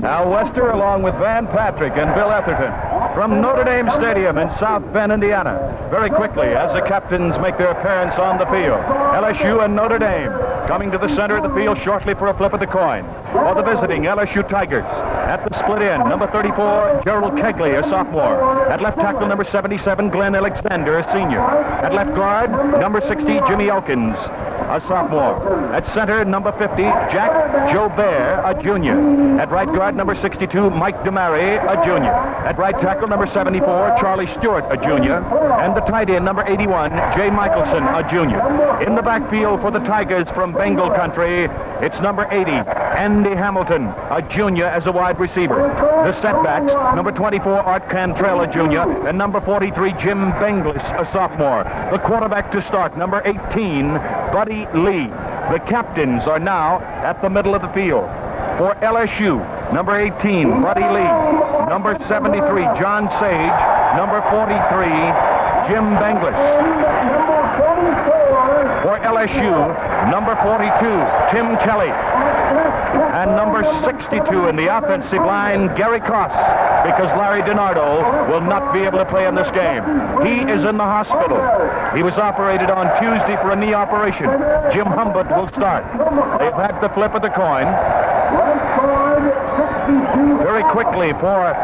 Al Wester along with Van Patrick and Bill Etherton from Notre Dame Stadium in South Bend, Indiana. Very quickly, as the captains make their appearance on the field, LSU and Notre Dame coming to the center of the field shortly for a flip of the coin. For the visiting LSU Tigers, at the split end, number 34, Gerald Kegley, a sophomore. At left tackle, number 77, Glenn Alexander, a senior. At left guard, number 60, Jimmy Elkins, a sophomore. At center, number 50, Jack Jobert, a junior. At right guard, number 62, Mike DeMary, a junior. At right tackle, number 74, Charlie Stewart, a junior. And the tight end, number 81, Jay Michelson, a junior. In the backfield for the Tigers from Bengal country, it's number 80, Andy Hamilton, a junior as a wide receiver. The setbacks, number 24, Art Cantrell, a junior, and number 43, Jim Benglis, a sophomore. The quarterback to start, number 18, Buddy Lee. The captains are now at the middle of the field. For LSU, number 18, Buddy Lee. Number 73, John Sage. Number 43, Jim Benglis. For LSU, number 42, Tim Kelly. And number 62 in the offensive line, Gary Koss, because Larry DiNardo will not be able to play in this game. He is in the hospital. He was operated on Tuesday for a knee operation. Jim Humbert will start. They've had the flip of the coin. Very quickly for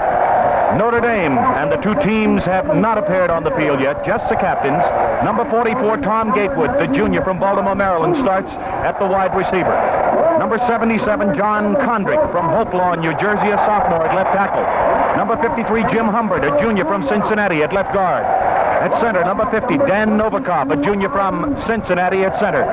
Notre Dame, and the two teams have not appeared on the field yet, just the captains. Number 44, Tom Gatewood, the junior from Baltimore, Maryland, starts at the wide receiver. Number 77, John Condrick from Hopelaw, New Jersey, a sophomore at left tackle. Number 53, Jim Humbert, a junior from Cincinnati at left guard. At center, number 50, Dan Novikov, a junior from Cincinnati at center.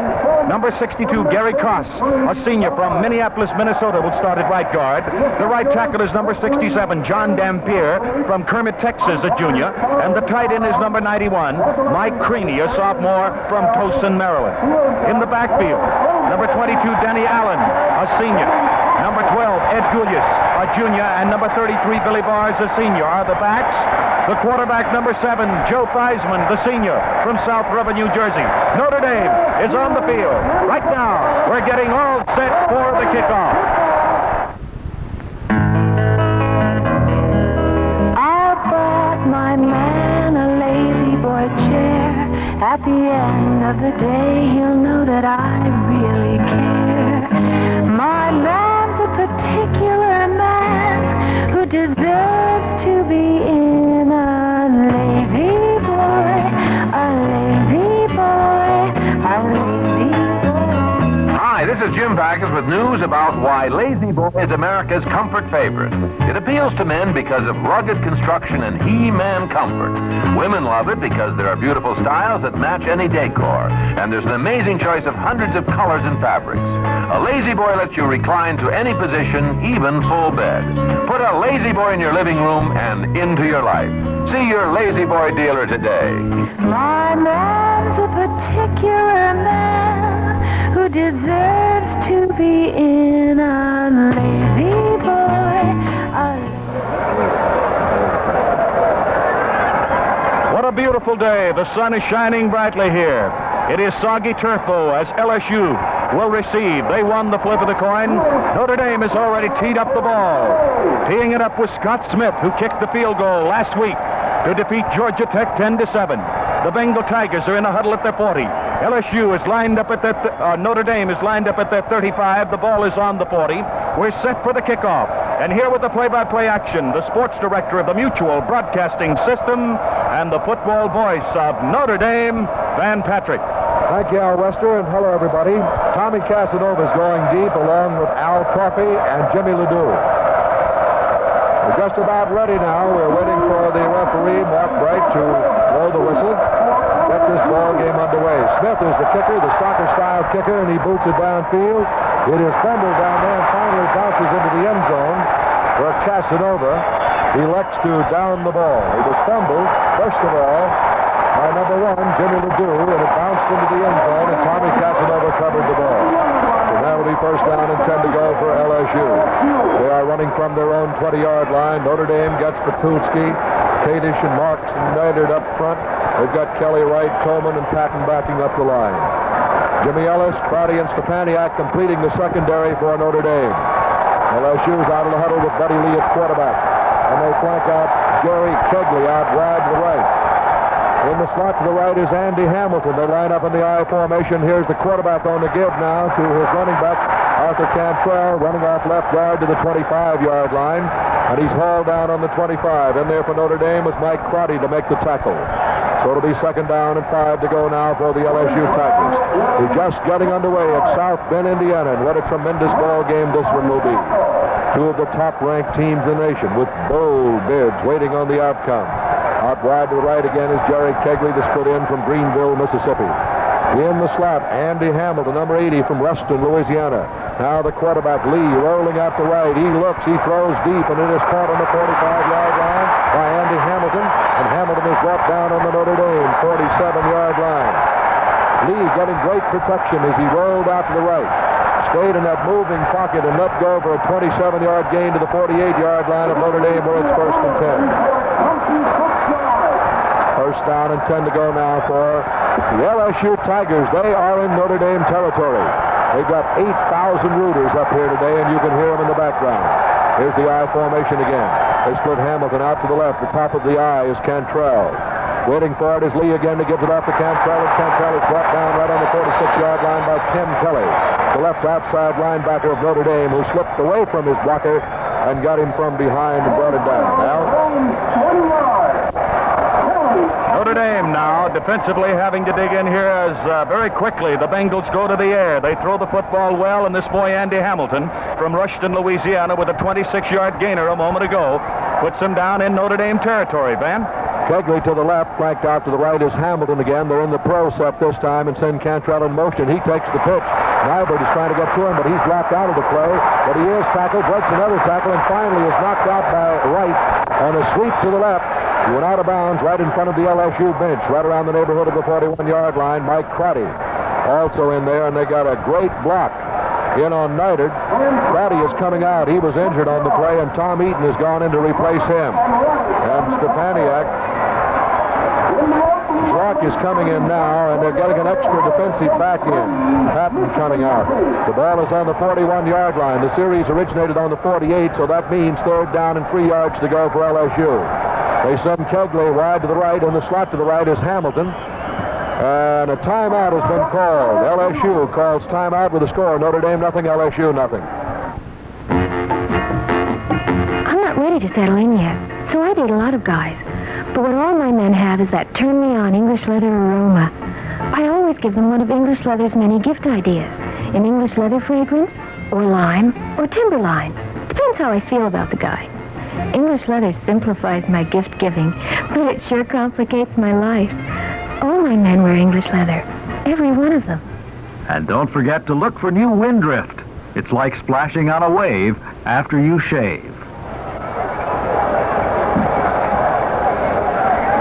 Number 62, Gary Koss, a senior from Minneapolis, Minnesota, will start at right guard. The right tackle is number 67, John Dampier from Kermit, Texas, a junior. And the tight end is number 91, Mike Creaney, a sophomore from Towson, Maryland. In the backfield, number 22, Denny Allen, a senior. Number 12, Ed Gulius, a junior, and number 33, Billy Bars, a senior, are the backs. The quarterback, number 7, Joe Theismann, the senior, from South River, New Jersey. Notre Dame is on the field. Right now, we're getting all set for the kickoff. I bought my man a lazy boy chair. At the end of the day, he'll know that I really care. My man's a particular man who deserves to be in a lazy boy, a lazy boy, a lazy boy. Hi, this is Jim Backus with news about why Lazy Boy is America's comfort favorite. It appeals to men because of rugged construction and He-Man comfort. Women love it because there are beautiful styles that match any decor, and there's an amazing choice of hundreds of colors and fabrics. A Lazy Boy lets you recline to any position, even full bed. Put a Lazy Boy in your living room and into your life. See your Lazy Boy dealer today. My man's a particular man who deserves to be in a lazy boy. What a beautiful day. The sun is shining brightly here. It is soggy turf, though, as LSU will receive. They won the flip of the coin. Notre Dame has already teed up the ball. Teeing it up with Scott Smith, who kicked the field goal last week to defeat Georgia Tech 10-7. The Bengal Tigers are in a huddle at their 40. LSU is lined up at their Notre Dame is lined up at their 35. The ball is on the 40. We're set for the kickoff. And here with the play-by-play action, the sports director of the Mutual Broadcasting System and the football voice of Notre Dame, Van Patrick. Thank you, Al Wester, and hello, everybody. Tommy Casanova is going deep along with Al Coffey and Jimmy Ledoux. We're just about ready now. We're waiting for the referee, Mark Bright, to blow the whistle. Get this ball game underway. Smith is the kicker, the soccer-style kicker, and he boots it downfield. It is fumbled down there and finally bounces into the end zone where Casanova elects to down the ball. It was fumbled, first of all, by number 1, Jimmy Ledoux, and it bounced into the end zone, and Tommy Casanova covered the ball. So now it'll be first down and 10 to go for LSU. They are running from their own 20-yard line. Notre Dame gets Patulski, Kadish, and Marks and Maynard up front. They've got Kelly Wright, Coleman, and Patton backing up the line. Jimmy Ellis, Crowdy, and Stepaniak completing the secondary for Notre Dame. LSU's out of the huddle with Buddy Lee at quarterback. And they flank out Jerry Kegley out wide to the right. In the slot to the right is Andy Hamilton. They line up in the I formation. Here's the quarterback on the give now to his running back, Arthur Cantrell, running off left guard to the 25-yard line. And he's hauled down on the 25. In there for Notre Dame was Mike Crotty to make the tackle. So it'll be 2nd down and 5 to go now for the LSU Tigers. We're just getting underway at South Bend, Indiana, and what a tremendous ball game this one will be. Two of the top-ranked teams in the nation with bold bids waiting on the outcome. Out wide to the right again is Jerry Kegley, the split in from Greenville, Mississippi. In the slot, Andy Hamilton, number 80 from Ruston, Louisiana. Now the quarterback, Lee, rolling out the right. He looks, he throws deep, and it is caught on the 45-yard line by Andy Hamilton. And Hamilton is brought down on the Notre Dame 47-yard line. Lee getting great protection as he rolled out to the right. Stayed in that moving pocket and let go for a 27-yard gain to the 48-yard line of Notre Dame where it's 1st and 10. 1st down and 10 to go now for the LSU Tigers. They are in Notre Dame territory. They've got 8,000 rooters up here today, and you can hear them in the background. Here's the I formation again. They split Hamilton out to the left. The top of the I is Cantrell. Waiting for it is Lee again to give it off to Cantrell, and Cantrell is brought down right on the 46-yard line by Tim Kelly, the left outside linebacker of Notre Dame, who slipped away from his blocker and got him from behind and brought him down. Now, Notre Dame now defensively having to dig in here as very quickly the Bengals go to the air. They throw the football well, and this boy Andy Hamilton from Rushton, Louisiana, with a 26-yard gainer a moment ago, puts him down in Notre Dame territory. Van? Kegley to the left, flanked out to the right is Hamilton again. They're in the pro set this time and send Cantrell in motion. He takes the pitch. Nyberg is trying to get to him, but he's blocked out of the play. But he is tackled, breaks another tackle, and finally is knocked out by Wright on a sweep to the left. He went out of bounds right in front of the LSU bench, right around the neighborhood of the 41-yard line. Mike Crotty also in there, and they got a great block in on Neidert. Crotty is coming out. He was injured on the play, and Tom Eaton has gone in to replace him. And Stepaniak, Zlock is coming in now, and they're getting an extra defensive back in. Patton coming out. The ball is on the 41-yard line. The series originated on the 48, so that means 3rd down and 3 yards to go for LSU. They send Kegley wide to the right, and the slot to the right is Hamilton. And a timeout has been called. LSU calls timeout with a score. Notre Dame nothing, LSU nothing. I'm not ready to settle in yet, so I date a lot of guys. But what all my men have is that turn-me-on English leather aroma. I always give them one of English leather's many gift ideas. An English leather fragrance, or lime, or timberline. Depends how I feel about the guy. English leather simplifies my gift-giving, but it sure complicates my life. All my men wear English leather, every one of them. And don't forget to look for new Windrift. It's like splashing on a wave after you shave.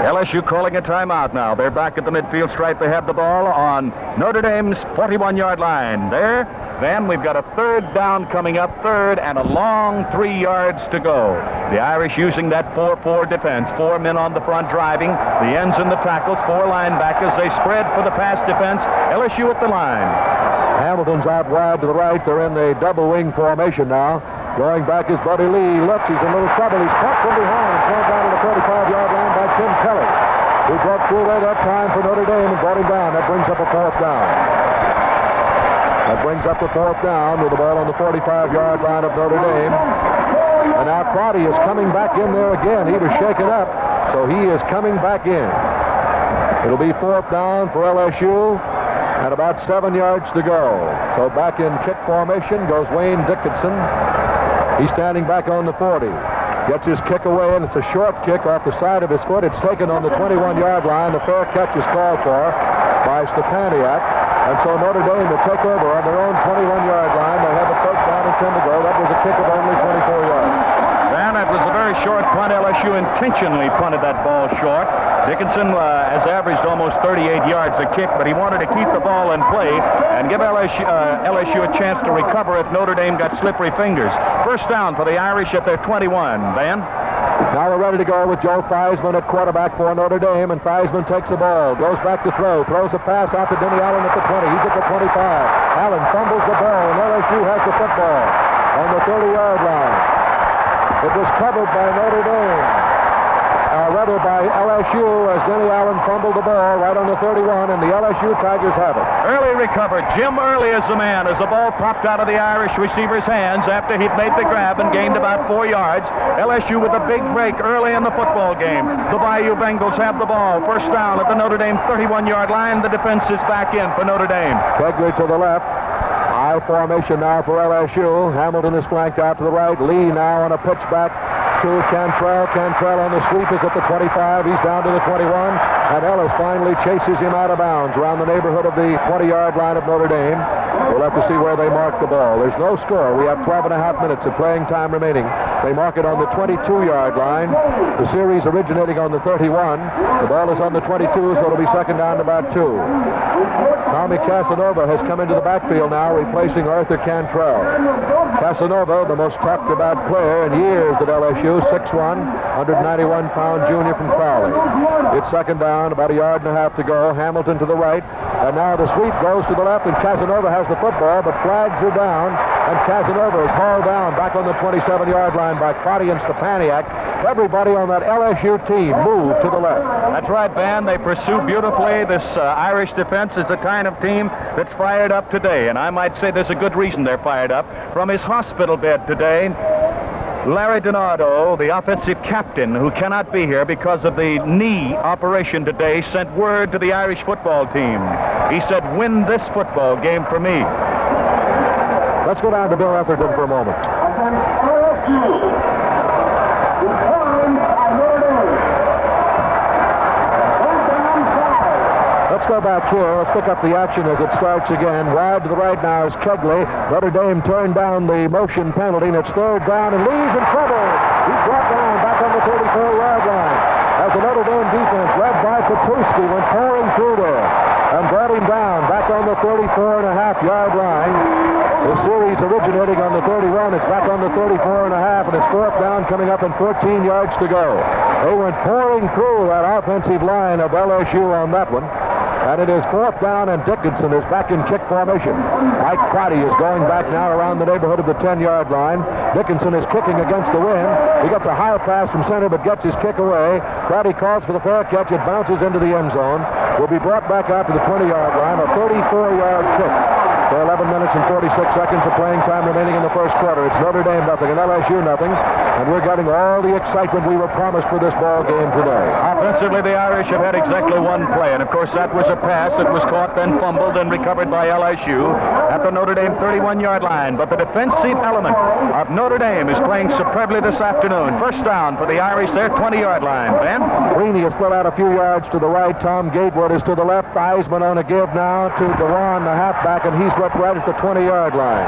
LSU calling a timeout now. They're back at the midfield stripe. They have the ball on Notre Dame's 41-yard line. There, then we've got a 3rd down coming up, 3rd, and a long 3 yards to go. The Irish using that 4-4 defense. 4 men on the front driving, the ends and the tackles, 4 linebackers. They spread for the pass defense. LSU at the line. Hamilton's out wide to the right. They're in the double wing formation now. Going back is Buddy Lee. Looks, he's in a little trouble. He's caught from behind and thrown down to the 45-yard line by Tim Kelly, who broke through there that time for Notre Dame and brought him down. That brings up a 4th down. That brings up the 4th down with the ball on the 45-yard line of Notre Dame. And now Crotty is coming back in there again. He was shaken up, so he is coming back in. It'll be 4th down for LSU and about 7 yards to go. So back in kick formation goes Wayne Dickinson. He's standing back on the 40. Gets his kick away, and it's a short kick off the side of his foot. It's taken on the 21-yard line. The fair catch is called for by Stepaniak. And so Notre Dame will take over on their own 21-yard line. They'll have a 1st down and 10 to go. That was a kick of only 24 yards. And that was a very short punt. LSU intentionally punted that ball short. Dickinson has averaged almost 38 yards a kick, but he wanted to keep the ball in play and give LSU a chance to recover if Notre Dame got slippery fingers. 1st down for the Irish at their 21. Van? Now we're ready to go with Joe Theismann at quarterback for Notre Dame, and Theismann takes the ball, goes back to throw, throws a pass out to Denny Allen at the 20. He's at the 25. Allen fumbles the ball, and LSU has the football. on the 30-yard line. It was covered by Notre Dame. Rather by LSU as Denny Allen fumbled the ball right on the 31, and the LSU Tigers have it. Early recovered. Jim Early is the man as the ball popped out of the Irish receiver's hands after he'd made the grab and gained about 4 yards. LSU with a big break early in the football game. The Bayou Bengals have the ball. First down at the Notre Dame 31-yard line. The defense is back in for Notre Dame. Kegley to the left. I formation now for LSU. Hamilton is flanked out to the right. Lee now on a pitch back to Cantrell. Cantrell on the sweep is at the 25. He's down to the 21. And Ellis finally chases him out of bounds around the neighborhood of the 20-yard line of Notre Dame. We'll have to see where they mark the ball. There's no score. We have 12 and a half minutes of playing time remaining. They mark it on the 22-yard line. The series originating on the 31. The ball is on the 22, so it'll be second down to about 2. Tommy Casanova has come into the backfield now, replacing Arthur Cantrell. Casanova, the most talked about player in years at LSU, 6'1", 191-pound junior from Crowley. It's second down, about a yard and a half to go. Hamilton to the right, and now the sweep goes to the left, and Casanova has the football, but flags are down, and Casanova is hauled down back on the 27-yard line by Crotty and Stepaniak. Everybody on that LSU team moved to the left. That's right, Van. They pursue beautifully. This Irish defense is the kind of team that's fired up today, and I might say there's a good reason they're fired up. From his hospital bed today, Larry DiNardo, the offensive captain, who cannot be here because of the knee operation today, sent word to the Irish football team. He said, "Win this football game for me." Let's go down to Bill Etherton for a moment. Let's go back here. Let's pick up the action as it starts again. Wide to the right now is Kegley. Notre Dame turned down the motion penalty, and it's third down, and Lee's in trouble. He's brought down back on the 34-yard line. As the Notre Dame defense, led by Petruski, went pouring through there and brought him down back on the 34.5-yard line. The series originating on the 31. It's back on the 34.5, and it's fourth down coming up and 14 yards to go. They went pouring through that offensive line of LSU on that one. And it is fourth down, and Dickinson is back in kick formation. Mike Crotty is going back now around the neighborhood of the 10-yard line. Dickinson is kicking against the wind. He gets a high pass from center, but gets his kick away. Crotty calls for the fair catch. It bounces into the end zone. Will be brought back out to the 20-yard line. A 34-yard kick. For 11 minutes and 46 seconds of playing time remaining in the first quarter. It's Notre Dame nothing and LSU nothing, and we're getting all the excitement we were promised for this ball game today. Offensively, the Irish have had exactly one play, and of course that was a pass that was caught, then fumbled, and recovered by LSU at the Notre Dame 31-yard line. But the defensive element of Notre Dame is playing superbly this afternoon. First down for the Irish, their 20-yard line. Ben? Greeny is split out a few yards to the right. Tom Gatewood is to the left. Theismann on a give now to Dewan, the halfback, and he's right at the 20-yard line.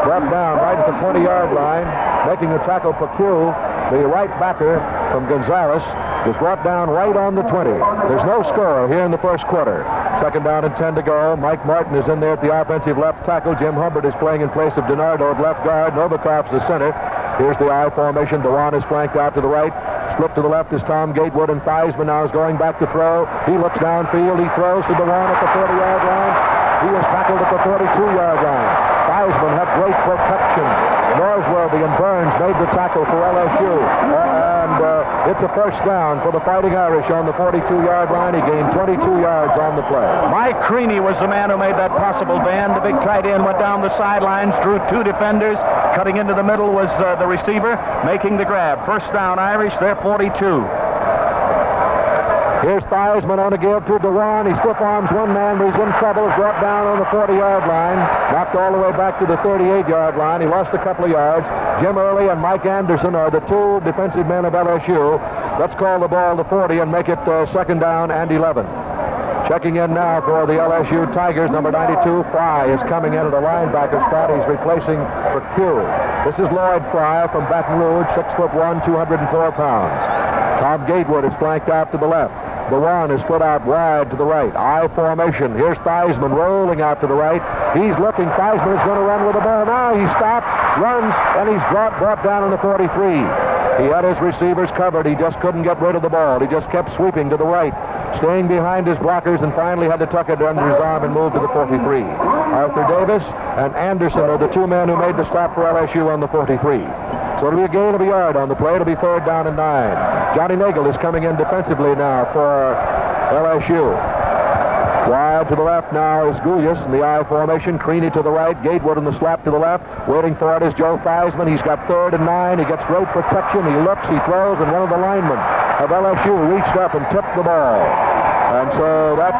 Brought down right at the 20-yard line, making a tackle for Q. The right backer from Gonzales was brought down right on the 20. There's no score here in the first quarter. Second down and 10 to go. Mike Martin is in there at the offensive left tackle. Jim Humbert is playing in place of DiNardo at left guard. Novikov's the center. Here's the I formation. Dewan is flanked out to the right. Split to the left is Tom Gatewood, and Theismann now is going back to throw. He looks downfield. He throws to Dewan at the 40-yard line. He was tackled at the 42-yard line. Theismann had great protection. Norsworthy and Burns made the tackle for LSU. And it's a first down for the Fighting Irish on the 42-yard line. He gained 22 yards on the play. Mike Creaney was the man who made that possible, Ben. The big tight end went down the sidelines, drew two defenders. Cutting into the middle was the receiver, making the grab. First down, Irish, they're 42. Here's Theismann on a give to Dewan. He stiff arms one man, but he's in trouble. Is brought down on the 40-yard line. Knocked all the way back to the 38-yard line. He lost a couple of yards. Jim Early and Mike Anderson are the two defensive men of LSU. Let's call the ball to 40 and make it second down and 11. Checking in now for the LSU Tigers, number 92, Fry is coming in at a linebacker spot. He's replacing for Q. This is Lloyd Fry from Baton Rouge, 6'1", 204 pounds. Tom Gatewood is flanked out to the left. Dewan is split out wide to the right. I formation. Here's Theismann rolling out to the right. He's looking. Theismann is going to run with the ball. Now he stops, runs, and he's brought down on the 43. He had his receivers covered. He just couldn't get rid of the ball. He just kept sweeping to the right. staying behind his blockers, and finally had to tuck it under his arm and move to the 43. Arthur Davis and Anderson are the two men who made the stop for LSU on the 43. So it'll be a gain of a yard on the play. It'll be 3rd down and 9. Johnny Nagel is coming in defensively now for LSU. Wide to the left now is Gulius in the I formation. Creaney to the right. Gatewood in the slap to the left. Waiting for it is Joe Theismann. He's got 3rd and 9. He gets great protection. He looks, he throws, and one of the linemen of LSU reached up and tipped the ball. And so that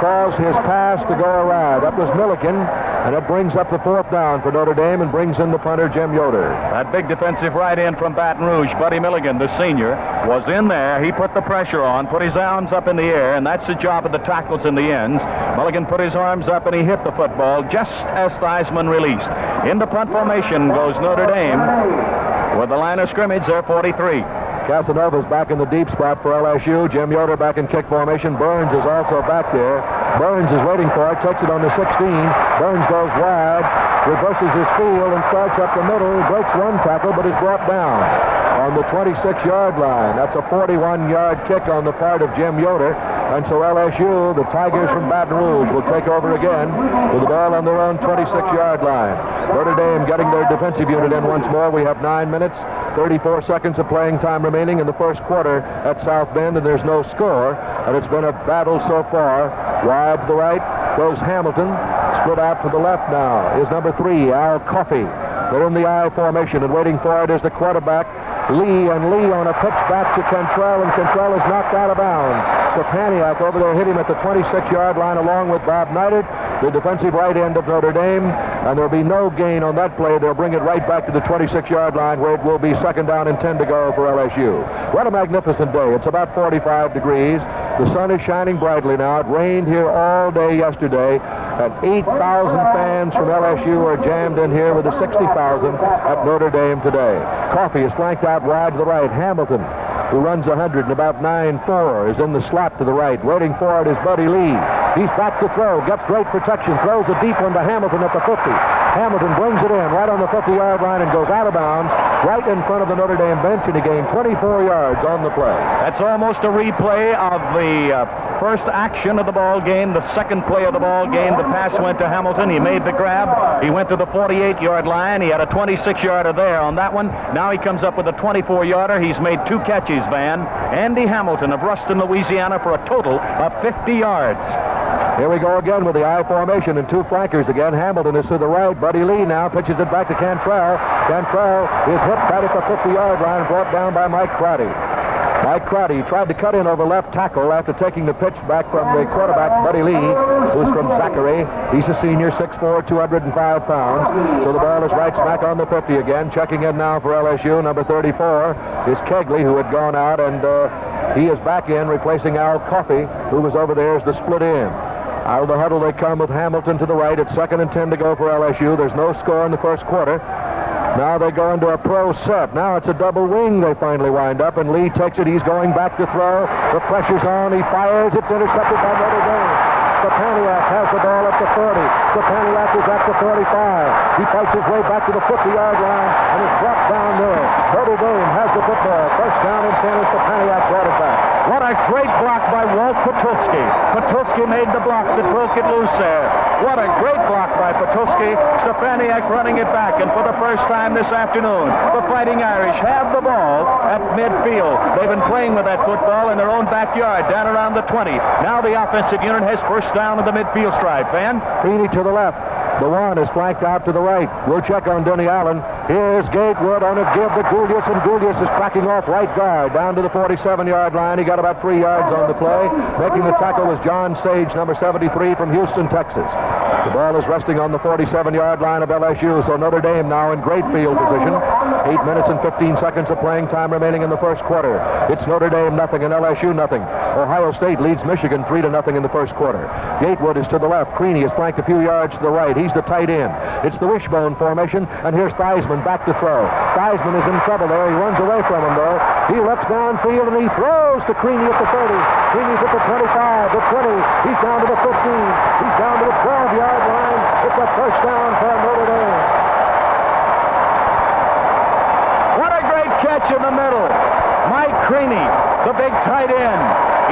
caused his pass to go awry. That was Milliken, and it brings up the 4th down for Notre Dame and brings in the punter, Jim Yoder. That big defensive right end from Baton Rouge, Buddy Milligan, the senior, was in there. He put the pressure on, put his arms up in the air, and that's the job of the tackles in the ends. Milligan put his arms up, and he hit the football just as Theismann released. Into punt formation goes Notre Dame with the line of scrimmage, their 43. Casanova's back in the deep spot for LSU. Jim Yoder back in kick formation. Burns is also back there. Burns is waiting for it, takes it on the 16. Burns goes wide, reverses his field, and starts up the middle. He breaks one tackle, but is brought down on the 26-yard line. That's a 41-yard kick on the part of Jim Yoder. And so LSU, the Tigers from Baton Rouge, will take over again with the ball on their own 26-yard line. Notre Dame getting their defensive unit in once more. We have 9 minutes, 34 seconds of playing time remaining in the first quarter at South Bend, and there's no score. And it's been a battle so far. Wide to the right goes Hamilton. Split out to the left now is number 3, Al Coffey. They're in the I formation, and waiting for it is the quarterback, Lee, and Lee on a pitch back to Cantrell, and Cantrell is knocked out of bounds. Stepaniak over there hit him at the 26-yard line along with Bob Neidert, the defensive right end of Notre Dame, and there'll be no gain on that play. They'll bring it right back to the 26-yard line where it will be 2nd down and 10 to go for LSU. What a magnificent day. It's about 45 degrees. The sun is shining brightly now. It rained here all day yesterday, and 8,000 fans from LSU are jammed in here with the 60,000 at Notre Dame today. Coffey is flanked out wide to the right. Hamilton, who runs 100 in about 9.4, is in the slot to the right. Waiting for it is Buddy Lee. He's back to throw, gets great protection, throws a deep one to Hamilton at the 50. Hamilton brings it in right on the 50-yard line and goes out of bounds right in front of the Notre Dame bench, and he gained 24 yards on the play. That's almost a replay of the first action of the ball game, the second play of the ball game. The pass went to Hamilton. He made the grab. He went to the 48-yard line. He had a 26-yarder there on that one. Now he comes up with a 24-yarder. He's made 2 catches, Van. Andy Hamilton of Ruston, Louisiana, for a total of 50 yards. Here we go again with the I formation and 2 flankers again. Hamilton is to the right. Buddy Lee now pitches it back to Cantrell. Cantrell is hit right at the 50-yard line, brought down by Mike Crotty. Mike Crotty tried to cut in over left tackle after taking the pitch back from the quarterback, Buddy Lee, who's from Zachary. He's a senior, 6'4", 205 pounds. So the ball is right smack on the 50 again. Checking in now for LSU, number 34 is Kegley, who had gone out, and he is back in, replacing Al Coffey, who was over there as the split in. Out of the huddle they come with Hamilton to the right. It's 2nd and 10 to go for LSU. There's no score in the first quarter. Now they go into a pro set. Now it's a double wing they finally wind up, and Lee takes it. He's going back to throw. The pressure's on. He fires. It's intercepted by Notre Dame. Stepaniak has the ball at the 30. Stepaniak is at the 45. He fights his way back to the 50-yard line and is brought down there. Notre Dame has the football. First down and 10 as Stepaniak brought it back. What a great block by Walt Patulski. Patulski made the block that broke it loose there. What a great block by Patulski. Stepaniak running it back, and for the first time this afternoon, the Fighting Irish have the ball at midfield. They've been playing with that football in their own backyard, down around the 20. Now the offensive unit has first down at the midfield stripe. Van? Creaney to the left. The one is flanked out to the right. We'll check on Denny Allen. Here's Gatewood on a give to Gulius, and Gulius is cracking off right guard down to the 47-yard line. He got about 3 yards on the play. Making the tackle was John Sage, number 73 from Houston, Texas. The ball is resting on the 47-yard line of LSU, so Notre Dame now in great field position. 8 minutes and 15 seconds of playing time remaining in the first quarter. It's Notre Dame nothing and LSU nothing. Ohio State leads Michigan 3-0 in the first quarter. Gatewood is to the left. Creaney is flanked a few yards to the right. He's the tight end. It's the wishbone formation, and here's Theismann back to throw. Theismann is in trouble there. He runs away from him, though. He looks downfield, and he throws to Creaney at the 30. Creaney's at the 25, the 20. He's down to the 15. He's down to the 12-yard line. It's a first down for Notre Dame. What a great catch in the middle. Mike Creaney, the big tight end.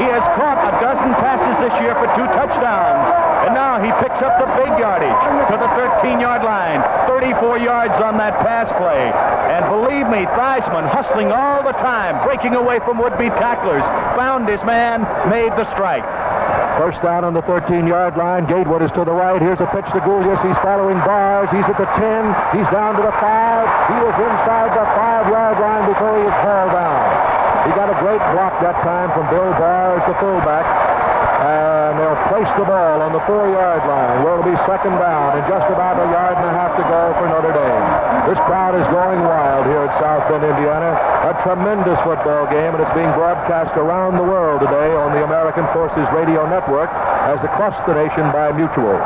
He has caught a dozen passes this year for 2 touchdowns. And now he picks up the big yardage to the 13-yard line. 34 yards on that pass play. And believe me, Theismann hustling all the time, breaking away from would-be tacklers, found his man, made the strike. First down on the 13-yard line. Gatewood is to the right. Here's a pitch to Goulias. He's following Bars. He's at the 10. He's down to the 5. He was inside the 5-yard line before he was hauled down. He got a great block that time from Bill Bars, the fullback. And they'll place the ball on the 4-yard line, where it'll be second down and just about a yard and a half to go for Notre Dame. This crowd is going wild here at South Bend, Indiana. A tremendous football game, and it's being broadcast around the world today on the American Forces Radio Network as across the nation by Mutual.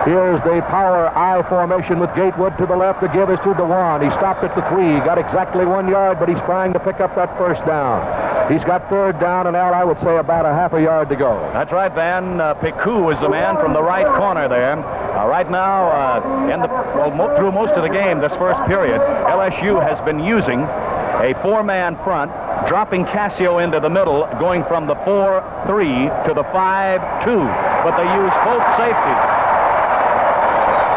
Here's the power I formation with Gatewood to the left. The give is to Dewan. He stopped at the 3. Got exactly 1 yard, but he's trying to pick up that first down. He's got third down, and Al, I would say about a half a yard to go. That's right, Van. Picou is the man from the right corner there. Right now, through most of the game, this first period, LSU has been using a 4-man front, dropping Cassio into the middle, going from the 4-3 to the 5-2. But they use both safeties.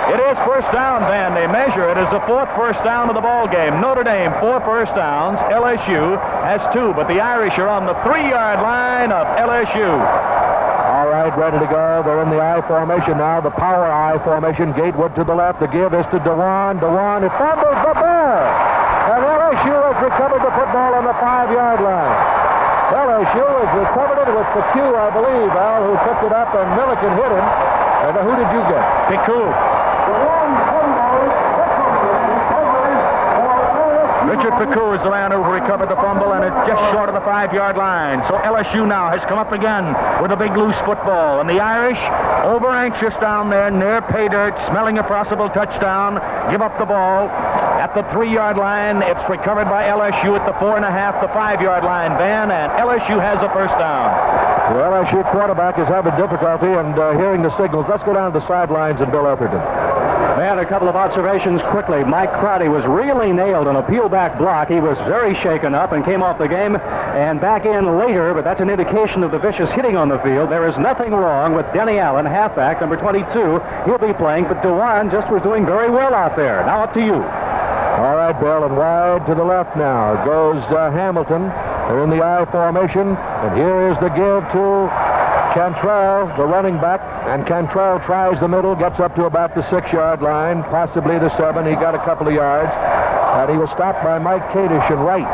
It is first down, Van. They measure it as the 4th first down of the ball game. Notre Dame, 4 first downs. LSU has 2, but the Irish are on the 3-yard line of LSU. All right, ready to go. They're in the I formation now, the power I formation. Gatewood to the left. The give is to Dewan. Dewan, it fumbles the ball. And LSU has recovered the football on the 5-yard line. LSU has recovered it. It was Picou, I believe, Al, who picked it up, and Milliken hit him. And who did you get? Picou. Richard Picou is the man who recovered the fumble, and it's just short of the 5-yard line. So LSU now has come up again with a big loose football. And the Irish, over anxious down there near pay dirt, smelling a possible touchdown, give up the ball. At the 3-yard line, it's recovered by LSU at the 4.5, the 5-yard line, Van, and LSU has a first down. The LSU quarterback is having difficulty and hearing the signals. Let's go down to the sidelines and Bill Etherton. Man, a couple of observations quickly. Mike Crotty was really nailed on a peel-back block. He was very shaken up and came off the game and back in later, but that's an indication of the vicious hitting on the field. There is nothing wrong with Denny Allen, halfback, number 22. He'll be playing, but Dewan just was doing very well out there. Now up to you. All right, Bill, and wide to the left now goes Hamilton. They're in the I formation, and here is the give to Cantrell, the running back, and Cantrell tries the middle, gets up to about the 6-yard line, possibly the 7. He got a couple of yards, and he was stopped by Mike Kadish in right.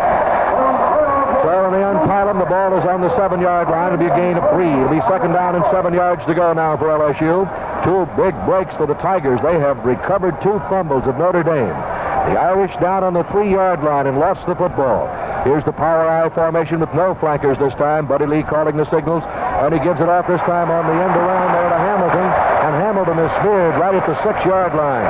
So when they unpile him, the ball is on the 7-yard line. It'll be a gain of 3. It'll be second down and 7 yards to go now for LSU. 2 big breaks for the Tigers. They have recovered 2 fumbles of Notre Dame. The Irish down on the 3-yard line and lost the football. Here's the power I formation with no flankers this time. Buddy Lee calling the signals, and he gives it off this time on the end around there to Hamilton, and Hamilton is speared right at the 6-yard line.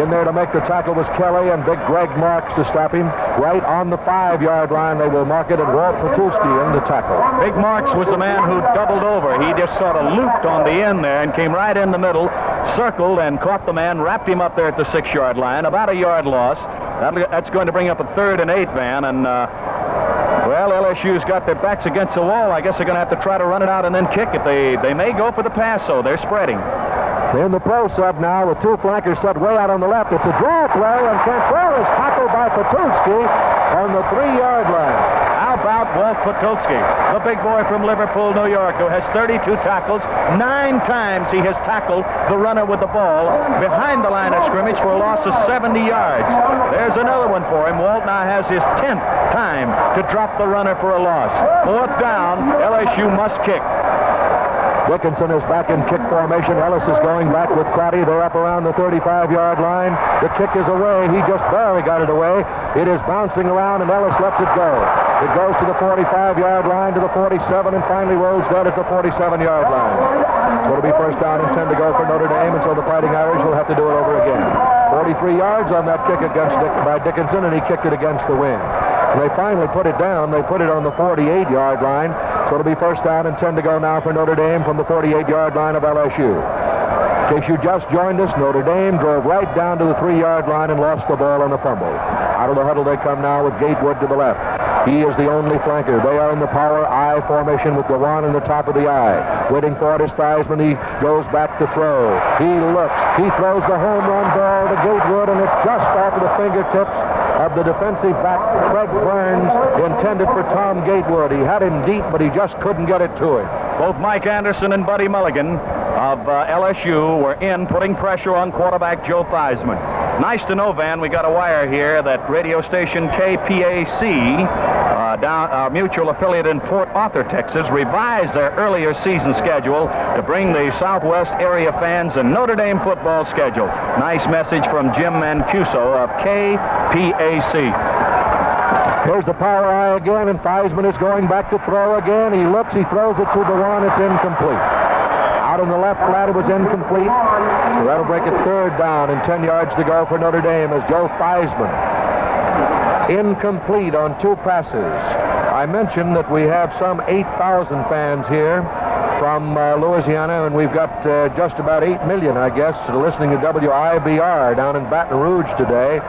In there to make the tackle was Kelly and big Greg Marks to stop him. Right on the 5-yard line they will mark it, and Walt Patulski in the tackle. Big Marks was the man who doubled over. He just sort of looped on the end there and came right in the middle, circled and caught the man, wrapped him up there at the 6-yard line. About a yard loss. That's going to bring up a 3rd and 8, Van, and well, LSU's got their backs against the wall. I guess they're going to have to try to run it out and then kick it. They may go for the pass, so they're spreading. In the pro sub now with 2 flankers set way out on the left. It's a draw play, and Cantrell is tackled by Patulski on the 3-yard line. How about Walt Patulski, the big boy from Liverpool, New York, who has 32 tackles. 9 times he has tackled the runner with the ball behind the line of scrimmage for a loss of 70 yards. There's another one for him. Walt now has his 10th time to drop the runner for a loss. 4th down, LSU must kick. Dickinson is back in kick formation. Ellis is going back with Crotty. They're up around the 35-yard line. The kick is away. He just barely got it away. It is bouncing around, and Ellis lets it go. It goes to the 45-yard line, to the 47, and finally rolls down at the 47-yard line. So it'll be first down and 10 to go for Notre Dame, and so the Fighting Irish will have to do it over again. 43 yards on that kick by Dickinson, and he kicked it against the wing. They finally put it down. They put it on the 48-yard line. So it'll be first down and 10 to go now for Notre Dame from the 48-yard line of LSU. In case you just joined us, Notre Dame drove right down to the 3-yard line and lost the ball on the fumble. Out of the huddle they come now with Gatewood to the left. He is the only flanker. They are in the power I formation with Dewan in the top of the I. Waiting for it is Theismann. He goes back to throw. He looks. He throws the home run ball to Gatewood, and it's just off of the fingertips of the defensive back, Fred Burns, intended for Tom Gatewood. He had him deep, but he just couldn't get it to him. Both Mike Anderson and Buddy Mulligan of LSU were in, putting pressure on quarterback Joe Theismann. Nice to know, Van, we got a wire here that radio station KPAC, our mutual affiliate in Port Arthur, Texas, revised their earlier season schedule to bring the Southwest area fans a Notre Dame football schedule. Nice message from Jim Mancuso of KPAC. Here's the power I again, and Theismann is going back to throw again. He looks, he throws it to the one. It's incomplete. Out in the left flat, it was incomplete. So that'll break it third down and 10 yards to go for Notre Dame as Joe Theismann incomplete on 2 passes. I mentioned that we have some 8,000 fans here from Louisiana, and we've got just about 8 million, I guess, listening to WIBR down in Baton Rouge today.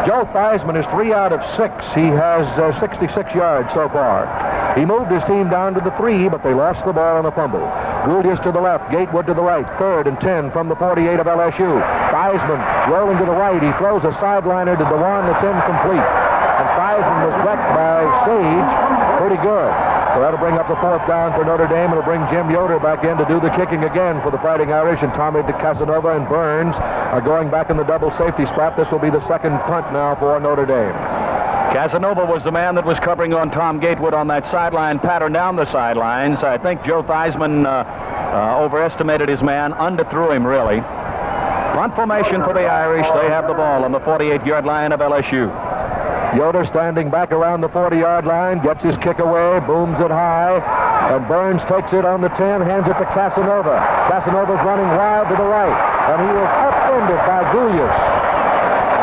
Joe Theismann is 3 out of 6. He has 66 yards so far. He moved his team down to the 3, but they lost the ball on a fumble. Gulius to the left, Gatewood to the right. 3rd and 10 from the 48 of LSU. Theismann rolling to the right. He throws a sideliner to Dewan that's incomplete. And Theismann was wrecked by Sage pretty good. So that'll bring up the 4th down for Notre Dame. It'll bring Jim Yoder back in to do the kicking again for the Fighting Irish. And Tommy Casanova and Burns are going back in the double safety spot. This will be the 2nd punt now for Notre Dame. Casanova was the man that was covering on Tom Gatewood on that sideline pattern down the sidelines. I think Joe Theismann overestimated his man, underthrew him really. Punt formation for the Irish. They have the ball on the 48-yard line of LSU. Yoder standing back around the 40-yard line, gets his kick away, booms it high, and Burns takes it on the 10, hands it to Casanova. Casanova's running wild to the right, and he is upended by Gulius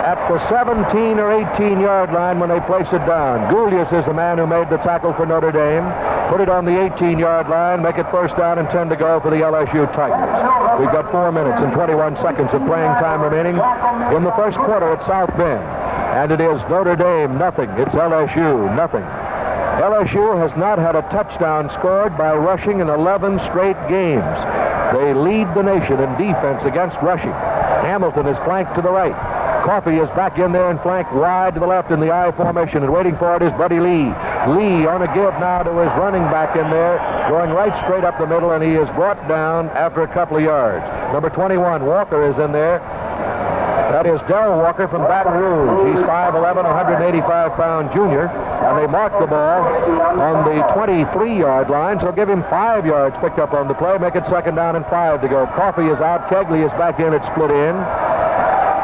at the 17 or 18-yard line when they place it down. Gulius is the man who made the tackle for Notre Dame. Put it on the 18-yard line, make it 1st down and 10 to go for the LSU Tigers. We've got 4 minutes and 21 seconds of playing time remaining in the first quarter at South Bend. And it is Notre Dame nothing. It's LSU nothing. LSU has not had a touchdown scored by rushing in 11 straight games. They lead the nation in defense against rushing. Hamilton is flanked to the right. Coffey is back in there and flanked wide to the left in the I formation, and waiting for it is Buddy Lee. Lee on a give now to his running back in there, going right straight up the middle, and he is brought down after a couple of yards. Number 21, Walker, is in there. That is Darrell Walker from Baton Rouge. He's 5'11", 185-pound junior, and they mark the ball on the 23-yard line, so give him 5 yards picked up on the play, make it 2nd down and 5 to go. Coffey is out, Kegley is back in, it's split in.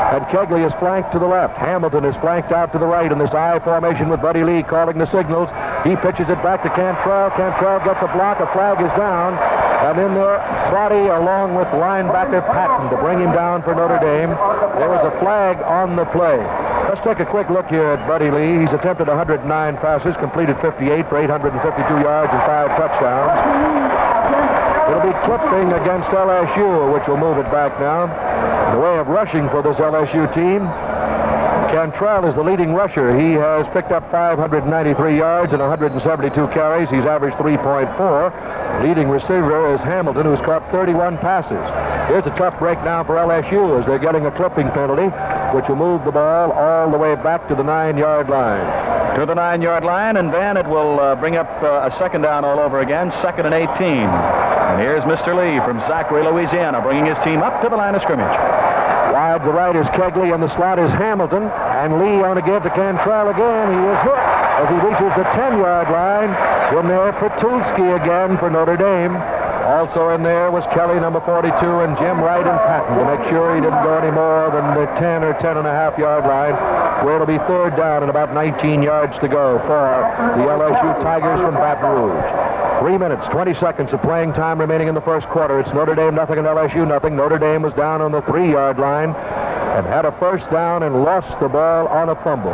And Kegley is flanked to the left. Hamilton is flanked out to the right in this I formation with Buddy Lee calling the signals. He pitches it back to Cantrell. Cantrell gets a block. A flag is down. And in there, Crotty along with linebacker Patton to bring him down for Notre Dame. There was a flag on the play. Let's take a quick look here at Buddy Lee. He's attempted 109 passes, completed 58 for 852 yards and 5 touchdowns. It'll be Clipping against LSU, which will move it back now. In the way of rushing for this LSU team, Cantrell is the leading rusher. He has picked up 593 yards and 172 carries. He's averaged 3.4. Leading receiver is Hamilton, who's caught 31 passes. Here's a tough break now for LSU as they're getting a clipping penalty, which will move the ball all the way back to the 9-yard line. To the 9-yard line, and then it will bring up a 2nd down all over again, 2nd and 18. And here's Mr. Lee from Zachary, Louisiana, bringing his team up to the line of scrimmage. Wide to the right is Kegley, and the slot is Hamilton. And Lee on a give to Cantrell again. He is hit as he reaches the 10-yard line. In there, Petulski again for Notre Dame. Also in there was Kelly, number 42, and Jim Wright and Patton to make sure he didn't go any more than the 10 or 10.5-yard line, where it'll be 3rd down and about 19 yards to go for the LSU Tigers from Baton Rouge. 3 minutes, 20 seconds of playing time remaining in the first quarter. It's Notre Dame nothing and LSU nothing. Notre Dame was down on the 3-yard line and had a 1st down and lost the ball on a fumble.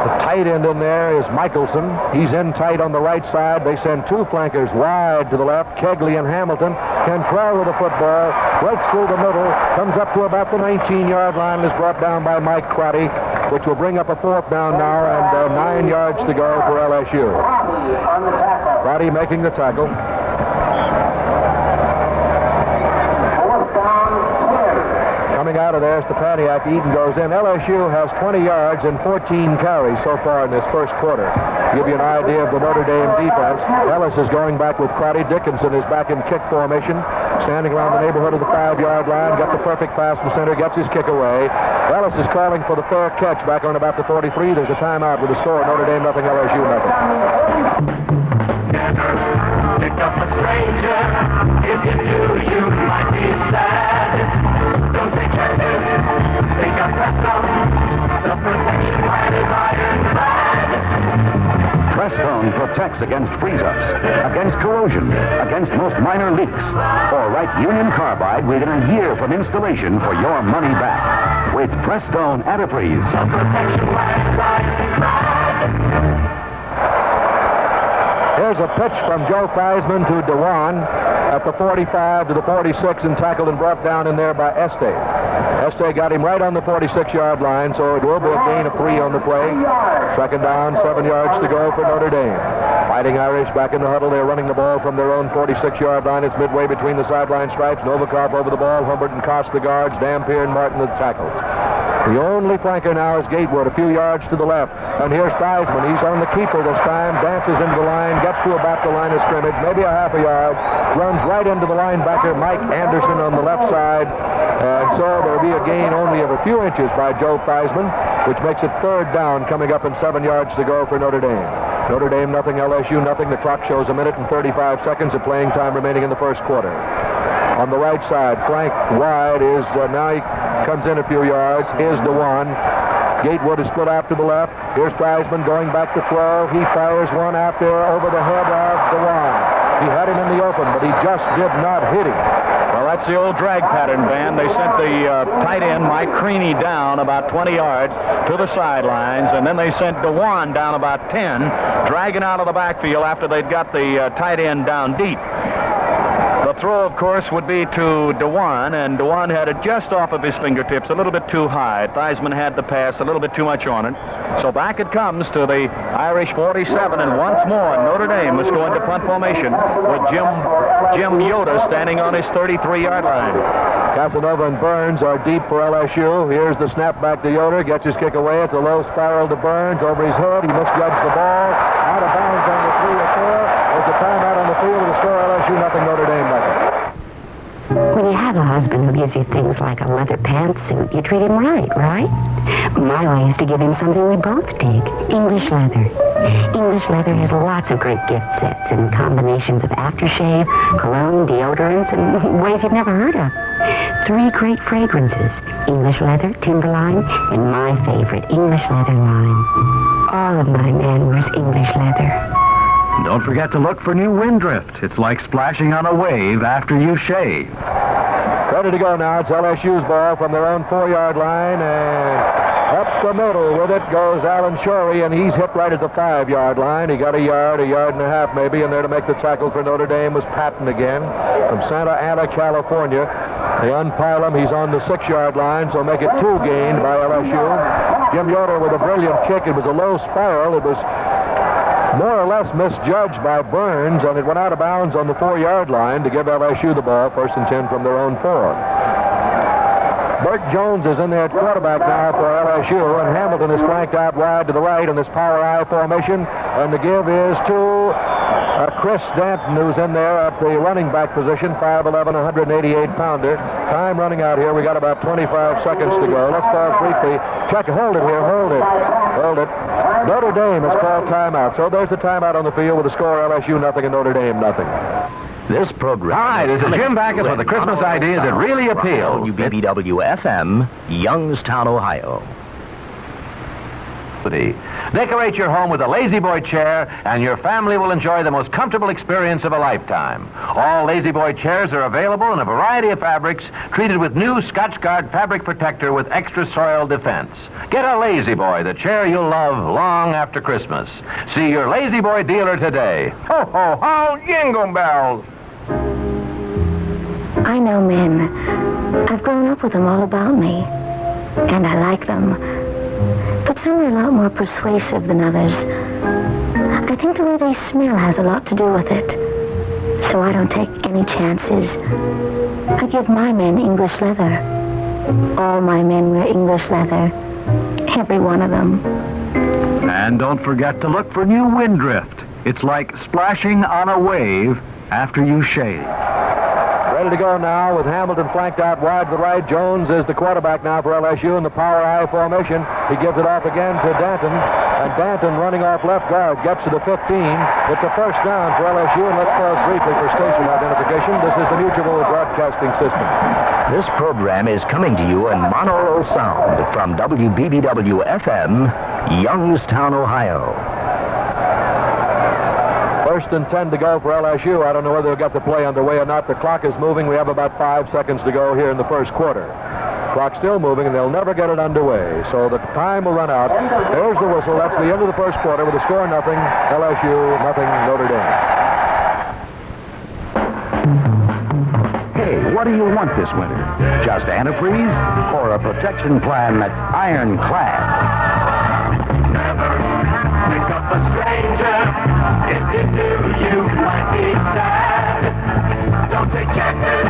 The tight end in there is Michelson. He's in tight on the right side. They send two flankers wide to the left, Kegley and Hamilton. Cantrell with the football, breaks through the middle, comes up to about the 19-yard line, and is brought down by Mike Crotty, which will bring up a fourth down now, and 9 yards to go for LSU. Crotty making the tackle. Coming out of there, Stepaniak. Eaton goes in. LSU has 20 yards and 14 carries so far in this first quarter. To give you an idea of the Notre Dame defense, Ellis is going back with Crotty. Dickinson is back in kick formation, standing around the neighborhood of the 5-yard line, gets a perfect pass from center, gets his kick away. Ellis is calling for the fair catch back on about the 43. There's a timeout with the score. Notre Dame nothing, LSU nothing. Never pick up a stranger. If you do, you might be sad. Don't take chances. Pick up Prestone. The protection plan is ironclad. Prestone protects against freeze-ups, against corrosion, against most minor leaks. Or write Union Carbide within a year from installation for your money back. With Prestone Antifreeze. The protection plan is ironclad. Here's a pitch from Joe Theismann to Dewan at the 45 to the 46 and tackled and brought down in there by Este. Este got him right on the 46-yard line, so it will be a gain of 3 on the play. Second down, 7 yards to go for Notre Dame. Fighting Irish back in the huddle. They're running the ball from their own 46-yard line. It's midway between the sideline stripes. Novikov over the ball. Humbert and Koss the guards. Dampier and Martin the tackles. The only flanker now is Gatewood, a few yards to the left. And here's Theismann. He's on the keeper this time. Dances into the line. Gets to about the line of scrimmage. Maybe a half a yard. Runs right into the linebacker, Mike Anderson, on the left side. And so there'll be a gain only of a few inches by Joe Theismann, which makes it third down coming up and 7 yards to go for Notre Dame. Notre Dame nothing, LSU nothing. The clock shows 1 minute and 35 seconds of playing time remaining in the first quarter. On the right side, flank wide is, now he comes in a few yards. Here's Dewan. Gatewood is split out to the left. Here's Theismann going back to throw. He fires one out there over the head of Dewan. He had him in the open, but he just did not hit him. Well, that's the old drag pattern, Van. They sent the tight end, Mike Creaney, down about 20 yards to the sidelines, and then they sent Dewan down about 10, dragging out of the backfield after they'd got the tight end down deep. The throw, of course, would be to Dewan, and Dewan had it just off of his fingertips, a little bit too high. Theismann had the pass, a little bit too much on it. So back it comes to the Irish 47, and once more Notre Dame is going to punt formation with Jim Yoda standing on his 33-yard line. Casanova and Burns are deep for LSU. Here's the snap back to Yoder, gets his kick away. It's a low spiral to Burns over his head. He misjudged the ball. Out of bounds on the 3 or 4. There's a timeout on the field with a score. LSU nothing, Notre Dame nothing. When you have a husband who gives you things like a leather pantsuit, you treat him right? My way is to give him something we both dig, English leather. English leather has lots of great gift sets and combinations of aftershave, cologne, deodorants, and ways you've never heard of. 3 great fragrances, English leather, Timberline, and my favorite, English leather line. All of my man wears English leather. Don't forget to look for new Windrift. It's like splashing on a wave after you shave. Ready to go now. It's LSU's ball from their own 4-yard line, and up the middle with it goes Alan Shorey, and he's hit right at the 5-yard line. He got a yard and a half maybe, and there to make the tackle for Notre Dame was Patton again from Santa Ana, California. They unpile him. He's on the 6-yard line, so make it 2 gained by LSU. Jim Yoder with a brilliant kick. It was a low spiral. It was more or less misjudged by Burns, and it went out of bounds on the 4-yard line to give LSU the ball, 1st and 10 from their own 4. Burt Jones is in there at quarterback now for LSU, and Hamilton is flanked out wide to the right in this power I formation, and the give is to Chris Danton, who's in there at the running back position, 5'11", 188-pounder. Time running out here. We got about 25 seconds to go. Let's pause briefly. Check. Hold it here. Hold it. Notre Dame has called timeout. So there's the timeout on the field with the score LSU nothing and Notre Dame nothing. This program... Hi, this is Jim Backus with the Christmas ideas that really appeal. WBBW-FM, Youngstown, Ohio. Decorate your home with a Lazy Boy chair, and your family will enjoy the most comfortable experience of a lifetime. All Lazy Boy chairs are available in a variety of fabrics, treated with new Scotch Guard fabric protector with extra soil defense. Get a Lazy Boy, the chair you'll love long after Christmas. See your Lazy Boy dealer today. Ho, ho, ho, jingle bells! I know men. I've grown up with them all about me. And I like them. But some are a lot more persuasive than others. I think the way they smell has a lot to do with it. So I don't take any chances. I give my men English leather. All my men wear English leather. Every one of them. And don't forget to look for new wind drift. It's like splashing on a wave after you shave. Ready to go now with Hamilton flanked out wide to the right. Jones is the quarterback now for LSU in the power I formation. He gives it off again to Danton. And Danton running off left guard gets to the 15. It's a first down for LSU. And let's pause briefly for station identification. This is the Mutual Broadcasting System. This program is coming to you in monaural sound from WBBW-FM, Youngstown, Ohio. First and 10 to go for LSU. I don't know whether they've got the play underway or not. The clock is moving. We have about 5 seconds to go here in the first quarter. Clock's still moving, and they'll never get it underway. So the time will run out. There's the whistle. That's the end of the first quarter with a score nothing. LSU, nothing, Notre Dame. Hey, what do you want this winter? Just antifreeze or a protection plan that's ironclad? Pick up a stranger. If you do, you might be sad. Don't take chances.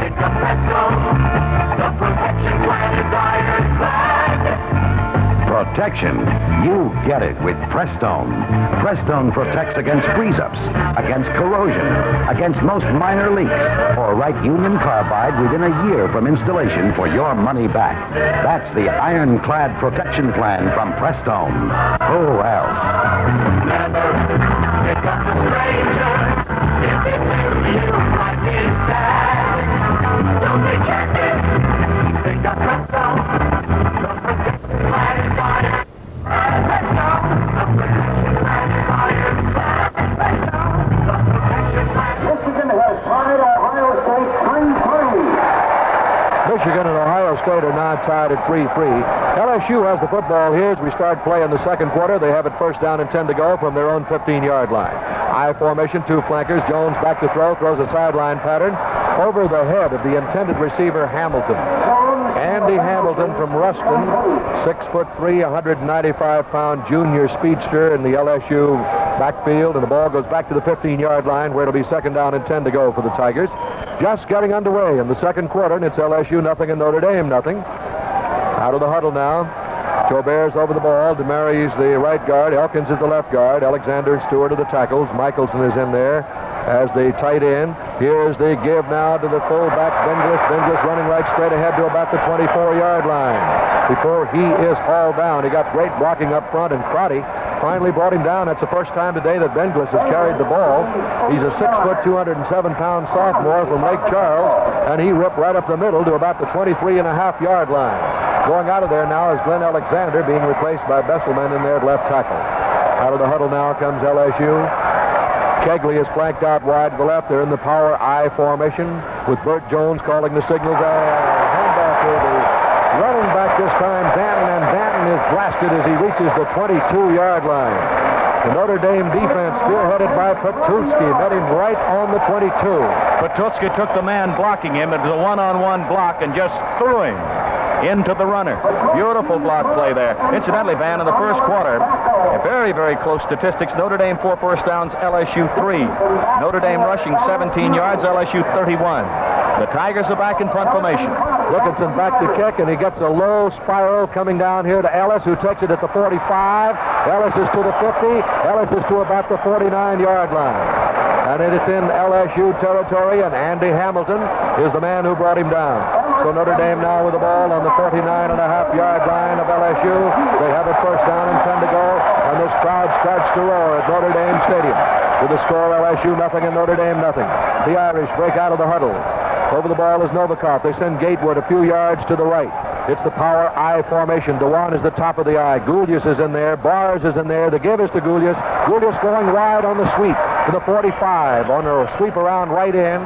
Pick up Prestone. The protection plan is ironclad. Protection. You get it with Prestone. Prestone protects against freeze-ups, against corrosion, against most minor leaks, or write Union Carbide within a year from installation for your money back. That's the ironclad protection plan from Prestone. Who else? Never pick up a stranger. If you do, you might be sad. Don't take chances. Pick up Prestone. The protection plan is ironclad. Prestone. The protection plan is ironclad. Prestone. The protection plan. Michigan has tied Ohio State 3-3. Michigan and Ohio State are now tied at 3-3. LSU has the football here as we start play in the second quarter. They have it first down and 10 to go from their own 15-yard line. I formation, two flankers. Jones back to throw, throws a sideline pattern over the head of the intended receiver, Hamilton. Andy Hamilton from Ruston, 6'3", 195-pound junior speedster in the LSU backfield, and the ball goes back to the 15-yard line where it'll be second down and 10 to go for the Tigers. Just getting underway in the second quarter, and it's LSU nothing and Notre Dame nothing. Out of the huddle now. Jobert's over the ball. DeMary's the right guard. Elkins is the left guard. Alexander and Stewart are the tackles. Michelson is in there as the tight end. Here's the give now to the fullback, Benglis. Benglis running right straight ahead to about the 24-yard line. Before he is hauled down, he got great blocking up front, and Crotty finally brought him down. That's the first time today that Benglis has carried the ball. He's a 6', 207-pound sophomore from Lake Charles, and he ripped right up the middle to about the 23.5-yard line. Going out of there now is Glenn Alexander, being replaced by Besselman in there at left tackle. Out of the huddle now comes LSU. Kegley is flanked out wide to the left. They're in the power I formation with Burt Jones calling the signals. Handoff to the running back this time, Danton, and Danton is blasted as he reaches the 22-yard line. The Notre Dame defense, spearheaded by Petruski, met him right on the 22. Petruski took the man blocking him. It was a one-on-one block and just threw him into the runner. Beautiful block play there. Incidentally, Van, in the first quarter, very, very close statistics. Notre Dame 4 first downs, LSU 3. Notre Dame rushing 17 yards, LSU 31. The Tigers are back in front formation. Wilkinson back to kick, and he gets a low spiral coming down here to Ellis, who takes it at the 45. Ellis is to the 50. Ellis is to about the 49-yard line. And it's in LSU territory, and Andy Hamilton is the man who brought him down. So Notre Dame now with the ball on the 49.5-yard line of LSU. They have it first down and 10 to go, and this crowd starts to roar at Notre Dame Stadium. With the score, LSU nothing and Notre Dame nothing. The Irish break out of the huddle. Over the ball is Novikov. They send Gatewood a few yards to the right. It's the power I formation. Dewan is the top of the I. Gulius is in there. Bars is in there. The give is to Gulius. Gulius going wide on the sweep to the 45 on a sweep around right in.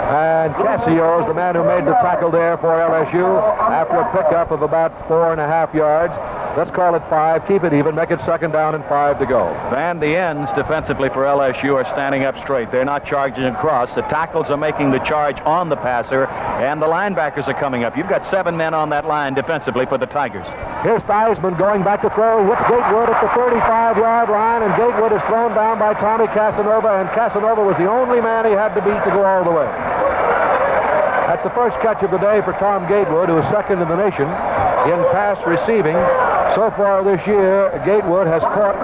And Cassio is the man who made the tackle there for LSU after a pickup of about 4.5 yards. Let's call it 5. Keep it even. Make it second down and 5 to go. And the ends defensively for LSU are standing up straight. They're not charging across. The tackles are making the charge on the passer, and the linebackers are coming up. You've got 7 men on that line defensively for the Tigers. Here's Theismann going back to throw. He hits Gatewood at the 35-yard line, and Gatewood is thrown down by Tommy Casanova, and Casanova was the only man he had to beat to go all the way. That's the first catch of the day for Tom Gatewood, who is second in the nation in pass receiving. So far this year, Gatewood has caught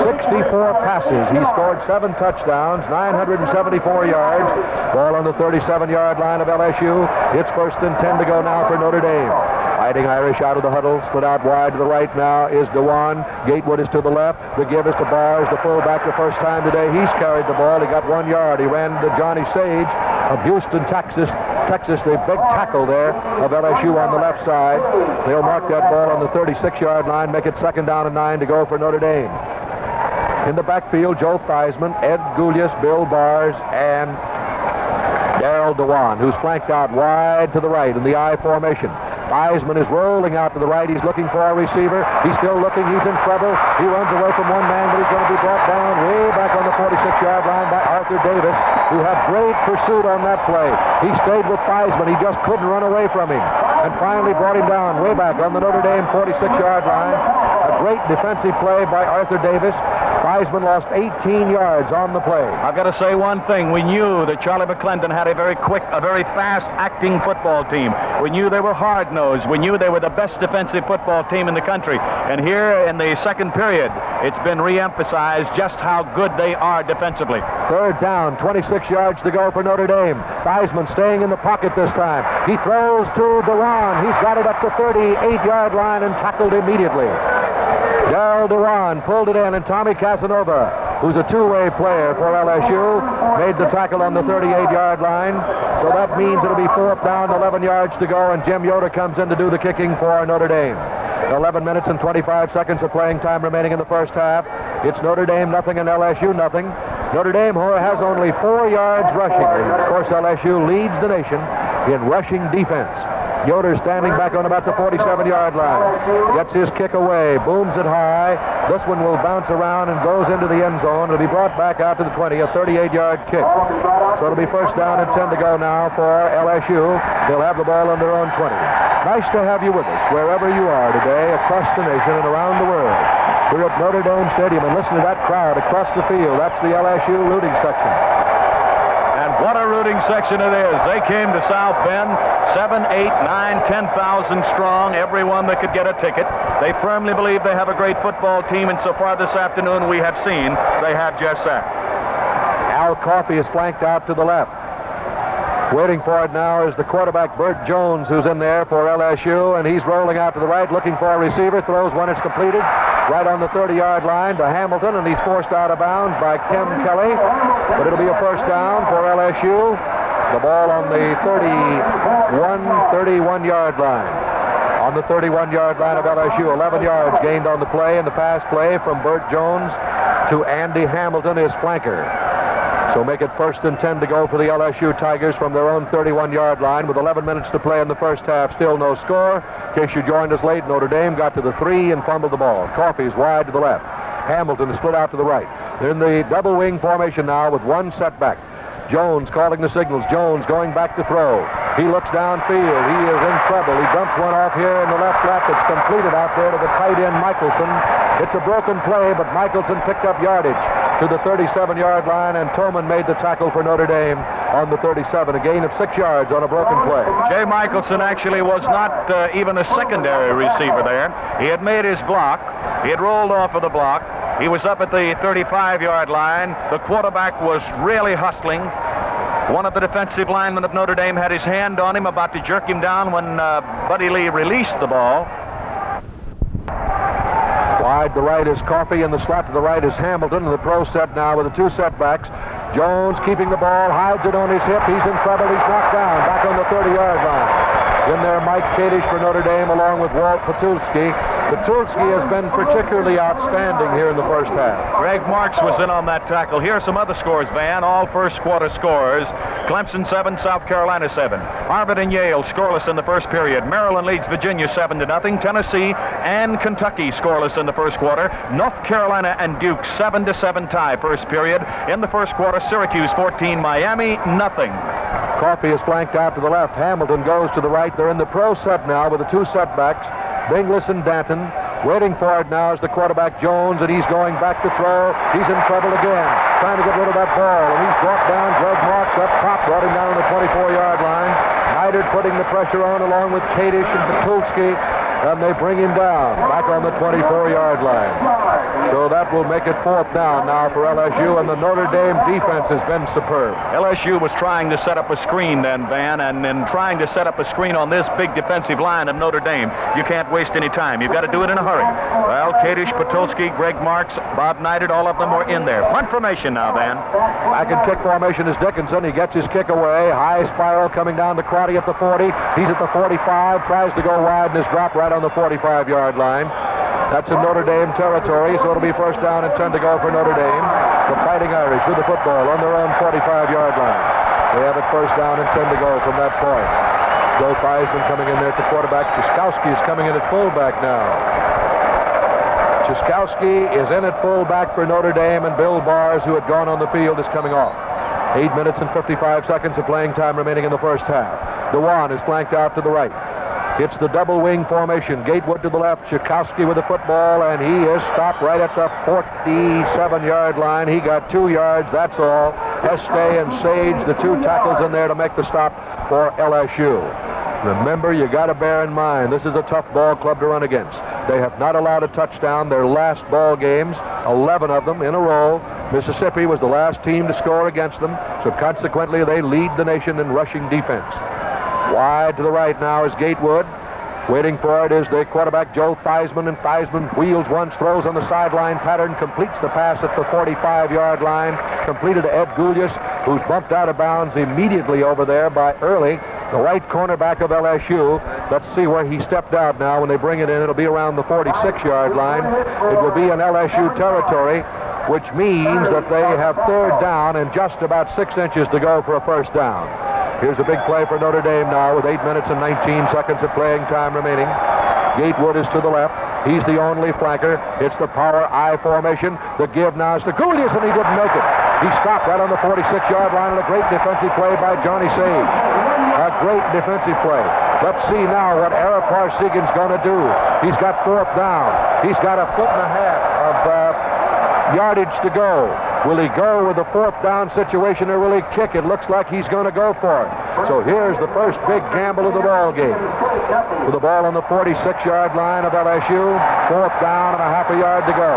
64 passes. He scored 7 touchdowns, 974 yards. Ball on the 37-yard line of LSU. It's first and 10 to go now for Notre Dame. Fighting Irish out of the huddle, split out wide to the right now is Dewan. Gatewood is to the left. The give is to Bars, the fullback, the first time today. He's carried the ball. He got 1 yard. He ran to Johnny Sage of Houston, Texas, the big tackle there of LSU on the left side. They'll mark that ball on the 36-yard line, make it second down and 9 to go for Notre Dame. In the backfield, Joe Theismann, Ed Gulius, Bill Bars, and Darrell Dewan, who's flanked out wide to the right in the I formation. Theismann is rolling out to the right. He's looking for a receiver. He's still looking. He's in trouble. He runs away from one man, but he's going to be brought down way back on the 46-yard line by Arthur Davis, who had great pursuit on that play. He stayed with Theismann. He just couldn't run away from him, and finally brought him down way back on the Notre Dame 46-yard line. A great defensive play by Arthur Davis. Theismann lost 18 yards on the play. I've got to say one thing. We knew that Charlie McClendon had a very quick, a very fast-acting football team. We knew they were hard-nosed. We knew they were the best defensive football team in the country. And here in the second period, it's been re-emphasized just how good they are defensively. Third down, 26 yards to go for Notre Dame. Theismann staying in the pocket this time. He throws to Dewan. He's got it up the 38-yard line and tackled immediately. Darrell Dewan pulled it in, and Tommy Casanova, who's a two-way player for LSU, made the tackle on the 38-yard line. So that means it'll be fourth down, 11 yards to go, and Jim Yoder comes in to do the kicking for Notre Dame. 11 minutes and 25 seconds of playing time remaining in the first half. It's Notre Dame nothing and LSU nothing. Notre Dame has only 4 yards rushing. And of course, LSU leads the nation in rushing defense. Yoder standing back on about the 47-yard line. Gets his kick away, booms it high. This one will bounce around and goes into the end zone. It'll be brought back out to the 20, a 38-yard kick. So it'll be first down and 10 to go now for LSU. They'll have the ball on their own 20. Nice to have you with us wherever you are today, across the nation and around the world. We're at Notre Dame Stadium, and listen to that crowd across the field. That's the LSU rooting section. And what a rooting section it is. They came to South Bend, 7, 8, 9, 10,000 strong, everyone that could get a ticket. They firmly believe they have a great football team, and so far this afternoon we have seen they have just that. Al Coffey is flanked out to the left. Waiting for it now is the quarterback, Bert Jones, who's in there for LSU, and he's rolling out to the right, looking for a receiver, throws when it's completed, right on the 30-yard line to Hamilton, and he's forced out of bounds by Kim Kelly, but it'll be a first down for LSU. The ball on the 31-yard line. On the 31-yard line of LSU, 11 yards gained on the play, and the pass play from Bert Jones to Andy Hamilton is flanker. So make it first and 10 to go for the LSU Tigers from their own 31-yard line with 11 minutes to play in the first half. Still no score. In case you joined us late, Notre Dame got to the 3 and fumbled the ball. Coffey's wide to the left. Hamilton is split out to the right. They're in the double wing formation now with one setback. Jones calling the signals. Jones going back to throw. He looks downfield. He is in trouble. He dumps one off here in the left lap that's completed out there to the tight end Michelson. It's a broken play, but Michelson picked up yardage to the 37-yard line, and Tolman made the tackle for Notre Dame on the 37, a gain of 6 yards on a broken play. Jay Michelson actually was not even a secondary receiver there. He had made his block. He had rolled off of the block. He was up at the 35-yard line. The quarterback was really hustling. One of the defensive linemen of Notre Dame had his hand on him, about to jerk him down when Buddy Lee released the ball. Wide to right is Coffey, and the slot to the right is Hamilton, and the throw set now with the 2 setbacks. Jones keeping the ball, hides it on his hip. He's in trouble. He's knocked down back on the 30-yard line. In there, Mike Kadish for Notre Dame along with Walt Patulski. Patulski has been particularly outstanding here in the first half. Greg Marks was in on that tackle. Here are some other scores, Van. All first quarter scores. Clemson 7, South Carolina 7. Harvard and Yale scoreless in the first period. Maryland leads Virginia 7-0. Tennessee and Kentucky scoreless in the first quarter. North Carolina and Duke 7-7 tie first period. In the first quarter, Syracuse 14, Miami nothing. Coffey is flanked out to the left. Hamilton goes to the right. They're in the pro set now with the two setbacks. Binglis and Danton. Waiting for it now is the quarterback Jones, and he's going back to throw. He's in trouble again, trying to get rid of that ball, and he's brought down. Greg Marks up top, brought him down on the 24-yard line. Neidert putting the pressure on along with Kadish and Patulski, and they bring him down back on the 24-yard line. So that will make it fourth down now for LSU, and the Notre Dame defense has been superb. LSU was trying to set up a screen then, Van, and in trying to set up a screen on this big defensive line of Notre Dame, you can't waste any time. You've got to do it in a hurry. Well, Kadish, Patulski, Greg Marks, Bob Neidert, all of them were in there. Punt formation now, Van. Back in kick formation is Dickinson. He gets his kick away. High spiral coming down to Crotty at the 40. He's at the 45, tries to go wide, and is dropped right on the 45-yard line. That's in Notre Dame territory, so it'll be first down and 10 to go for Notre Dame. The Fighting Irish with the football on their own 45-yard line. They have it first down and 10 to go from that point. Joe Theismann coming in there at the quarterback. Ciskowski is coming in at fullback now. Ciskowski is in at fullback for Notre Dame, and Bill Bars, who had gone on the field, is coming off. 8 minutes and 55 seconds of playing time remaining in the first half. DeWan is flanked out to the right. It's the double wing formation. Gatewood to the left, Ciskowski with the football, and he is stopped right at the 47-yard line. He got 2 yards, that's all. Este and Sage, the two tackles in there to make the stop for LSU. Remember, you got to bear in mind, this is a tough ball club to run against. They have not allowed a touchdown their last ball games, 11 of them in a row. Mississippi was the last team to score against them, so consequently they lead the nation in rushing defense. Wide to the right now is Gatewood. Waiting for it is the quarterback Joe Theismann, and Theismann wheels once, throws on the sideline pattern, completes the pass at the 45-yard line, completed to Ed Gulius, who's bumped out of bounds immediately over there by Early, the right cornerback of LSU. Let's see where he stepped out now. When they bring it in, it'll be around the 46-yard line. It will be in LSU territory, which means that they have third down and just about 6 inches to go for a first down. Here's a big play for Notre Dame now with 8 minutes and 19 seconds of playing time remaining. Gatewood is to the left. He's the only flanker. It's the power I formation. The give now is to Gulius, and he didn't make it. He stopped right on the 46-yard line, and a great defensive play by Johnny Sage. A great defensive play. Let's see now what Ara Parsegan's going to do. He's got fourth down. He's got a 1.5 foot of yardage to go. Will he go with the fourth down situation, or will he kick? It looks like he's going to go for it. So here's the first big gamble of the ball game. With the ball on the 46-yard line of LSU, fourth down and a half a yard to go.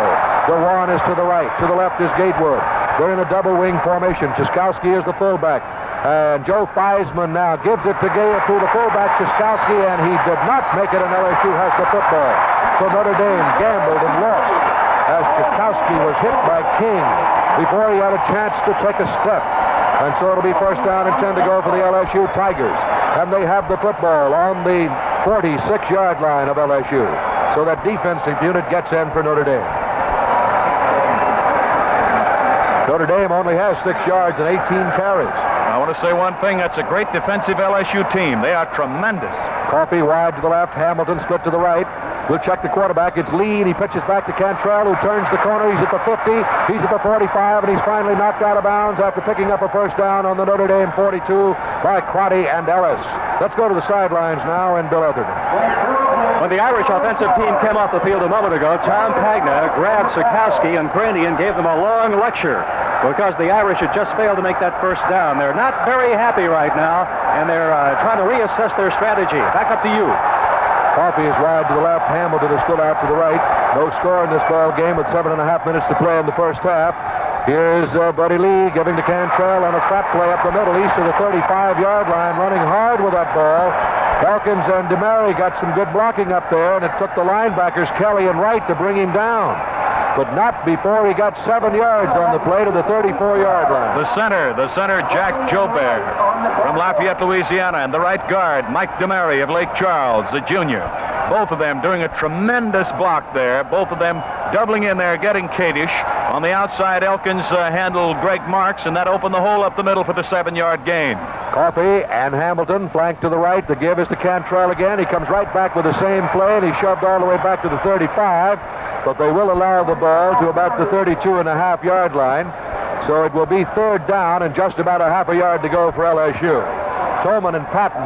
DeWan is to the right. To the left is Gatewood. They're in a double wing formation. Ciskowski is the fullback. And Joe Theismann now gives it to the fullback, Ciskowski, and he did not make it, and LSU has the football. So Notre Dame gambled and lost as Ciskowski was hit by King before he had a chance to take a step. And so it'll be first down and 10 to go for the LSU Tigers. And they have the football on the 46-yard line of LSU. So that defensive unit gets in for Notre Dame. Notre Dame only has 6 yards and 18 carries. I want to say one thing. That's a great defensive LSU team. They are tremendous. Coffey wide to the left. Hamilton split to the right. We'll check the quarterback. It's Lee, and he pitches back to Cantrell, who turns the corner. He's at the 50. He's at the 45, and he's finally knocked out of bounds after picking up a first down on the Notre Dame 42 by Crotty and Ellis. Let's go to the sidelines now, and Bill Etherton. When the Irish offensive team came off the field a moment ago, Tom Pagna grabbed Ciskowski and Craney and gave them a long lecture because the Irish had just failed to make that first down. They're not very happy right now, and they're trying to reassess their strategy. Back up to you. Coffey is wide to the left. Hamilton is split out to the right. No score in this ball game with 7.5 minutes to play in the first half. Here's Buddy Lee giving to Cantrell on a trap play up the middle, east of the 35-yard line, running hard with that ball. Elkins and DeMary got some good blocking up there, and it took the linebackers, Kelly and Wright, to bring him down. but not before he got 7 yards on the play to the 34-yard line. The center, Jack Jobert from Lafayette, Louisiana, and the right guard, Mike DeMary of Lake Charles, the junior. Both of them doing a tremendous block there. Both of them doubling in there, getting Kadish. On the outside, Elkins handled Greg Marks, and that opened the hole up the middle for the 7-yard gain. Coffey and Hamilton flank to the right. The give is to Cantrell again. He comes right back with the same play, and he shoved all the way back to the 35, but they will allow the ball to about the 32.5-yard line. So it will be 3rd down and just about a half a yard to go for LSU. Tolman and Patton,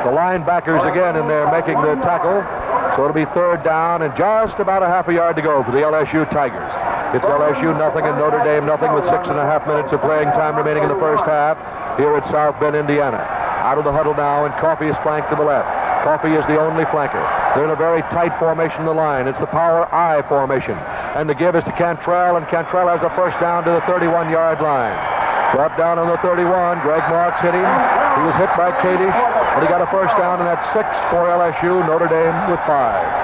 the linebackers again in there making the tackle. So it'll be 3rd down and just about a half a yard to go for the LSU Tigers. It's LSU nothing and Notre Dame nothing with 6.5 minutes of playing time remaining in the first half here at South Bend, Indiana. Out of the huddle now, and Coffey is flanked to the left. Coffey is the only flanker. They're in a very tight formation in the line. It's the power I formation. And the give is to Cantrell, and Cantrell has a first down to the 31-yard line. Brought down on the 31. Greg Marks hit him. He was hit by Kadish, but he got a first down, and that's 6 for LSU. Notre Dame with 5.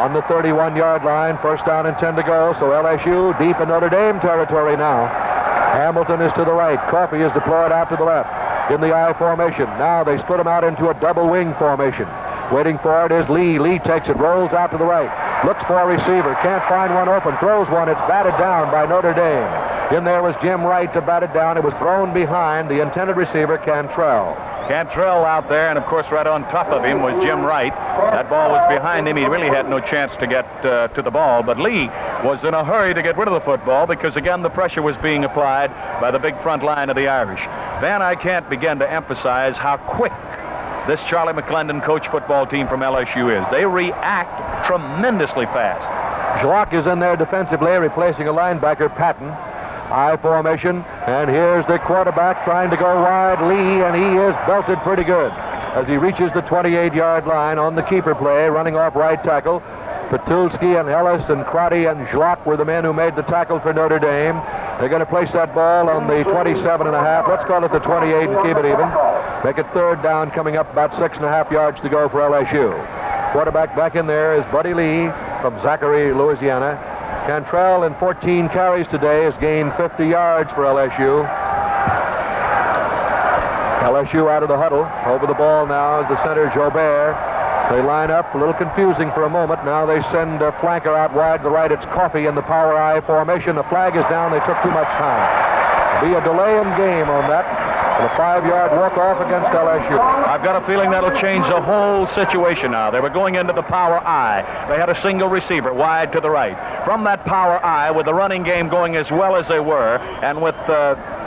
On the 31-yard line, first down and 10 to go, so LSU deep in Notre Dame territory now. Hamilton is to the right. Coffey is deployed out to the left in the I formation. Now they split him out into a double wing formation. Waiting for it is Lee. Lee takes it, rolls out to the right, looks for a receiver, can't find one open, throws one. It's batted down by Notre Dame. In there was Jim Wright to bat it down. It was thrown behind the intended receiver, Cantrell. Cantrell out there, and of course right on top of him was Jim Wright. That ball was behind him. He really had no chance to get to the ball, but Lee was in a hurry to get rid of the football because, again, the pressure was being applied by the big front line of the Irish. Van, I can't begin to emphasize how quick this Charlie McClendon coach football team from LSU is. They react tremendously fast. Schlock is in there defensively, replacing a linebacker, Patton. I formation, and here's the quarterback trying to go wide, Lee, and he is belted pretty good as he reaches the 28-yard line on the keeper play, running off right tackle. Petulski and Ellis and Crotty and Schlock were the men who made the tackle for Notre Dame. They're going to place that ball on the 27.5. Let's call it the 28 and keep it even. Make it 3rd down, coming up about 6.5 yards to go for LSU. Quarterback back in there is Buddy Lee from Zachary, Louisiana. Cantrell in 14 carries today has gained 50 yards for LSU. LSU out of the huddle. Over the ball now is the center, Jobert. They line up, a little confusing for a moment. Now they send a flanker out wide to the right. It's Coffey in the power I formation. The flag is down. They took too much time. Be a delay in game on that. And a 5-yard walk-off against LSU. I've got a feeling that'll change the whole situation now. They were going into the power I. They had a single receiver wide to the right. From that power I, with the running game going as well as they were, and with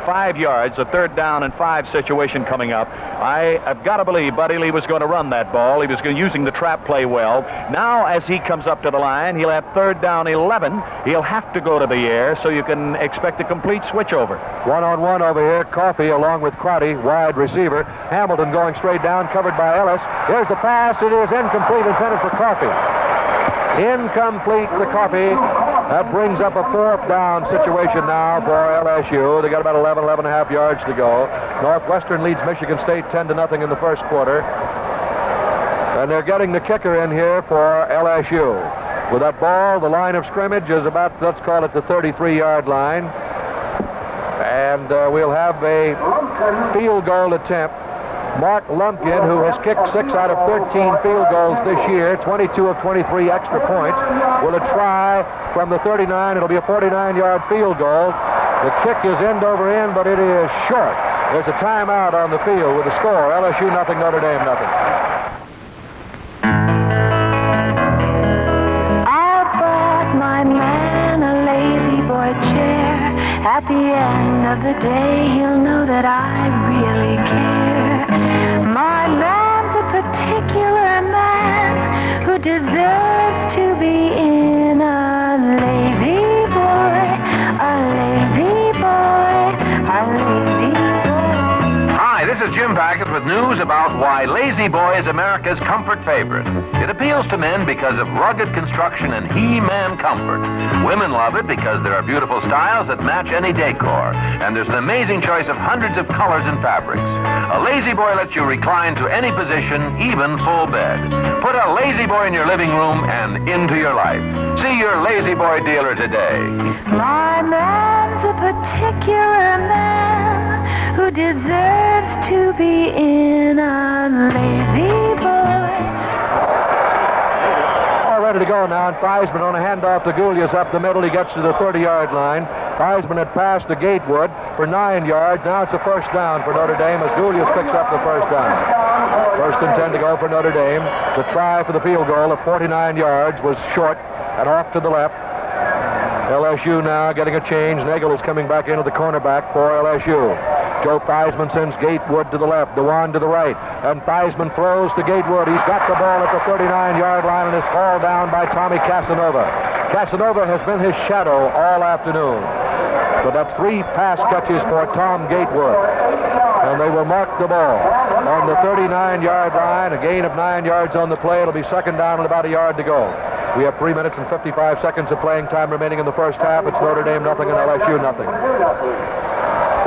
5 yards, a 3rd down and 5 situation coming up, I've got to believe Buddy Lee was going to run that ball. He was using the trap play well. Now, as he comes up to the line, he'll have 3rd down 11. He'll have to go to the air, so you can expect a complete switch over. One-on-one over here. Coffey along with Crotty, wide receiver. Hamilton going straight down, covered by Ellis. Here's the pass. It is incomplete, intended for Coffey. Incomplete to Coffey. That brings up a 4th down situation now for LSU. They got about 11.5 yards to go. Northwestern leads Michigan State 10-0 in the first quarter. And they're getting the kicker in here for LSU. With that ball, the line of scrimmage is about, let's call it the 33-yard line. And we'll have a field goal attempt. Mark Lumpkin, who has kicked 6 out of 13 field goals this year, 22 of 23 extra points, will try from the 39. It'll be a 49-yard field goal. The kick is end over end, but it is short. There's a timeout on the field with the score. LSU nothing, Notre Dame nothing. I bought my man a lazy boy chair. At the end of the day, he'll know that I really care. My man's a particular man who deserves to be in a lazy boy, a lazy boy, a lazy boy. Hi, this is Jim Packett with news. news about why Lazy Boy is America's comfort favorite. It appeals to men because of rugged construction and he-man comfort. Women love it because there are beautiful styles that match any decor, and there's an amazing choice of hundreds of colors and fabrics. A Lazy Boy lets you recline to any position, even full bed. Put a Lazy Boy in your living room and into your life. See your Lazy Boy dealer today. My man's a particular man who deserves to be in a Lazy Boy. All ready to go now, and Theismann on a handoff to Gulius up the middle. He gets to the 30-yard line. Theismann had passed to Gatewood for 9 yards. Now it's a first down for Notre Dame as Gulius picks up the first down. First and 10 to go for Notre Dame. The try for the field goal of 49 yards was short and off to the left. LSU now getting a change. Nagel is coming back into the cornerback for LSU. Joe Theismann sends Gatewood to the left, Dewan to the right, and Theismann throws to Gatewood. He's got the ball at the 39-yard line and is hauled down by Tommy Casanova. Casanova has been his shadow all afternoon. But that's 3 pass catches for Tom Gatewood, and they will mark the ball on the 39-yard line. A gain of 9 yards on the play. It'll be second down and about a yard to go. We have 3 minutes and 55 seconds of playing time remaining in the first half. It's Notre Dame nothing and LSU nothing.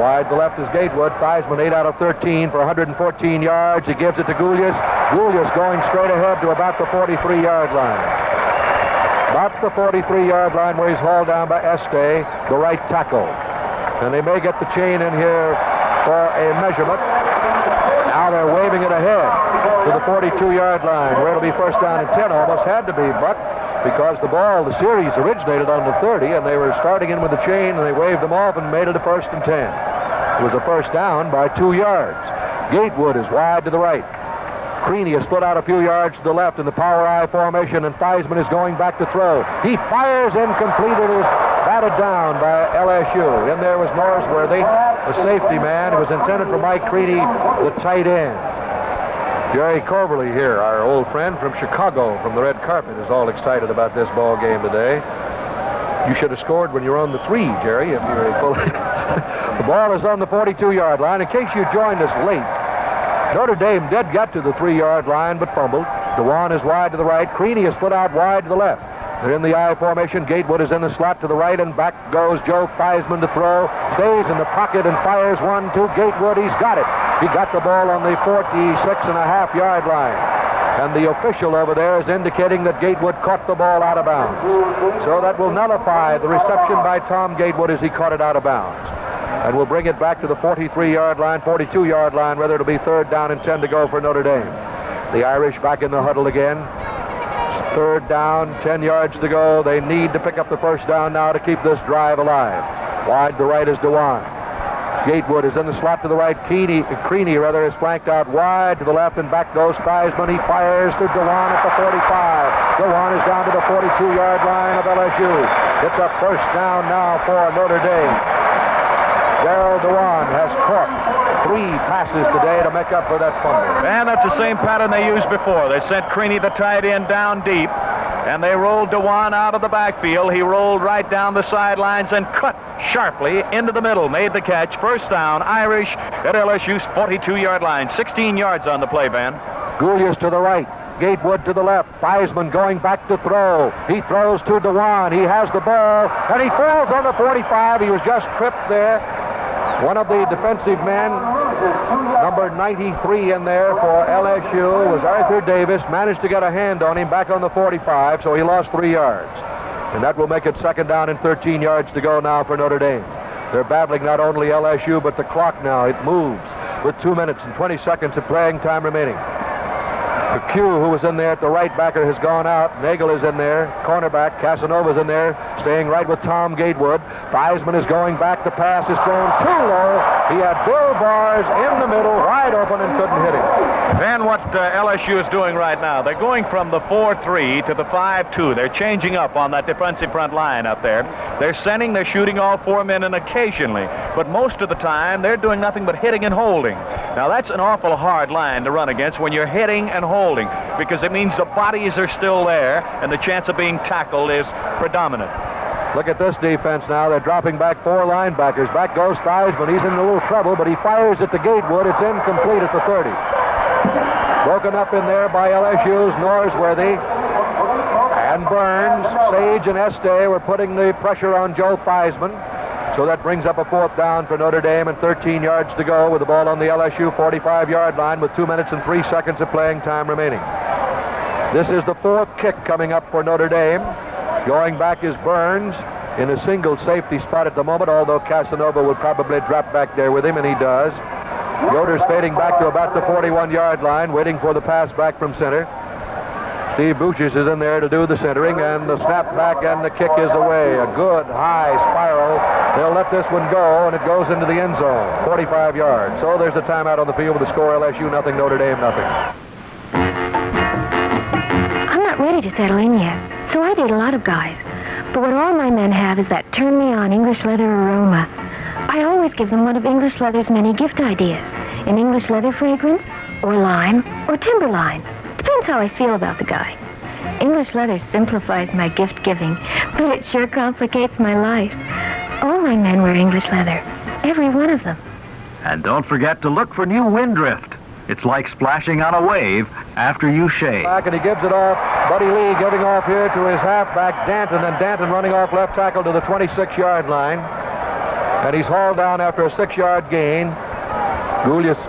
Wide to left is Gatewood. Theismann 8 out of 13 for 114 yards. He gives it to Gulius. Gulius going straight ahead to about the 43-yard line. About the 43-yard line where he's hauled down by Este, the right tackle. And they may get the chain in here for a measurement. Now they're waving it ahead to the 42-yard line where it'll be first down and 10. Almost had to be, Buck, because the series originated on the 30, and they were starting in with the chain, and they waved them off and made it a first and 10. It was a first down by 2 yards. Gatewood is wide to the right. Creaney has split out a few yards to the left in the power I formation, and Theismann is going back to throw. He fires incomplete. It is batted down by LSU. In there was Norsworthy, the safety man. It was intended for Mike Creaney, the tight end. Jerry Coverly here, our old friend from Chicago, from the red carpet, is all excited about this ball game today. You should have scored when you were on the 3, Jerry, if you were fully. The ball is on the 42-yard line. In case you joined us late, Notre Dame did get to the 3-yard line, but fumbled. Dewan is wide to the right. Creaney is split out wide to the left. They're in the I formation. Gatewood is in the slot to the right, and back goes Joe Theismann to throw. Stays in the pocket and fires 1-2. Gatewood, he's got it. He got the ball on the 46.5-yard line. And the official over there is indicating that Gatewood caught the ball out of bounds. So that will nullify the reception by Tom Gatewood as he caught it out of bounds. And we'll bring it back to the 43-yard line, 42-yard line, whether it'll be third down and 10 to go for Notre Dame. The Irish back in the huddle again. Third down, 10 yards to go. They need to pick up the first down now to keep this drive alive. Wide to right is Dewan. Gatewood is in the slot to the right. Creaney is flanked out wide to the left, and back goes Theismann. He fires to Dewan at the 45. Dewan is down to the 42-yard line of LSU. It's a first down now for Notre Dame. Darrell Dewan has caught 3 passes today to make up for that fumble. And that's the same pattern they used before. They sent Creaney, the tight end, down deep, and they rolled Dewan out of the backfield. He rolled right down the sidelines and cut sharply into the middle. Made the catch. First down, Irish at LSU's 42-yard line. 16 yards on the play, Van. Gulius to the right. Gatewood to the left. Theismann going back to throw. He throws to Dewan. He has the ball, and he falls on the 45. He was just tripped there. One of the defensive men, number 93 in there for LSU, was Arthur Davis. Managed to get a hand on him back on the 45, so he lost 3 yards. And that will make it second down and 13 yards to go now for Notre Dame. They're battling not only LSU, but the clock now. It moves with 2 minutes and 20 seconds of playing time remaining. McHugh, who was in there at the right backer, has gone out. Nagel is in there. Cornerback Casanova's in there, staying right with Tom Gatewood. Theismann is going back. The pass is thrown too low. He had Bill Bars in the middle, wide open, and couldn't hit him. Van, what LSU is doing right now, they're going from the 4-3 to the 5-2. They're changing up on that defensive front line up there. They're shooting all 4 men in occasionally, but most of the time they're doing nothing but hitting and holding. Now that's an awful hard line to run against when you're hitting and holding, because it means the bodies are still there and the chance of being tackled is predominant. Look at this defense now. They're dropping back 4 linebackers. Back goes Theismann. He's in a little trouble, but he fires it to Gatewood. It's incomplete at the 30. Broken up in there by LSU's Norsworthy and Burns. Sage and Este were putting the pressure on Joe Theismann. So that brings up a 4th down for Notre Dame and 13 yards to go with the ball on the LSU 45-yard line with 2 minutes and 3 seconds of playing time remaining. This is the 4th kick coming up for Notre Dame. Going back is Burns in a single safety spot at the moment, although Casanova would probably drop back there with him, and he does. Yoder's fading back to about the 41-yard line, waiting for the pass back from center. Steve Bouchers is in there to do the centering, and the snap back and the kick is away. A good high spiral. They'll let this one go, and it goes into the end zone, 45 yards. So there's a timeout on the field with the score LSU nothing, Notre Dame nothing. I'm not ready to settle in yet, so I date a lot of guys. But what all my men have is that turn-me-on English leather aroma. I always give them one of English leather's many gift ideas. An English leather fragrance, or lime, or timberline. Depends how I feel about the guy. English leather simplifies my gift giving, but it sure complicates my life. All my men wear English leather, every one of them. And don't forget to look for new Windrift. It's like splashing on a wave after you shave. Back, and he gives it off. Buddy Lee giving off here to his halfback, Danton, and Danton running off left tackle to the 26-yard line. And he's hauled down after a 6-yard gain. Gulius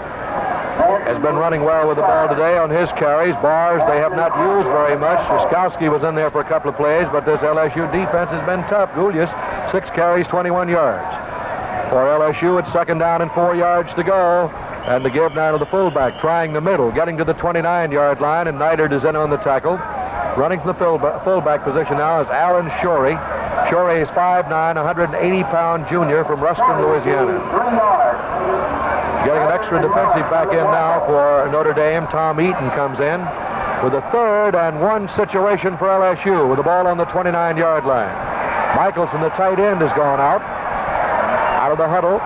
has been running well with the ball today on his carries. Bars they have not used very much. Shkowski was in there for a couple of plays, but this LSU defense has been tough. Gulius, 6 carries, 21 yards. For LSU, it's 2nd down and 4 yards to go. And the give now to the fullback, trying the middle, getting to the 29-yard line, and Neidert is in on the tackle. Running from the fullback position now is Alan Shorey. Shorey is 5'9", 180-pound junior from Ruskin, Louisiana. Getting an extra defensive back in now for Notre Dame. Tom Eaton comes in with a 3rd and 1 situation for LSU with the ball on the 29-yard line. Michelson, the tight end, has gone out of the huddle.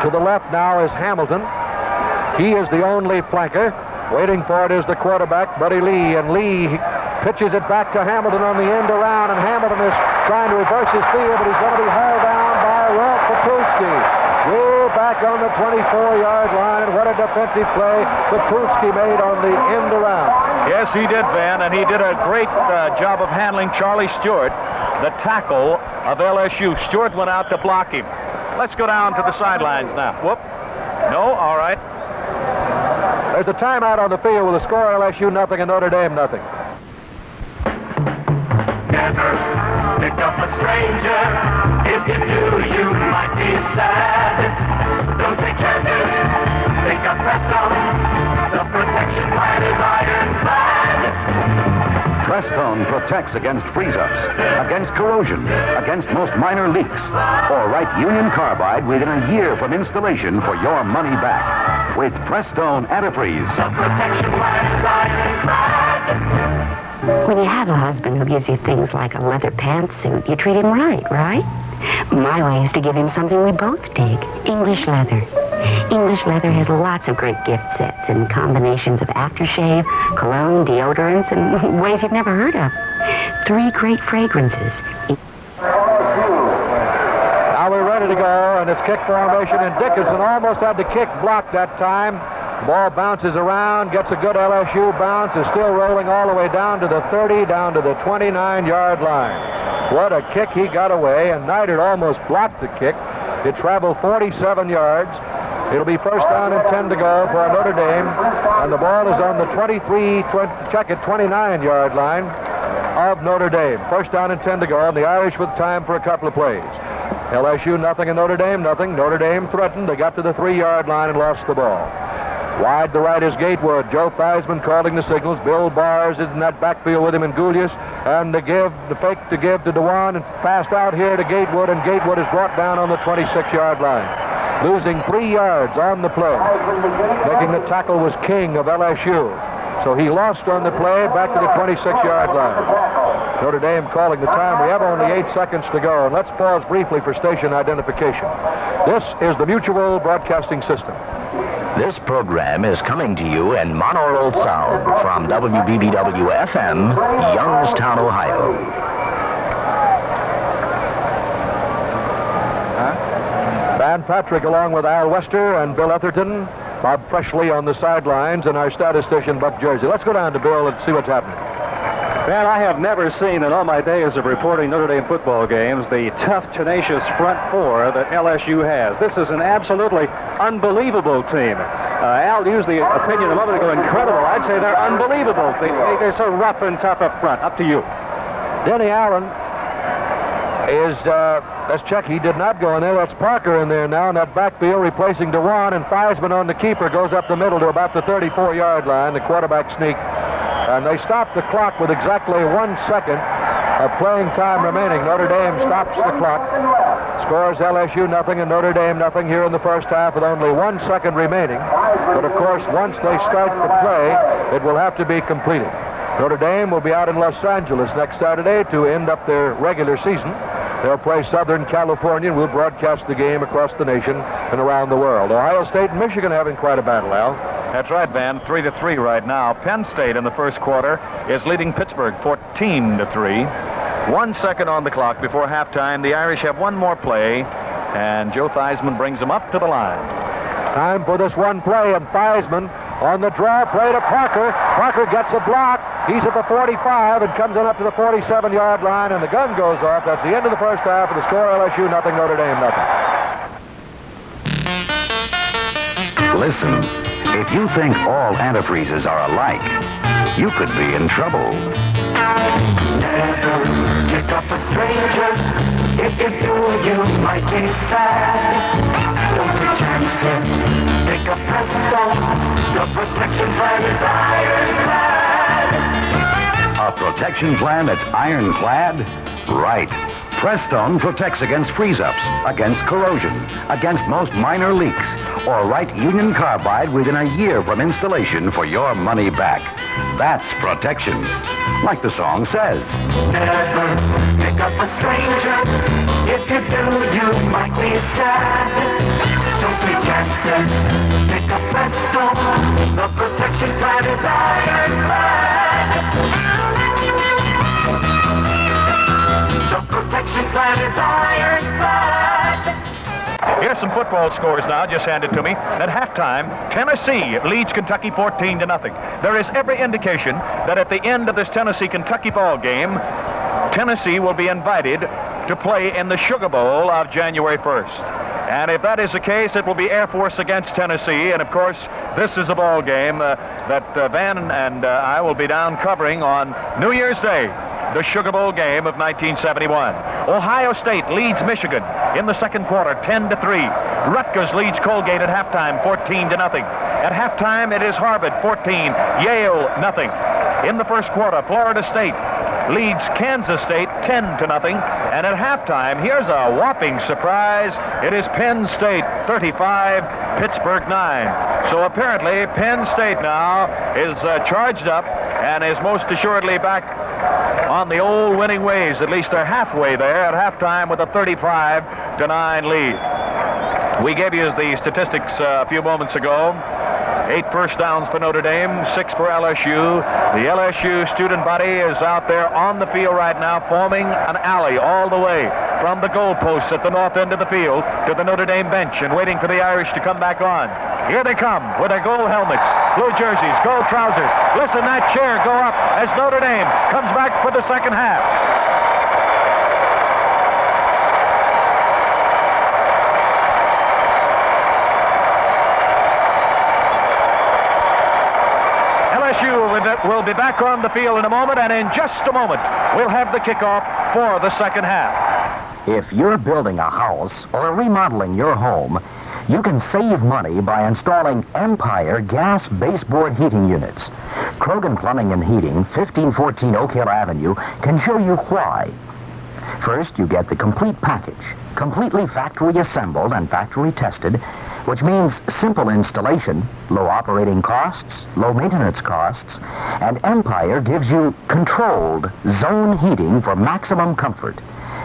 To the left now is Hamilton. He is the only flanker. Waiting for it is the quarterback, Buddy Lee, and Lee pitches it back to Hamilton on the end around, and Hamilton is trying to reverse his field, but he's going to be hauled down by Ralph Petruski. Way back on the 24-yard line, and what a defensive play Petruski made on the end around. Yes, he did, Van, and he did a great job of handling Charlie Stewart, the tackle of LSU. Stewart went out to block him. Let's go down to the sidelines now. Whoop. No? All right. There's a timeout on the field with a score LSU nothing and Notre Dame nothing. Never pick up a stranger. If you do, you might be sad. Don't take chances. Pick up Prestone. The protection plan is ironclad. Prestone protects against freeze-ups, against corrosion, against most minor leaks. Or write Union Carbide within a year from installation for your money back. With Prestone Antifreeze. The protection plan is ironclad. When you have a husband who gives you things like a leather pantsuit, you treat him right? My way is to give him something we both dig, English leather. English leather has lots of great gift sets and combinations of aftershave, cologne, deodorants, and ways you've never heard of. 3 great fragrances. Now we're ready to go, and it's kick formation, and Dickinson almost had the kick blocked that time. Ball bounces around, gets a good LSU bounce, is still rolling all the way down to the 30, down to the 29-yard line. What a kick he got away, and Neidert almost blocked the kick. It traveled 47 yards. It'll be 1st down and 10 to go for Notre Dame, and the ball is on the 29-yard line of Notre Dame. 1st down and 10 to go, and the Irish with time for a couple of plays. LSU nothing and Notre Dame nothing. Notre Dame threatened. They got to the 3-yard line and lost the ball. Wide to right is Gatewood. Joe Theismann calling the signals. Bill Bars is in that backfield with him and Gulius. And the fake to give to Dewan, and passed out here to Gatewood, and Gatewood is brought down on the 26-yard line. Losing 3 yards on the play. Making the tackle was King of LSU. So he lost on the play back to the 26-yard line. Notre Dame calling the time. We have only 8 seconds to go, and let's pause briefly for station identification. This is the Mutual Broadcasting System. This program is coming to you in monaural sound from WBBW-FM, Youngstown, Ohio. Van Patrick along with Al Wester and Bill Etherton Bob Freshley on the sidelines, and our statistician, Buck Jersey. Let's go down to Bill and see what's happening. Man, I have never seen in all my days of reporting Notre Dame football games the tough, tenacious front four that LSU has. This is an absolutely unbelievable team. Al used the opinion a moment ago, incredible. I'd say they're unbelievable. They're so rough and tough up front. Up to you. Denny Allen is, let's check, he did not go in there. That's Parker in there now in that backfield replacing DeWan, and Theismann on the keeper goes up the middle to about the 34-yard line, the quarterback sneak. And they stopped the clock with exactly 1 second of playing time remaining. Notre Dame stops the clock, scores LSU nothing and Notre Dame nothing here in the first half with only 1 second remaining. But of course, once they start the play, it will have to be completed. Notre Dame will be out in Los Angeles next Saturday to end up their regular season. They'll play Southern California, and we'll broadcast the game across the nation and around the world. Ohio State and Michigan having quite a battle, Al. That's right, Van. 3-3 right now. Penn State in the first quarter is leading Pittsburgh 14-3. 1 second on the clock before halftime. The Irish have one more play, and Joe Theismann brings them up to the line. Time for this one play, and Theismann on the draw play to Parker. Parker gets a block. He's at the 45 and comes on up to the 47-yard line, and the gun goes off. That's the end of the first half, and the score LSU nothing, Notre Dame nothing. Listen, if you think all antifreezes are alike, you could be in trouble. Never pick up a stranger. If you do, you might be sad. Don't take chances. Pick up Presto. The protection plan is ironclad. A protection plan that's ironclad? Right. Prestone protects against freeze-ups, against corrosion, against most minor leaks, or Wright Union Carbide within a year from installation for your money back. That's protection. Like the song says. Never pick up a stranger. If you do, you might be sad. Don't take chances. Pick up Presto. The protection plan is ironclad. The protection plan is ironclad. Here's some football scores now, just handed to me. At halftime, Tennessee leads Kentucky 14-0. There is every indication that at the end of this Tennessee-Kentucky ball game, Tennessee will be invited to play in the Sugar Bowl of January 1st. And if that is the case, it will be Air Force against Tennessee. And of course, this is a ball game that Van and I will be down covering on New Year's Day. The Sugar Bowl game of 1971. Ohio State leads Michigan in the second quarter, 10-3. Rutgers leads Colgate at halftime, 14-0. At halftime, it is Harvard 14, Yale nothing. In the first quarter, Florida State leads Kansas State 10-0. And at halftime, here's a whopping surprise. It is Penn State 35, Pittsburgh 9. So apparently, Penn State now is charged up and is most assuredly back on the old winning ways. At least they're halfway there at halftime with a 35-9 lead. We gave you the statistics a few moments ago. 8 first downs for Notre Dame, 6 for LSU. The LSU student body is out there on the field right now, forming an alley all the way from the goalposts at the north end of the field to the Notre Dame bench and waiting for the Irish to come back on. Here they come with their gold helmets, blue jerseys, gold trousers. Listen, that cheer go up as Notre Dame comes back for the second half. LSU will be back on the field in a moment, and in just a moment, we'll have the kickoff for the second half. If you're building a house or remodeling your home, you can save money by installing Empire gas baseboard heating units. Krogan Plumbing and Heating, 1514 Oak Hill Avenue, can show you why. First, you get the complete package, completely factory assembled and factory tested, which means simple installation, low operating costs, low maintenance costs, and Empire gives you controlled zone heating for maximum comfort,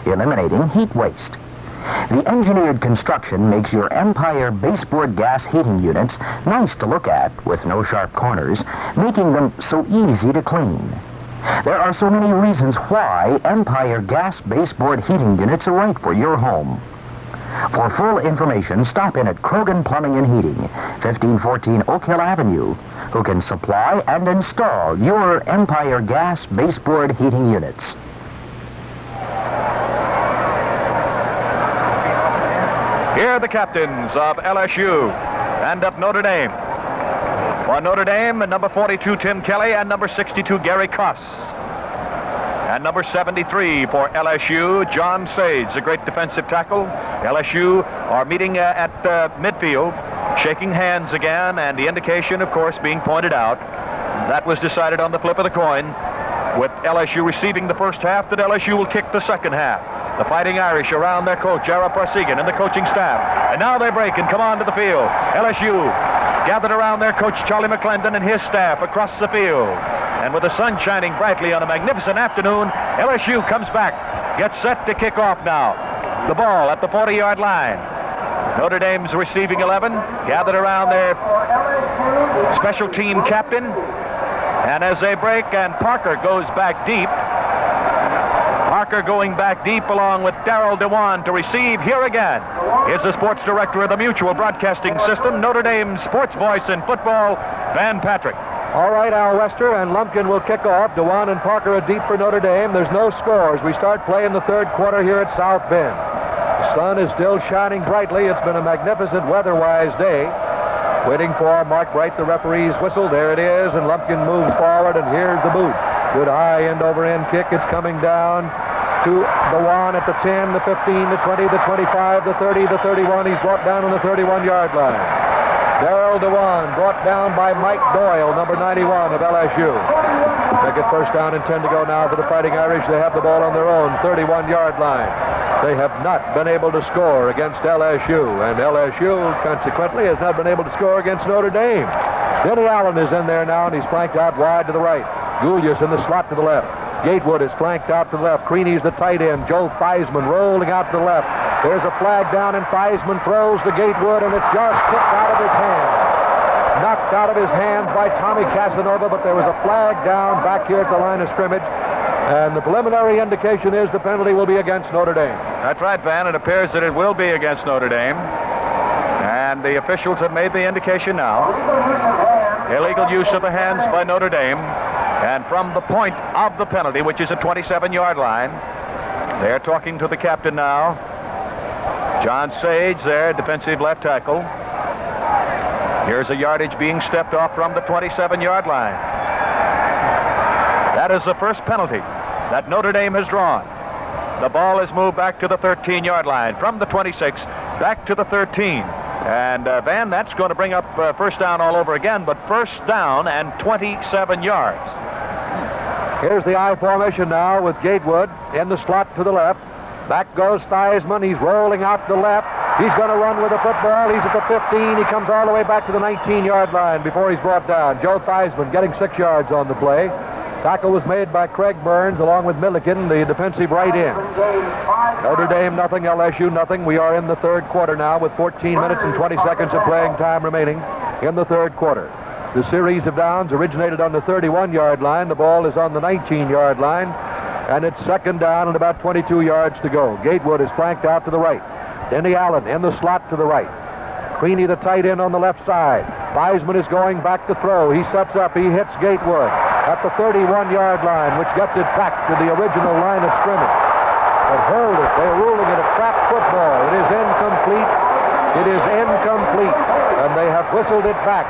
eliminating heat waste. The engineered construction makes your Empire baseboard gas heating units nice to look at with no sharp corners, making them so easy to clean. There are so many reasons why Empire gas baseboard heating units are right for your home. For full information, stop in at Krogan Plumbing and Heating, 1514 Oak Hill Avenue, who can supply and install your Empire gas baseboard heating units. Here are the captains of LSU and of Notre Dame. For Notre Dame, number 42, Tim Kelly, and number 62, Gary Koss. And number 73 for LSU, John Sage, a great defensive tackle. LSU are meeting at midfield, shaking hands again, and the indication, of course, being pointed out. That was decided on the flip of the coin, with LSU receiving the first half, that LSU will kick the second half. The Fighting Irish around their coach, Ara Parsegan, and the coaching staff. And now they break and come onto the field. LSU gathered around their coach, Charlie McClendon, and his staff across the field. And with the sun shining brightly on a magnificent afternoon, LSU comes back, gets set to kick off now. The ball at the 40-yard line. Notre Dame's receiving 11, gathered around their special team captain. And as they break, and Parker goes back deep. Parker going back deep along with Darrell DeWan to receive. Here again is the sports director of the Mutual Broadcasting System, Notre Dame sports voice in football, Van Patrick. All right, Al Wester and Lumpkin will kick off. DeWan and Parker are deep for Notre Dame. There's no scores. We start playing the third quarter here at South Bend. The sun is still shining brightly. It's been a magnificent weather-wise day. Waiting for Mark Bright, the referee's whistle. There it is, and Lumpkin moves forward, and here's the boot. Good high end-over-end kick. It's coming down to DeWan at the 10, the 15, the 20, the 25, the 30, the 31. He's brought down on the 31-yard line. Darrell DeWan brought down by Mike Doyle, number 91 of LSU. Make it first down and 10 to go now for the Fighting Irish. They have the ball on their own 31-yard line. They have not been able to score against LSU, and LSU, consequently, has not been able to score against Notre Dame. Denny Allen is in there now, and he's flanked out wide to the right. Gulius in the slot to the left. Gatewood is flanked out to the left. Creaney's the tight end. Joe Theismann rolling out to the left. There's a flag down, and Theismann throws to Gatewood, and it's just kicked out of his hand. Knocked out of his hands by Tommy Casanova, but there was a flag down back here at the line of scrimmage. And the preliminary indication is the penalty will be against Notre Dame. That's right, Van. It appears that it will be against Notre Dame. And the officials have made the indication now. Illegal use of the hands by Notre Dame. And from the point of the penalty, which is a 27-yard line, they're talking to the captain now. John Sage there, defensive left tackle. Here's a yardage being stepped off from the 27-yard line. That is the first penalty that Notre Dame has drawn. The ball is moved back to the 13-yard line, from the 26 back to the 13. And, Van, that's going to bring up first down all over again, but first down and 27 yards. Here's the I formation now with Gatewood in the slot to the left. Back goes Theismann. He's rolling out to the left. He's going to run with the football. He's at the 15. He comes all the way back to the 19-yard line before he's brought down. Joe Theismann getting 6 yards on the play. Tackle was made by Craig Burns along with Milliken, the defensive right end. Notre Dame nothing, LSU nothing. We are in the third quarter now with 14 minutes and 20 seconds of playing time remaining in the third quarter. The series of downs originated on the 31-yard line. The ball is on the 19-yard line, and it's second down and about 22 yards to go. Gatewood is flanked out to the right. Denny Allen in the slot to the right. Creaney, the tight end, on the left side. Theismann is going back to throw. He sets up. He hits Gatewood at the 31-yard line, which gets it back to the original line of scrimmage. But hold it. They're ruling it a trap football. It is incomplete. It is incomplete. And they have whistled it back.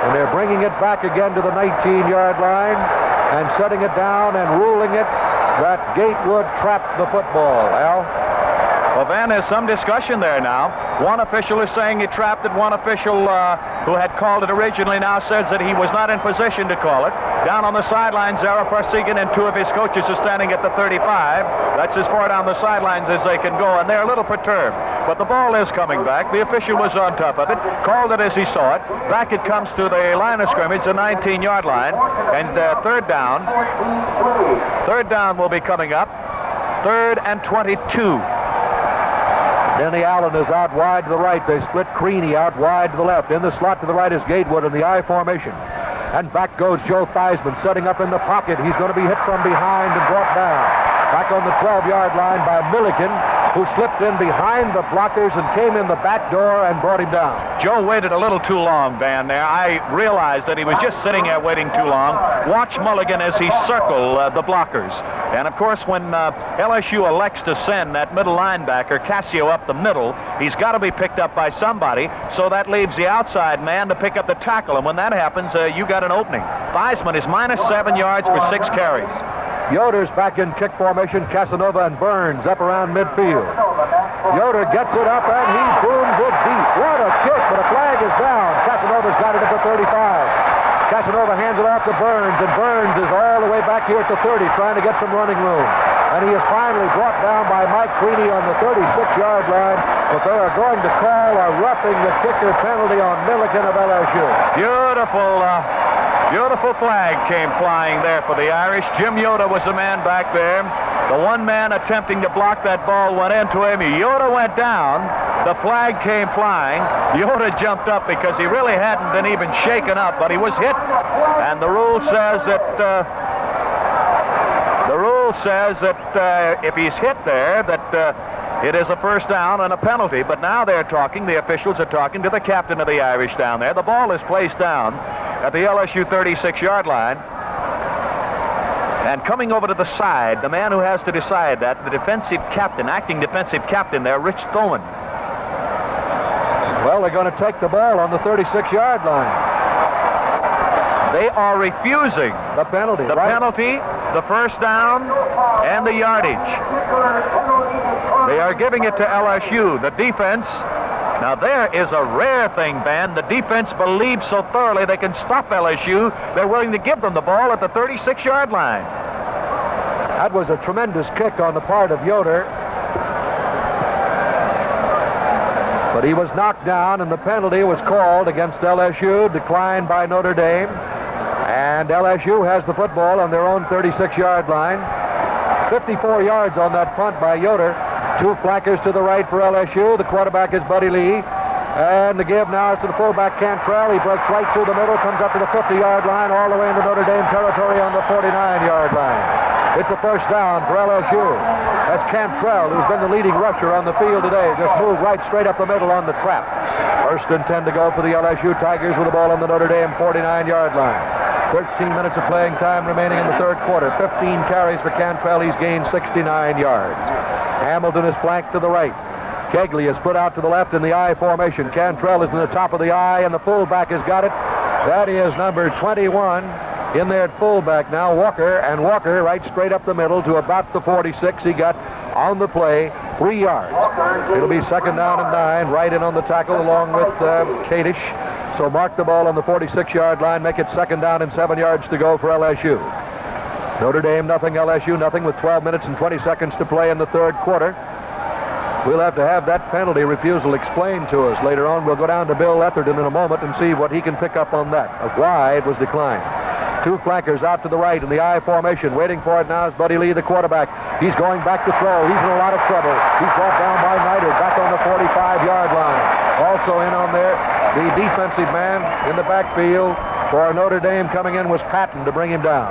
And they're bringing it back again to the 19-yard line and setting it down and ruling it that Gatewood trapped the football. Al? Well, Van, there's some discussion there now. One official is saying he trapped it. One official who had called it originally now says that he was not in position to call it. Down on the sidelines, Ara Parsegan and two of his coaches are standing at the 35. That's as far down the sidelines as they can go, and they're a little perturbed. But the ball is coming back. The official was on top of it, called it as he saw it. Back it comes to the line of scrimmage, the 19-yard line, and third down. Third down will be coming up. 3rd and 22. Denny Allen is out wide to the right. They split Creaney out wide to the left. In the slot to the right is Gatewood in the I formation. And back goes Joe Theismann, setting up in the pocket. He's going to be hit from behind and brought down. Back on the 12-yard line by Milliken. who slipped in behind the blockers and came in the back door and brought him down. Joe waited a little too long, Van, there. I realized that he was just sitting there waiting too long. Watch Mulligan as he circled the blockers. And, of course, when LSU elects to send that middle linebacker, Cassio, up the middle, he's got to be picked up by somebody, so that leaves the outside man to pick up the tackle. And when that happens, you got an opening. Theismann is -7 yards for 6 carries. Yoder's back in kick formation. Casanova and Burns up around midfield. Yoder gets it up and he booms it deep. What a kick, but a flag is down. Casanova's got it at the 35. Casanova hands it off to Burns, and Burns is all the way back here at the 30 trying to get some running room. And he is finally brought down by Mike Queenie on the 36-yard line, but they are going to call a roughing the kicker penalty on Milliken of LSU. Beautiful flag came flying there for the Irish. Jim Yoder was the man back there. The one man attempting to block that ball went into him. Yoder went down. The flag came flying. Yoder jumped up because he really hadn't been even shaken up, but he was hit. And the rule says that if he's hit there, that it is a first down and a penalty. But now the officials are talking to the captain of the Irish down there. The ball is placed down at the LSU 36-yard line. And coming over to the side, the man who has to decide that, the acting defensive captain there, Rich Thoman. Well, they're going to take the ball on the 36-yard line. They are refusing the penalty. The penalty, the first down, and the yardage. They are giving it to LSU. The defense. Now, there is a rare thing, Ben. The defense believes so thoroughly they can stop LSU, they're willing to give them the ball at the 36-yard line. That was a tremendous kick on the part of Yoder. But he was knocked down, and the penalty was called against LSU, declined by Notre Dame. And LSU has the football on their own 36-yard line. 54 yards on that punt by Yoder. 2 flankers to the right for LSU. The quarterback is Buddy Lee. And the give now is to the fullback, Cantrell. He breaks right through the middle, comes up to the 50-yard line, all the way into Notre Dame territory on the 49-yard line. It's a first down for LSU. That's Cantrell, who's been the leading rusher on the field today, just moved right straight up the middle on the trap. First and 10 to go for the LSU Tigers with the ball on the Notre Dame 49-yard line. 13 minutes of playing time remaining in the third quarter. 15 carries for Cantrell. He's gained 69 yards. Hamilton is flanked to the right. Kegley is put out to the left in the I formation. Cantrell is in the top of the I, and the fullback has got it. That is number 21 in there at fullback now, Walker. And Walker right straight up the middle to about the 46. He got on the play 3 yards. It'll be second down and 9. Right in on the tackle along with Kadish. So mark the ball on the 46-yard line. Make it second down and 7 yards to go for LSU. Notre Dame nothing, LSU nothing, with 12 minutes and 20 seconds to play in the third quarter. We'll have to have that penalty refusal explained to us later on. We'll go down to Bill Etherton in a moment and see what he can pick up on that, of why it was declined. 2 flankers out to the right in the I formation. Waiting for it now is Buddy Lee, the quarterback. He's going back to throw. He's in a lot of trouble. He's brought down by Neidert back on the 45-yard line. Also in on there, the defensive man in the backfield for Notre Dame coming in was Patton to bring him down.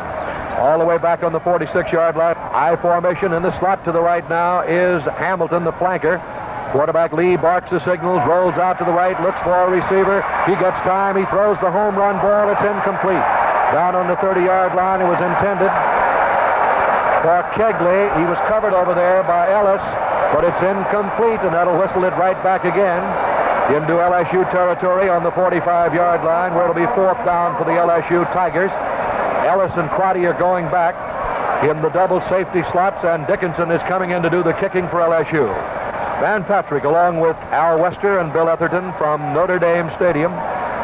All the way back on the 46-yard line. I formation in the slot to the right now is Hamilton, the flanker. Quarterback Lee barks the signals, rolls out to the right, looks for a receiver. He gets time. He throws the home run ball. It's incomplete. Down on the 30-yard line, it was intended for Kegley. He was covered over there by Ellis, but it's incomplete, and that'll whistle it right back again into LSU territory on the 45-yard line, where it'll be fourth down for the LSU Tigers. Ellis and Crotty are going back in the double safety slots, and Dickinson is coming in to do the kicking for LSU. Van Patrick, along with Al Wester and Bill Etherton from Notre Dame Stadium.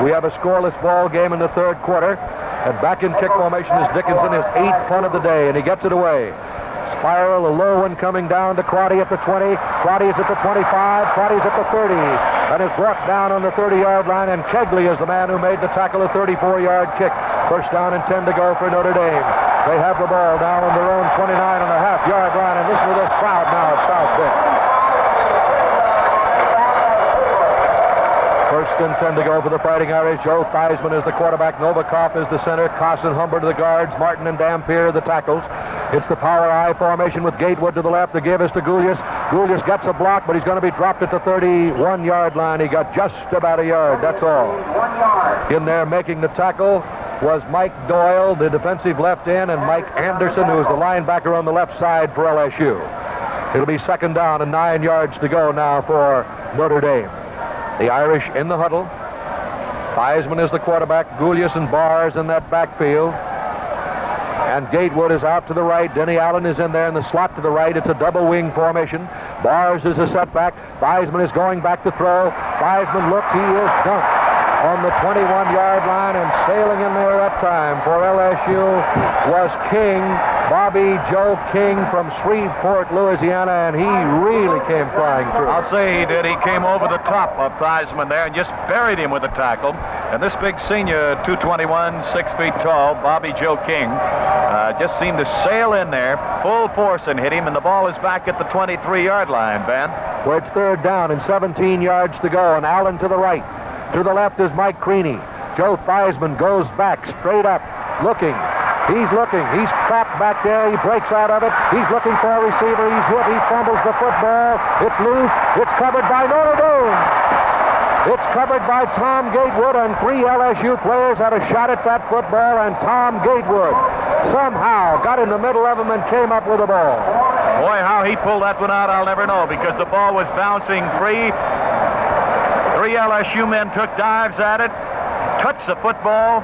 We have a scoreless ball game in the third quarter. And back in kick formation is Dickinson, his 8th punt of the day, and he gets it away. Spiral, a low one coming down to Crotty at the 20. Crotty is at the 25. Crotty's at the 30. And is brought down on the 30-yard line, and Kegley is the man who made the tackle, a 34-yard kick. First down and 10 to go for Notre Dame. They have the ball down on their own 29.5-yard line, and listen to this crowd now at South Bend. First and 10 to go for the Fighting Irish. Joe Theismann is the quarterback. Novikov is the center. Koss and Humbert are the guards. Martin and Dampier are the tackles. It's the power I formation with Gatewood to the left. The give is to Gulius. Julius gets a block, but he's going to be dropped at the 31-yard line. He got just about a yard, that's all. In there making the tackle was Mike Doyle, the defensive left end, and Mike Anderson, who is the linebacker on the left side for LSU. It'll be second down and 9 yards to go now for Notre Dame. The Irish in the huddle. Theismann is the quarterback. Julius and Bars in that backfield. And Gatewood is out to the right. Denny Allen is in there in the slot to the right. It's a double wing formation. Bars is a setback. Theismann is going back to throw. Theismann looks. He is dunked on the 21-yard line, and sailing in there that time for LSU was King, Bobby Joe King from Shreveport, Louisiana, and he really came flying through. I'll say he did. He came over the top of Theismann there and just buried him with a tackle. And this big senior, 221, 6 feet tall, Bobby Joe King, just seemed to sail in there, full force, and hit him, and the ball is back at the 23-yard line, Ben. Where it's third down and 17 yards to go, and Allen to the right. To the left is Mike Creaney. Joe Theismann goes back, straight up, looking. He's looking. He's trapped back there. He breaks out of it. He's looking for a receiver. He's hit. He fumbles the football. It's loose. It's covered by Notre Dame. It's covered by Tom Gatewood, and 3 LSU players had a shot at that football, and Tom Gatewood somehow got in the middle of them and came up with the ball. Boy, how he pulled that one out, I'll never know, because the ball was bouncing free. 3 LSU men took dives at it, touched the football,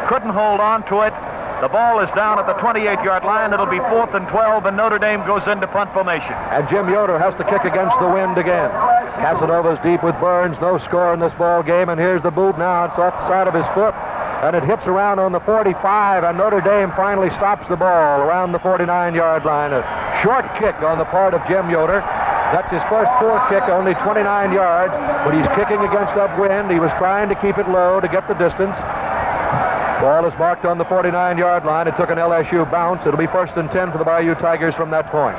couldn't hold on to it. The ball is down at the 28-yard line. It'll be 4th and 12, and Notre Dame goes into punt formation. And Jim Yoder has to kick against the wind again. Casanova's deep with Burns. No score in this ball game, and here's the boot now. It's off the side of his foot, and it hits around on the 45, and Notre Dame finally stops the ball around the 49-yard line. A short kick on the part of Jim Yoder. That's his first poor kick, only 29 yards, but he's kicking against upwind. He was trying to keep it low to get the distance. Ball is marked on the 49-yard line. It took an LSU bounce. It'll be 1st and 10 for the Bayou Tigers from that point.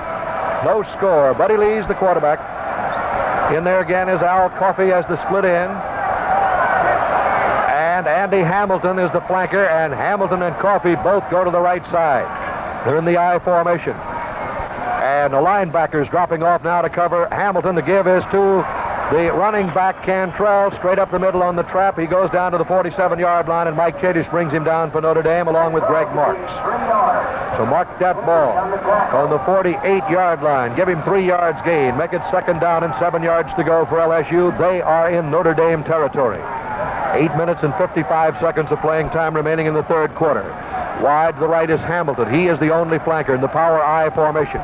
No score. Buddy Lee's the quarterback. In there again is Al Coffey as the split end. And Andy Hamilton is the flanker, and Hamilton and Coffey both go to the right side. They're in the I formation. And the linebackers dropping off now to cover Hamilton. To give is to the running back, Cantrell, straight up the middle on the trap. He goes down to the 47-yard line, and Mike Kadish brings him down for Notre Dame along with Greg Marks. So mark that ball on the 48-yard line. Give him 3 yards gain. Make it second down and 7 yards to go for LSU. They are in Notre Dame territory. 8 minutes and 55 seconds of playing time remaining in the third quarter. Wide to the right is Hamilton. He is the only flanker in the power I formation.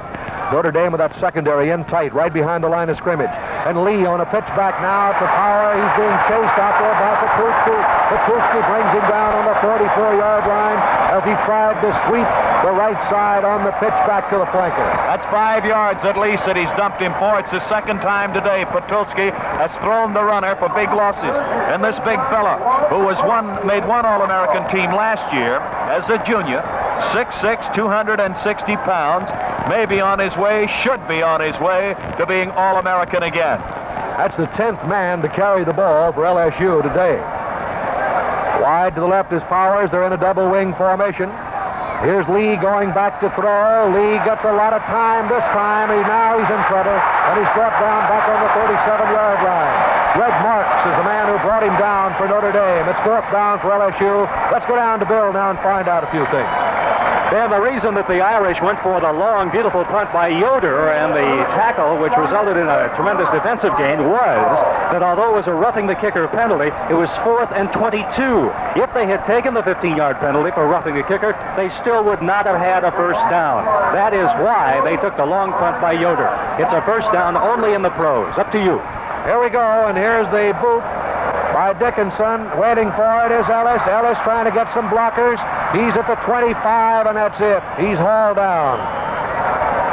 Notre Dame with that secondary in tight, right behind the line of scrimmage. And Lee on a pitch back now to Power. He's being chased out there by Petrucci. Petrucci brings him down on the 44-yard line as he tried to sweep the right side on the pitch back to the flanker. That's 5 yards at least that he's dumped him for. It's the second time today Petrucci has thrown the runner for big losses. And this big fella, who made one All-American team last year as a junior, 6'6", 260 pounds, may be on his way, should be on his way to being All-American again. That's the 10th man to carry the ball for LSU today. Wide to the left is Powers. They're in a double wing formation. Here's Lee going back to throw. Lee gets a lot of time this time. Now he's in trouble, and he's brought down back on the 37-yard line. Greg Marks is the man who brought him down for Notre Dame. It's 4th down for LSU. Let's go down to Bill now and find out a few things. And the reason that the Irish went for the long, beautiful punt by Yoder and the tackle, which resulted in a tremendous defensive gain, was that although it was a roughing the kicker penalty, it was 4th and 22. If they had taken the 15-yard penalty for roughing the kicker, they still would not have had a first down. That is why they took the long punt by Yoder. It's a first down only in the pros. Up to you. Here we go, and here's the boot by Dickinson. Waiting for it is Ellis. Ellis trying to get some blockers. He's at the 25, and that's it. He's hauled down.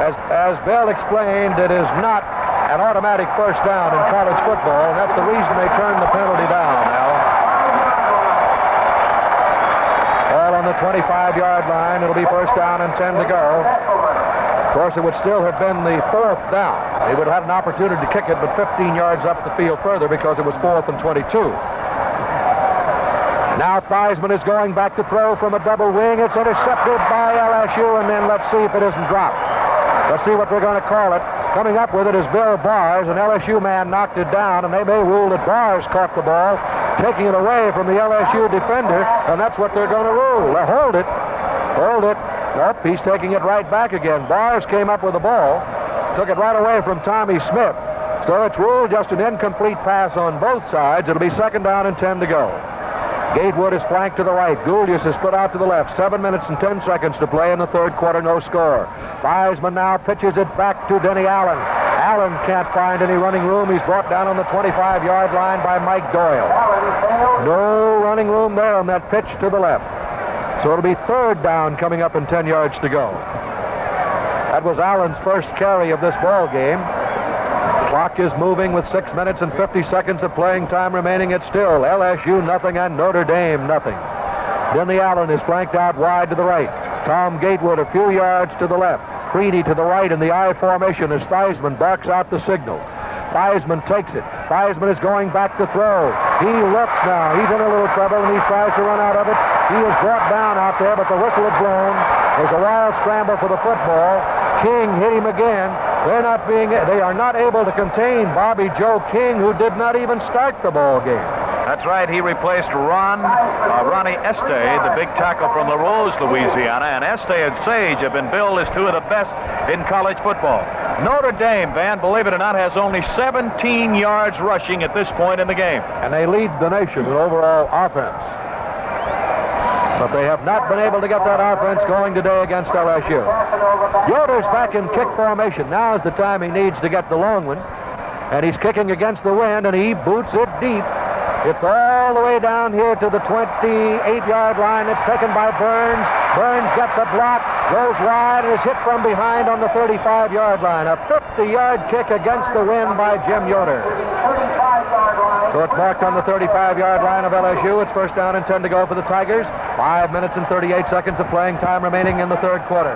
As Bill explained, it is not an automatic first down in college football, and that's the reason they turned the penalty down now. All on the 25-yard line. It'll be first down and 10 to go. Of course, it would still have been the 4th down. They would have had an opportunity to kick it, but 15 yards up the field further because it was 4th and 22. Now Theismann is going back to throw from a double wing. It's intercepted by LSU, and then let's see if it isn't dropped. Let's see what they're going to call it. Coming up with it is Bill Bars. An LSU man knocked it down, and they may rule that Bars caught the ball, taking it away from the LSU defender, and that's what they're going to rule. Hold it. Hold it. Nope, he's taking it right back again. Bars came up with the ball, took it right away from Tommy Smith. So it's ruled just an incomplete pass on both sides. It'll be 2nd down and 10 to go. Gatewood is flanked to the right. Goulius is put out to the left. 7 minutes and 10 seconds to play in the third quarter. No score. Theismann now pitches it back to Denny Allen. Allen can't find any running room. He's brought down on the 25-yard line by Mike Doyle. No running room there on that pitch to the left. So it'll be 3rd down coming up and 10 yards to go. That was Allen's first carry of this ball game. Clock is moving with 6 minutes and 50 seconds of playing time remaining. It's still LSU nothing and Notre Dame nothing. Denny Allen is flanked out wide to the right. Tom Gatewood a few yards to the left. Creedy to the right in the I formation as Theismann barks out the signal. Theismann takes it. Theismann is going back to throw. He looks now. He's in a little trouble, and he tries to run out of it. He is brought down out there, but the whistle is blown. There's a wild scramble for the football. King hit him again. They are not able to contain Bobby Joe King, who did not even start the ball game. That's right. He replaced Ronnie Este, the big tackle from La Rose, Louisiana. And Este and Sage have been billed as two of the best in college football. Notre Dame, Van, believe it or not, has only 17 yards rushing at this point in the game. And they lead the nation in overall offense. But they have not been able to get that offense going today against LSU. Yoder's back in kick formation. Now is the time he needs to get the long one. And he's kicking against the wind, and he boots it deep. It's all the way down here to the 28-yard line. It's taken by Burns. Burns gets a block, goes wide, and is hit from behind on the 35-yard line. A 50-yard kick against the wind by Jim Yoder. So it's marked on the 35-yard line of LSU. It's 1st down and 10 to go for the Tigers. 5 minutes and 38 seconds of playing time remaining in the third quarter.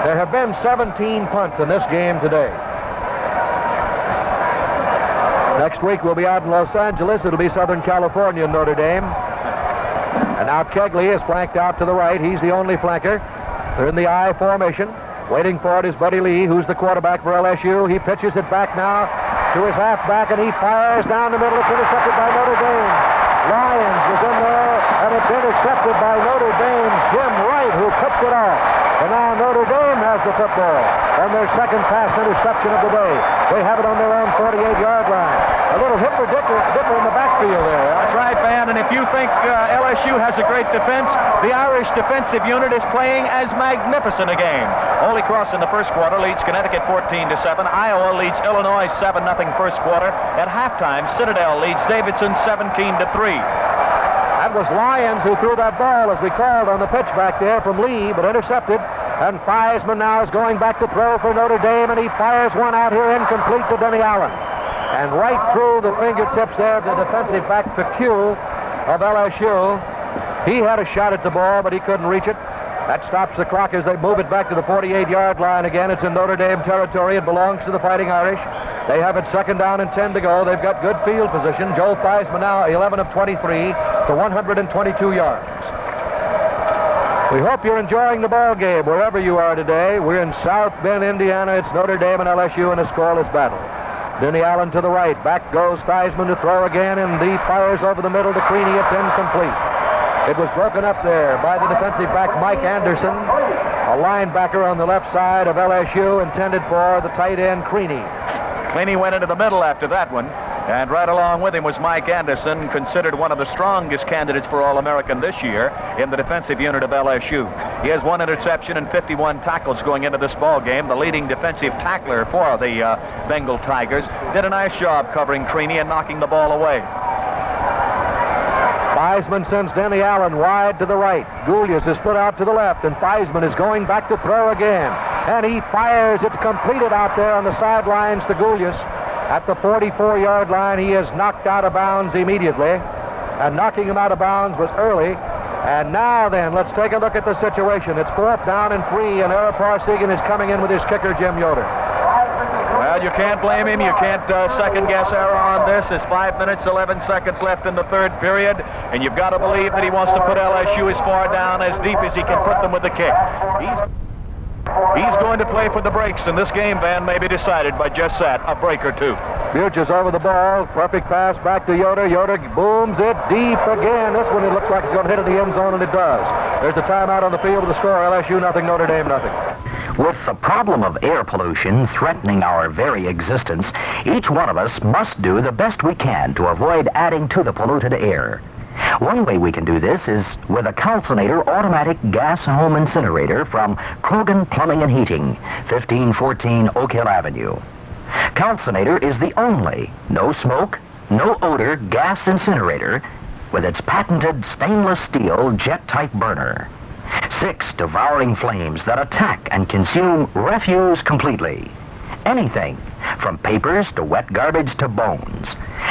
There have been 17 punts in this game today. Next week we'll be out in Los Angeles. It'll be Southern California, Notre Dame. And now Kegley is flanked out to the right. He's the only flanker. They're in the I formation. Waiting for it is Buddy Lee, who's the quarterback for LSU. He pitches it back now to his halfback, and he fires down the middle. It's intercepted by Notre Dame. Lyons was in there, and it's intercepted by Notre Dame's Jim Wright, who picked it off. And now Notre Dame has the football on their second pass interception of the day. They have it on their own 48-yard line. A little dipper in the backfield there. That's right, Van. And if you think LSU has a great defense, the Irish defensive unit is playing as magnificent a game. Holy Cross in the first quarter leads Connecticut 14-7. Iowa leads Illinois 7-0 first quarter. At halftime, Citadel leads Davidson 17-3. That was Lyons who threw that ball, as we called on the pitch back there from Lee, but intercepted. And Theismann now is going back to throw for Notre Dame, and he fires one out here incomplete to Denny Allen. And right through the fingertips there of the defensive back, Pecue of LSU. He had a shot at the ball, but he couldn't reach it. That stops the clock as they move it back to the 48-yard line again. It's in Notre Dame territory. It belongs to the Fighting Irish. They have it 2nd down and 10 to go. They've got good field position. Joe Theismann now 11 of 23 for 122 yards. We hope you're enjoying the ball game wherever you are today. We're in South Bend, Indiana. It's Notre Dame and LSU in a scoreless battle. Denny Allen to the right. Back goes Theismann to throw again, and he fires over the middle to Creedy. It's incomplete. It was broken up there by the defensive back, Mike Anderson, a linebacker on the left side of LSU, intended for the tight end, Creedy. Cleany went into the middle after that one, and right along with him was Mike Anderson, considered one of the strongest candidates for All-American this year in the defensive unit of LSU. He has 1 interception and 51 tackles going into this ball game. The leading defensive tackler for the Bengal Tigers did a nice job covering Creedy and knocking the ball away. Theismann sends Denny Allen wide to the right. Goulius is put out to the left, and Theismann is going back to throw again. And he fires. It's completed out there on the sidelines to Goulius. At the 44-yard line, he is knocked out of bounds immediately. And knocking him out of bounds was early. And now then, let's take a look at the situation. It's 4th down and 3, and Ara Parsegan is coming in with his kicker, Jim Yoder. Well, you can't blame him. You can't second-guess Ara on this. There's 5 minutes, 11 seconds left in the third period, and you've got to believe that he wants to put LSU as far down, as deep as he can put them with the kick. He's going to play for the breaks, and this game, Van, may be decided by just that, a break or two. Bugers over the ball. Perfect pass back to Yoder. Yoder booms it deep again. This one, it looks like it's going to hit in the end zone, and it does. There's a timeout on the field of the score. LSU nothing, Notre Dame nothing. With the problem of air pollution threatening our very existence, each one of us must do the best we can to avoid adding to the polluted air. One way we can do this is with a Calcinator automatic gas home incinerator from Krogan Plumbing and Heating, 1514 Oak Hill Avenue. Calcinator is the only no smoke, no odor gas incinerator with its patented stainless steel jet-type burner. 6 devouring flames that attack and consume refuse completely. Anything, from papers to wet garbage to bones.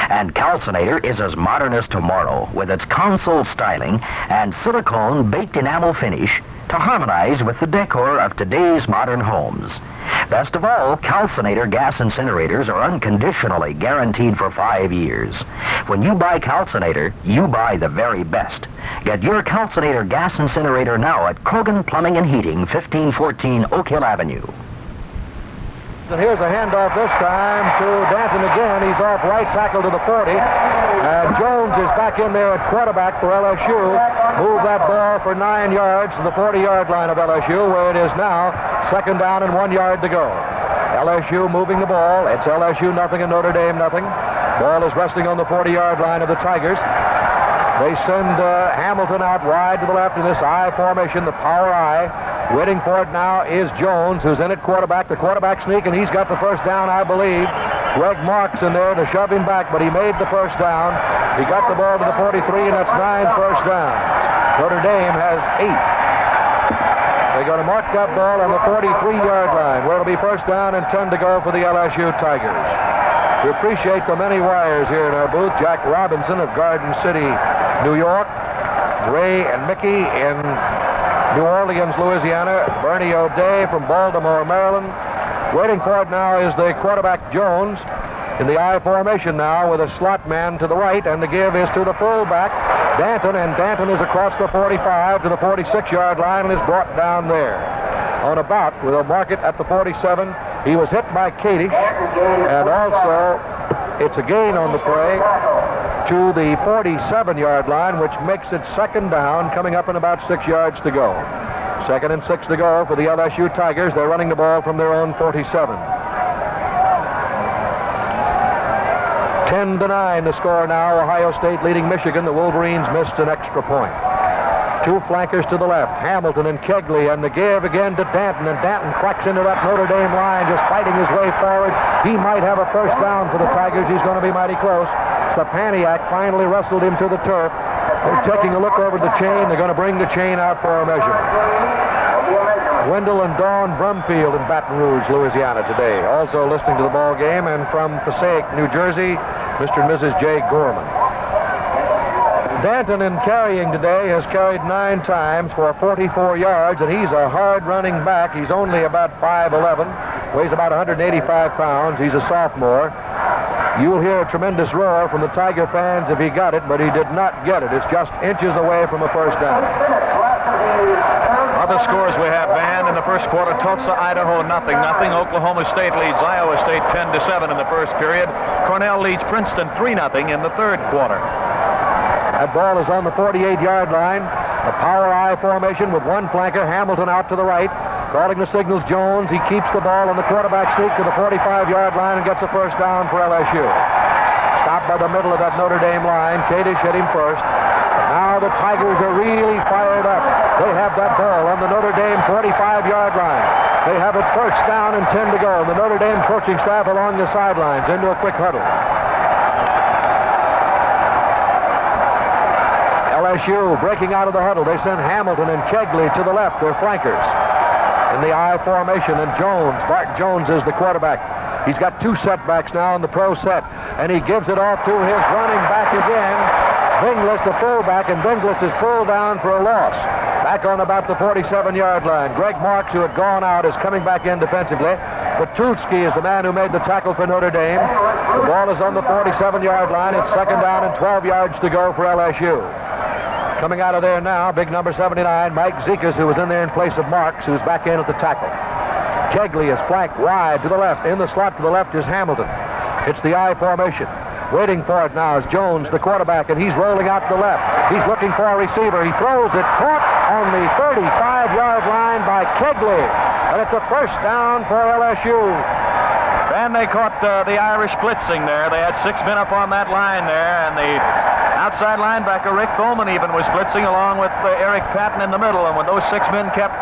And Calcinator is as modern as tomorrow with its console styling and silicone baked enamel finish to harmonize with the decor of today's modern homes. Best of all, Calcinator gas incinerators are unconditionally guaranteed for 5 years. When you buy Calcinator, you buy the very best. Get your Calcinator gas incinerator now at Krogan Plumbing and Heating, 1514 Oak Hill Avenue. And here's a handoff this time to Danton again. He's off right tackle to the 40. And Jones is back in there at quarterback for LSU. Move that ball for 9 yards to the 40-yard line of LSU, where it is now 2nd down and 1 yard to go. LSU moving the ball. It's LSU nothing and Notre Dame nothing. Ball is resting on the 40-yard line of the Tigers. They send Hamilton out wide to the left in this I formation, the power I. Waiting for it now is Jones, who's in at quarterback. The quarterback sneak, and he's got the first down, I believe. Greg Marks in there to shove him back, but he made the first down. He got the ball to the 43, and that's 9 first downs. Notre Dame has 8. They're going to mark that ball on the 43-yard line, where it'll be first down and 10 to go for the LSU Tigers. We appreciate the many wires here in our booth. Jack Robinson of Garden City, New York. Ray and Mickey in New Orleans, Louisiana. Bernie O'Day from Baltimore, Maryland. Waiting for it now is the quarterback Jones in the I formation now with a slot man to the right, and the give is to the fullback, Danton, and Danton is across the 45 to the 46-yard line and is brought down there. On a bout, we'll mark it at the 47. He was hit by Kadish, and also it's a gain on the play to the 47-yard line, which makes it 2nd down, coming up in about 6 yards to go. 2nd and 6 to go for the LSU Tigers. They're running the ball from their own 47. 10-9 the score now. Ohio State leading Michigan. The Wolverines missed an extra point. 2 flankers to the left, Hamilton and Kegley, and the give again to Danton, and Danton cracks into that Notre Dame line, just fighting his way forward. He might have a first down for the Tigers. He's going to be mighty close. Stepaniak finally wrestled him to the turf. They're taking a look over the chain. They're going to bring the chain out for a measurement. Wendell and Dawn Brumfield in Baton Rouge, Louisiana today. Also listening to the ball game, and from Passaic, New Jersey, Mr. and Mrs. Jay Gorman. Danton in carrying today has carried 9 times for 44 yards, and he's a hard running back. He's only about 5'11", weighs about 185 pounds. He's a sophomore. You'll hear a tremendous roar from the Tiger fans if he got it, but he did not get it. It's just inches away from a first down. Other scores we have, Van, in the first quarter: Tulsa, Idaho, 0-0. Oklahoma State leads Iowa State 10-7 in the first period. Cornell leads Princeton 3-0 in the third quarter. That ball is on the 48-yard line. The power I formation with 1 flanker, Hamilton out to the right. Calling the signals, Jones. He keeps the ball on the quarterback sneak to the 45-yard line and gets a first down for LSU. Stopped by the middle of that Notre Dame line. Kadish hit him first. Now the Tigers are really fired up. They have that ball on the Notre Dame 45-yard line. They have it first down and 10 to go. And the Notre Dame coaching staff along the sidelines into a quick huddle. LSU breaking out of the huddle. They send Hamilton and Kegley to the left. They're flankers in the I formation, and Jones, Bart Jones, is the quarterback. He's got 2 setbacks now in the pro set, and he gives it off to his running back again, Binglis, the fullback, and Binglis is pulled down for a loss. Back on about the 47-yard line. Greg Marks, who had gone out, is coming back in defensively. Patulski is the man who made the tackle for Notre Dame. The ball is on the 47-yard line. It's 2nd down and 12 yards to go for LSU. Coming out of there now, big number 79, Mike Zekas, who was in there in place of Marks, who's back in at the tackle. Kegley is flanked wide to the left. In the slot to the left is Hamilton. It's the I formation. Waiting for it now is Jones, the quarterback, and he's rolling out to the left. He's looking for a receiver. He throws it, caught on the 35-yard line by Kegley. And it's a first down for LSU. And they caught the Irish blitzing there. They had 6 men up on that line there, and the outside linebacker, Rick Thoman, even was blitzing along with Eric Patton in the middle. And when those 6 men kept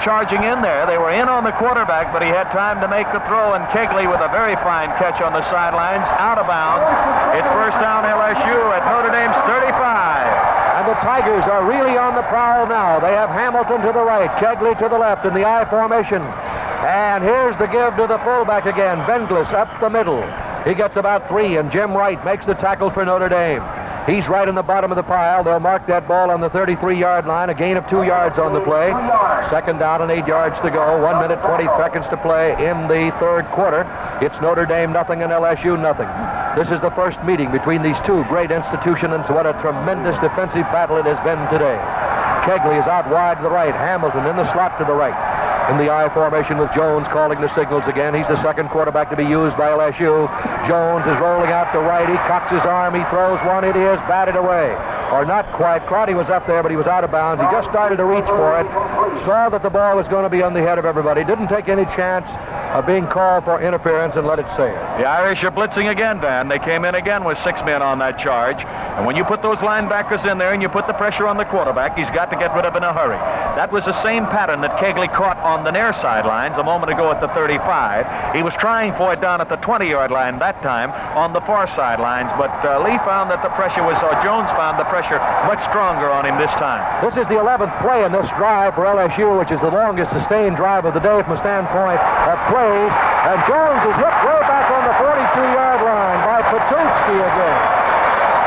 charging in there, they were in on the quarterback, but he had time to make the throw, and Kegley with a very fine catch on the sidelines, out of bounds. It's first down LSU at Notre Dame's 35. And the Tigers are really on the prowl now. They have Hamilton to the right, Kegley to the left in the I formation. And here's the give to the fullback again. Bendlis up the middle. He gets about 3, and Jim Wright makes the tackle for Notre Dame. He's right in the bottom of the pile. They'll mark that ball on the 33-yard line. A gain of 2 yards on the play. Second down and 8 yards to go. 1 minute, 20 seconds to play in the third quarter. It's Notre Dame nothing and LSU nothing. This is the first meeting between these two great institutions. What a tremendous defensive battle it has been today. Kegley is out wide to the right. Hamilton in the slot to the right. In the I formation with Jones calling the signals again. He's the second quarterback to be used by LSU. Jones is rolling out to right. He cocks his arm. He throws one. It is batted away. Or not quite. Crotty was up there, but he was out of bounds. He just started to reach for it. Saw that the ball was going to be on the head of everybody. Didn't take any chance of being called for interference and let it sail. The Irish are blitzing again, Dan. They came in again with 6 men on that charge. And when you put those linebackers in there and you put the pressure on the quarterback, he's got to get rid of it in a hurry. That was the same pattern that Kegley caught on the near sidelines a moment ago at the 35. He was trying for it down at the 20-yard line that time on the far sidelines, but Lee found that the pressure was, or Jones found the pressure much stronger on him this time. This is the 11th play in this drive for LSU, which is the longest sustained drive of the day from a standpoint of plays, and Jones is hit way back on the 42-yard line by Petunsky again.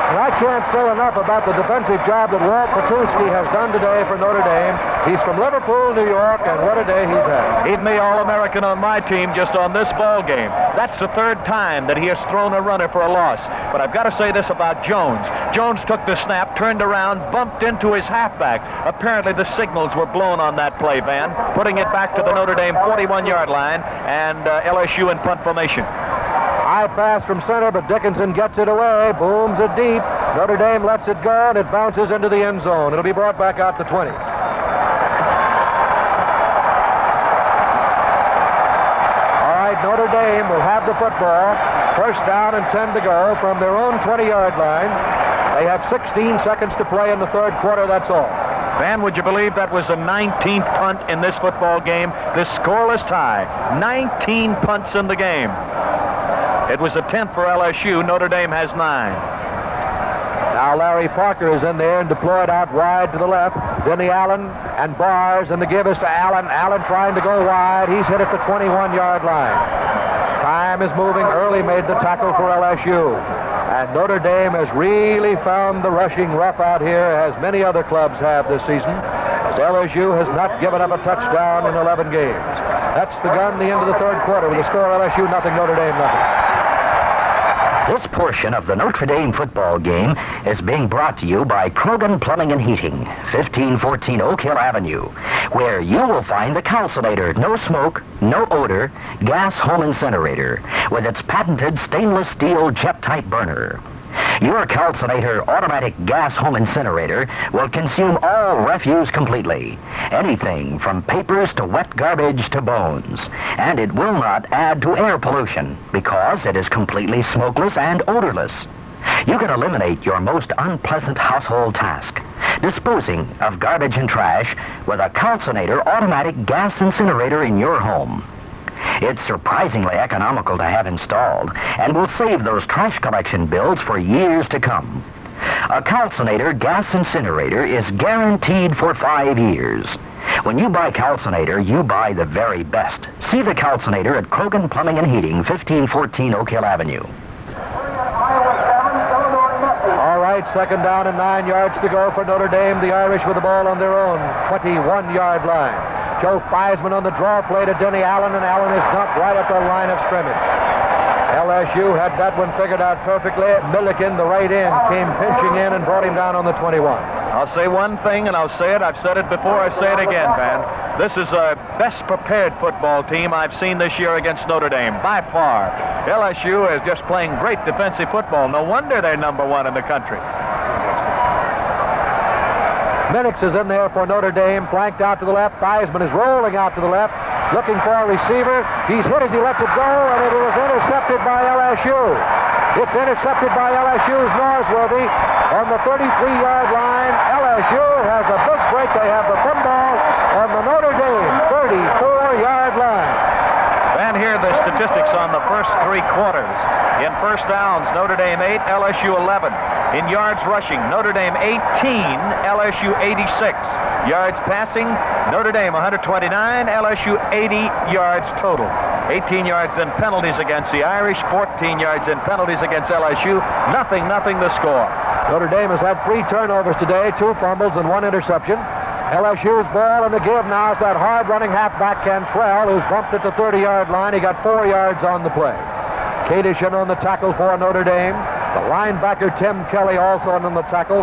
And I can't say enough about the defensive job that Walt Petunsky has done today for Notre Dame. He's from Liverpool, New York, and what a day he's had. He'd made All-American on my team just on this ball game. That's the 3rd time that he has thrown a runner for a loss. But I've got to say this about Jones. Jones took the snap, turned around, bumped into his halfback. Apparently the signals were blown on that play, Van, putting it back to the Notre Dame 41-yard line, and LSU in punt formation. High pass from center, but Dickinson gets it away, booms it deep. Notre Dame lets it go, and it bounces into the end zone. It'll be brought back out to 20. All right, Notre Dame will have the football. First down and 10 to go from their own 20-yard line. They have 16 seconds to play in the third quarter, that's all. Van, would you believe that was the 19th punt in this football game? This scoreless tie. 19 punts in the game. It was the 10th for LSU. Notre Dame has 9. Now Larry Parker is in there and deployed out wide to the left. Denny Allen and Bars, and the give is to Allen. Allen trying to go wide. He's hit at the 21-yard line. Time is moving. Early made the tackle for LSU. And Notre Dame has really found the rushing rough out here, as many other clubs have this season, as LSU has not given up a touchdown in 11 games. That's the gun, the end of the third quarter, with the score LSU nothing, Notre Dame nothing. This portion of the Notre Dame football game is being brought to you by Krogan Plumbing and Heating, 1514 Oak Hill Avenue, where you will find the Calcinator No Smoke, No Odor gas home incinerator with its patented stainless steel jet-type burner. Your Calcinator automatic gas home incinerator will consume all refuse completely, anything from papers to wet garbage to bones, and it will not add to air pollution because it is completely smokeless and odorless. You can eliminate your most unpleasant household task, disposing of garbage and trash, with a Calcinator automatic gas incinerator in your home. It's surprisingly economical to have installed and will save those trash collection bills for years to come. A Calcinator gas incinerator is guaranteed for 5 years. When you buy Calcinator, you buy the very best. See the Calcinator at Krogan Plumbing and Heating, 1514 Oak Hill Avenue. All right, second down and 9 yards to go for Notre Dame. The Irish with the ball on their own 21-yard line. Joe Theismann on the draw play to Denny Allen, and Allen is knocked right at the line of scrimmage. LSU had that one figured out perfectly. Milliken, the right end, came pinching in and brought him down on the 21. I'll say one thing, and I'll say it. I've said it before. I say it again, Van. This is the best prepared football team I've seen this year against Notre Dame, by far. LSU is just playing great defensive football. No wonder they're number one in the country. Minix is in there for Notre Dame, flanked out to the left. Theismann is rolling out to the left, looking for a receiver. He's hit as he lets it go, and it was intercepted by LSU. It's intercepted by LSU's Norsworthy on the 33-yard line. LSU has a big break. They have the football on the Notre Dame 34-yard line. And here are the statistics on the first three quarters. In first downs, Notre Dame 8, LSU 11. In yards rushing, Notre Dame 18, LSU 86. Yards passing, Notre Dame 129, LSU 80 yards total. 18 yards in penalties against the Irish, 14 yards in penalties against LSU. Nothing the score. Notre Dame has had 3 turnovers today, 2 fumbles and 1 interception. LSU's ball in the give now is that hard-running halfback Cantrell, who's bumped at the 30-yard line. He got 4 yards on the play. Kadishin on the tackle for Notre Dame. The linebacker Tim Kelly also on the tackle.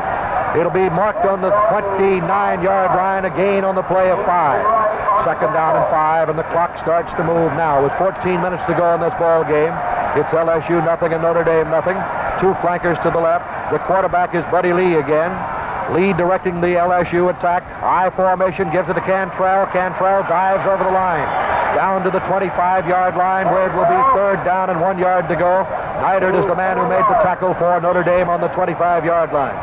It'll be marked on the 29-yard line, a gain on the play of 5. Second down and 5, and the clock starts to move now with 14 minutes to go in this ball game. It's LSU nothing and Notre Dame nothing. 2 flankers to the left. The quarterback is Buddy Lee again. Lee directing the LSU attack. I formation, gives it to Cantrell. Cantrell dives over the line. Down to the 25-yard line where it will be third down and 1 yard to go. Neidert is the man who made the tackle for Notre Dame on the 25-yard line.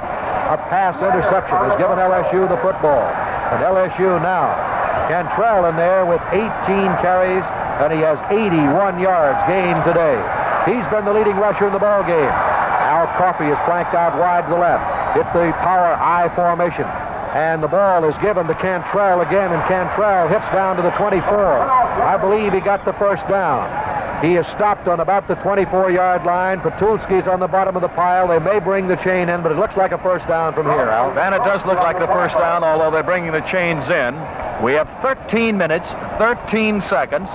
A pass interception has given LSU the football. And LSU now, Cantrell in there with 18 carries, and he has 81 yards gained today. He's been the leading rusher in the ball game. Al Coffey is flanked out wide to the left. It's the power I formation. And the ball is given to Cantrell again, and Cantrell hits down to the 24. I believe he got the first down. He is stopped on about the 24-yard line. Patulski's on the bottom of the pile. They may bring the chain in, but it looks like a first down from here, Al. Van, it does look like the first down, although they're bringing the chains in. We have 13 minutes, 13 seconds.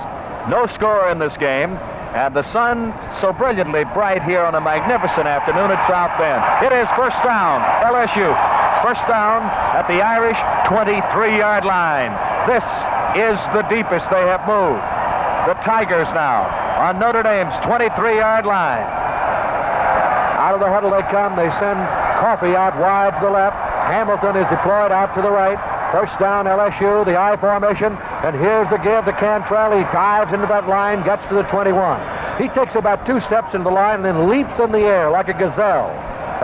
No score in this game. And the sun so brilliantly bright here on a magnificent afternoon at South Bend. It is first down, LSU. First down at the Irish 23-yard line. This is the deepest they have moved. The Tigers now on Notre Dame's 23-yard line. Out of the huddle they come. They send Coffey out wide to the left. Hamilton is deployed out to the right. First down, LSU, the I formation, and here's the give to Cantrell. He dives into that line, gets to the 21. He takes about 2 steps into the line and then leaps in the air like a gazelle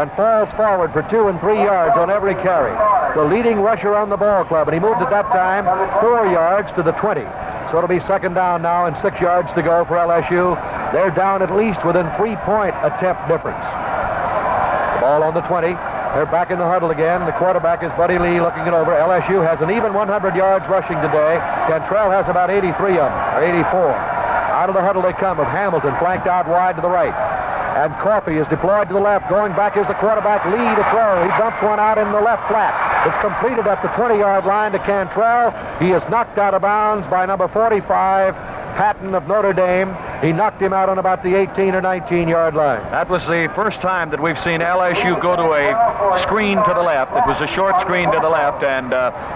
and falls forward for 2 and 3 yards on every carry. The leading rusher on the ball club, and he moved at that time 4 yards to the 20. So it'll be second down now and 6 yards to go for LSU. They're down at least within 3-point attempt difference. The ball on the 20. They're back in the huddle again. The quarterback is Buddy Lee looking it over. LSU has an even 100 yards rushing today. Cantrell has about 83 of them, or 84. Out of the huddle they come with Hamilton flanked out wide to the right. And Coffey is deployed to the left. Going back is the quarterback, Lee, to throw. He dumps one out in the left flat. It's completed at the 20-yard line to Cantrell. He is knocked out of bounds by number 45, Patton of Notre Dame. He knocked him out on about the 18 or 19-yard line. That was the first time that we've seen LSU go to a screen to the left. It was a short screen to the left, and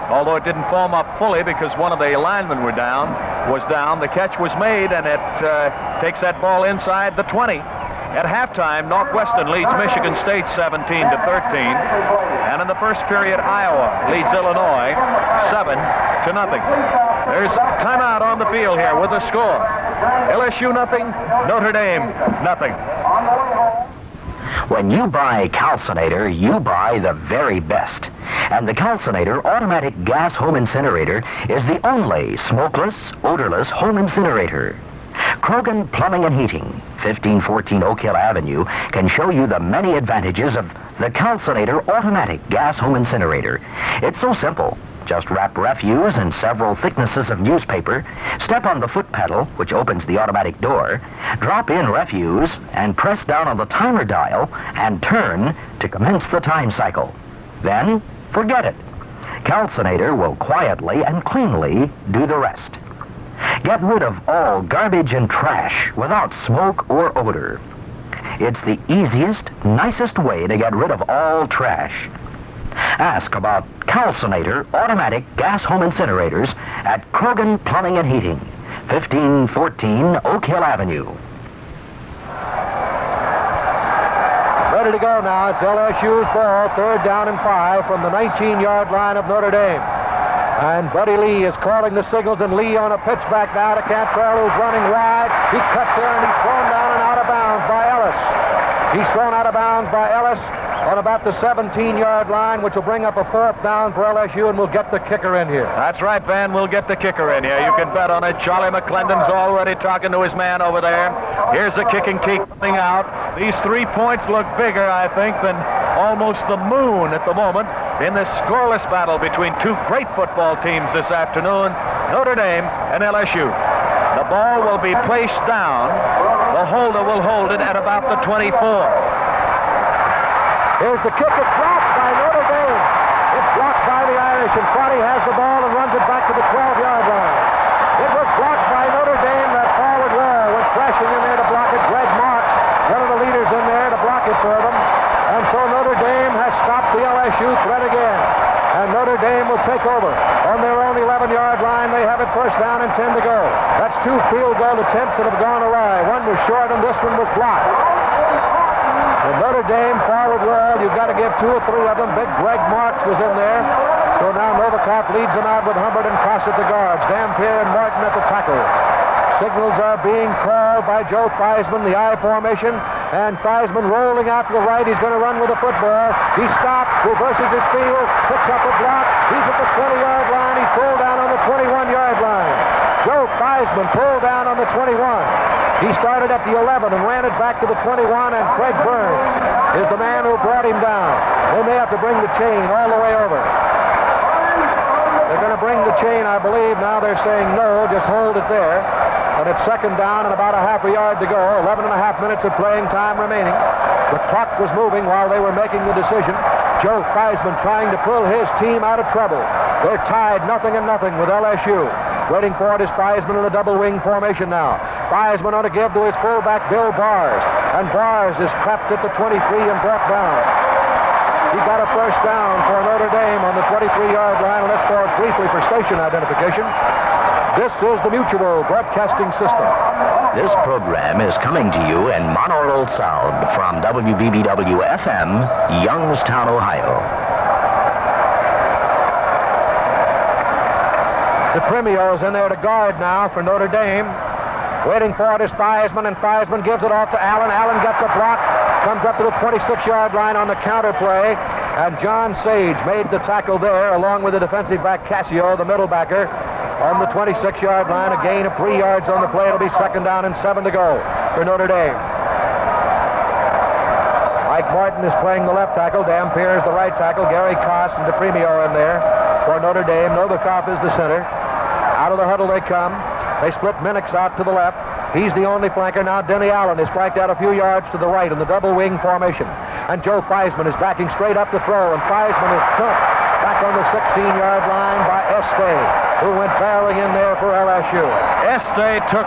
although it didn't form up fully because one of the linemen was down, the catch was made, and it takes that ball inside the 20. At halftime, Northwestern leads Michigan State 17-13, and in the first period, Iowa leads Illinois 7-0. There's timeout on the field here with the score. LSU nothing, Notre Dame nothing. When you buy Calcinator, you buy the very best. And the Calcinator automatic gas home incinerator is the only smokeless, odorless home incinerator. Krogan Plumbing and Heating, 1514 Oak Hill Avenue, can show you the many advantages of the Calcinator automatic gas home incinerator. It's so simple. Just wrap refuse in several thicknesses of newspaper, step on the foot pedal, which opens the automatic door, drop in refuse, and press down on the timer dial and turn to commence the time cycle. Then, forget it. Calcinator will quietly and cleanly do the rest. Get rid of all garbage and trash without smoke or odor. It's the easiest, nicest way to get rid of all trash. Ask about Calcinator automatic gas home incinerators at Krogan Plumbing and Heating, 1514 Oak Hill Avenue. Ready to go now. It's LSU's ball, 3rd down and 5 from the 19-yard line of Notre Dame. And Buddy Lee is calling the signals, and Lee on a pitch back now to Cantrell, who's running wide. He cuts there, and he's thrown down and out of bounds by Ellis. He's thrown out of bounds by Ellis on about the 17-yard line, which will bring up a 4th down for LSU, and we'll get the kicker in here. That's right, Van. We'll get the kicker in here. You can bet on it. Charlie McClendon's already talking to his man over there. Here's the kicking tee coming out. These 3 points look bigger, I think, than almost the moon at the moment in this scoreless battle between two great football teams this afternoon, Notre Dame and LSU. The ball will be placed down. The holder will hold it at about the 24. Here's the kick. It's blocked by Notre Dame. It's blocked by the Irish, and Crotty has the ball and runs it back to the 12-yard line. It was blocked by Notre Dame. That forward wall went crashing in there to block it. Greg Marks, one of the leaders in there to block it for them. And so Notre Dame has stopped the LSU threat again. And Notre Dame will take over. On their own 11-yard line, they have it 1st down and 10 to go. That's 2 field goal attempts that have gone awry. One was short, and this one was blocked. The Notre Dame forward wall, you've got to give 2 or 3 of them. Big Greg Marks was in there. So now Novikov leads them out with Humbert and Koss at the guards. Dampier and Martin at the tackles. Signals are being called by Joe Theismann, the I formation, and Theismann rolling out to the right. He's going to run with the football. He stops, reverses his field, picks up a block. He's at the 20-yard line. He's pulled down on the 21-yard line. Joe Theismann pulled down on the 21. He started at the 11 and ran it back to the 21, and Craig Burns is the man who brought him down. They may have to bring the chain all the way over. They're going to bring the chain, I believe. Now they're saying no, just hold it there. And it's 2nd down and about a half a yard to go. 11 and a half minutes of playing time remaining. The clock was moving while they were making the decision. Joe Theismann trying to pull his team out of trouble. They're tied 0-0 with LSU. Waiting for it is Theismann in a double wing formation now. Theismann ought to give to his fullback, Bill Bars. And Bars is trapped at the 23 and brought down. He got a 1st down for Notre Dame on the 23-yard line. And let's pause briefly for station identification. This is the Mutual Broadcasting System. This program is coming to you in monaural sound from WBBW-FM, Youngstown, Ohio. DePrimio is in there to guard now for Notre Dame. Waiting for it is Theismann, and Theismann gives it off to Allen. Allen gets a block, comes up to the 26-yard line on the counter play, and John Sage made the tackle there along with the defensive back Cassio, the middle backer, on the 26-yard line. A gain of 3 yards on the play. It'll be 2nd down and 7 to go for Notre Dame. Mike Martin is playing the left tackle. Dampier is the right tackle. Gary Koss and DePrimio in there for Notre Dame. Novikov is the center. Out of the huddle they come. They split Minix out to the left. He's the only flanker. Now Denny Allen is flanked out a few yards to the right in the double wing formation. And Joe Theismann is backing straight up to throw. And Theismann is dumped back on the 16-yard line by Este, who went barreling in there for LSU. Este took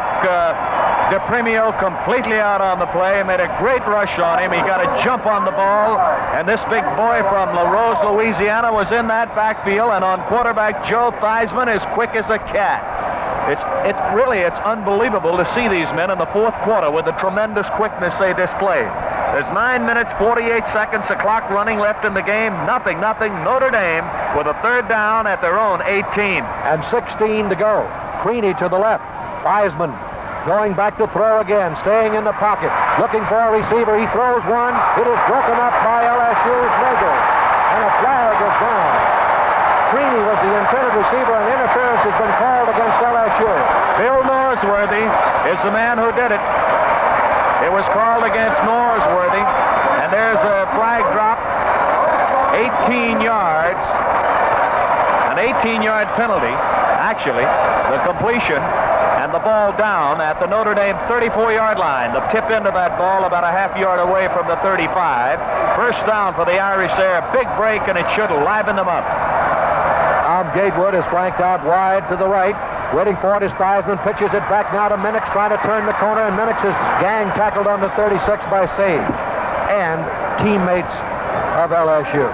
DePrimio completely out on the play, made a great rush on him. He got a jump on the ball, and this big boy from La Rose, Louisiana, was in that backfield, and on quarterback Joe Theismann is quick as a cat. It's unbelievable to see these men in the 4th quarter with the tremendous quickness they display. There's 9 minutes, 48 seconds, the clock running left in the game. 0-0, Notre Dame with a 3rd down at their own 18. And 16 to go. Creaney to the left. Theismann going back to throw again, staying in the pocket, looking for a receiver. He throws one. It is broken up by LSU's Nagel, and a flag is down. Creaney was the intended receiver, and interference has been called against LSU. Bill Norsworthy is the man who did it. It was called against Norsworthy, and there's a flag drop, 18 yards, an 18-yard penalty, actually, the completion, and the ball down at the Notre Dame 34-yard line. The tip end of that ball about a half yard away from the 35. 1st down for the Irish there. Big break, and it should liven them up. Tom Gatewood is flanked out wide to the right. Waiting for it is Theismann. Pitches it back now to Minix, trying to turn the corner, and Minix is gang tackled on the 36 by Sage and teammates of LSU.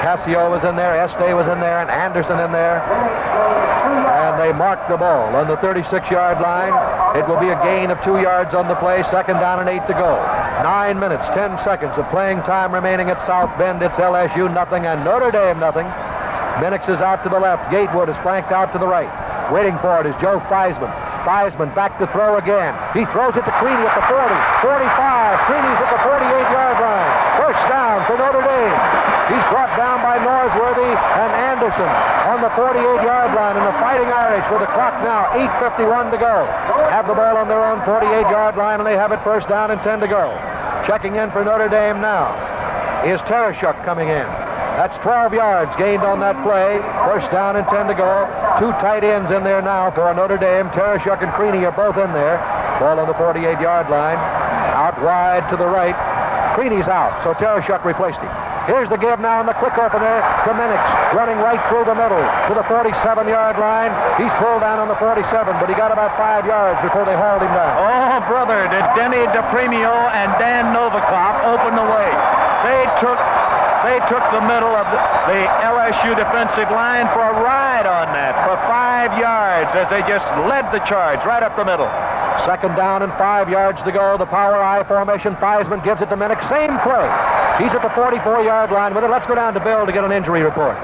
Casio was in there, Este was in there, and Anderson in there. And they marked the ball on the 36-yard line. It will be a gain of 2 yards on the play, 2nd down and 8 to go. 9 minutes, 10 seconds of playing time remaining at South Bend. It's LSU nothing and Notre Dame nothing. Minix is out to the left. Gatewood is flanked out to the right. Waiting for it is Joe Theismann. Theismann back to throw again. He throws it to Creaney at the 40, 45. Creaney's at the 48-yard line. First down for Notre Dame. He's brought down by Norsworthy and Anderson on the 48-yard line, and the Fighting Irish with the clock now 8:51 to go have the ball on their own 48-yard line, and they have it first down and 10 to go. Checking in for Notre Dame now is Tereshuk coming in. That's 12 yards gained on that play. First down and 10 to go. 2 tight ends in there now for Notre Dame. Tereshuk and Creaney are both in there. Ball on the 48-yard line. Out wide to the right. Creaney's out, so Tereshuk replaced him. Here's the give now in the quick opener to Minix, running right through the middle to the 47-yard line. He's pulled down on the 47, but he got about 5 yards before they hauled him down. Oh, brother, did Denny DePremio and Dan Novikov open the way. They took the middle of the LSU defensive line for a ride on that for 5 yards as they just led the charge right up the middle. 2nd down and 5 yards to go. The power I formation. Theismann gives it to Minix. Same play. He's at the 44-yard line with it. Let's go down to Bill to get an injury report.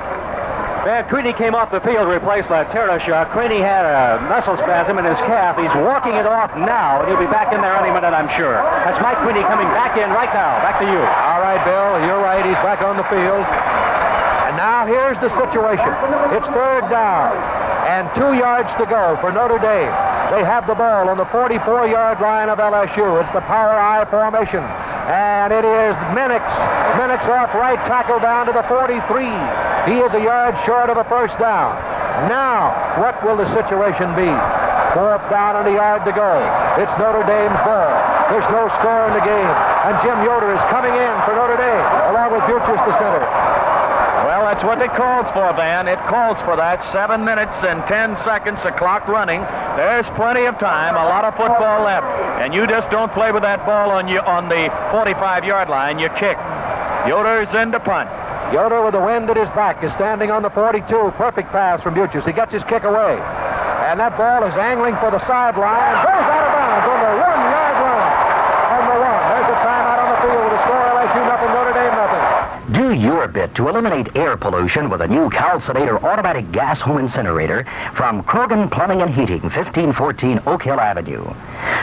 Van Creaney came off the field replaced by Tereshuk. Creaney had a muscle spasm in his calf. He's walking it off now, and he'll be back in there any minute, I'm sure. That's Mike Creaney coming back in right now. Back to you. All right, Bill, you're right. He's back on the field. And now here's the situation. It's 3rd down and 2 yards to go for Notre Dame. They have the ball on the 44-yard line of LSU. It's the power I formation. And it is Minix. Minix off right tackle down to the 43. He is a yard short of a first down. Now, what will the situation be? 4th down and a yard to go. It's Notre Dame's ball. There's no score in the game. And Jim Yoder is coming in for Notre Dame, along with Buchus, the center. Well, that's what it calls for, Van. It calls for that. 7 minutes and 10 seconds, the clock running. There's plenty of time, a lot of football left. And you just don't play with that ball on the 45-yard line. You kick. Yoder's in to punt. Yoder with the wind at his back is standing on the 42. Perfect pass from Buchus. He gets his kick away. And that ball is angling for the sideline and goes out of bounds on the 1-yard line. On the 1. There's a timeout on the field with a score LSU nothing, Notre Dame nothing. Do your bit to eliminate air pollution with a new Calcinator automatic gas home incinerator from Krogan Plumbing and Heating, 1514 Oak Hill Avenue.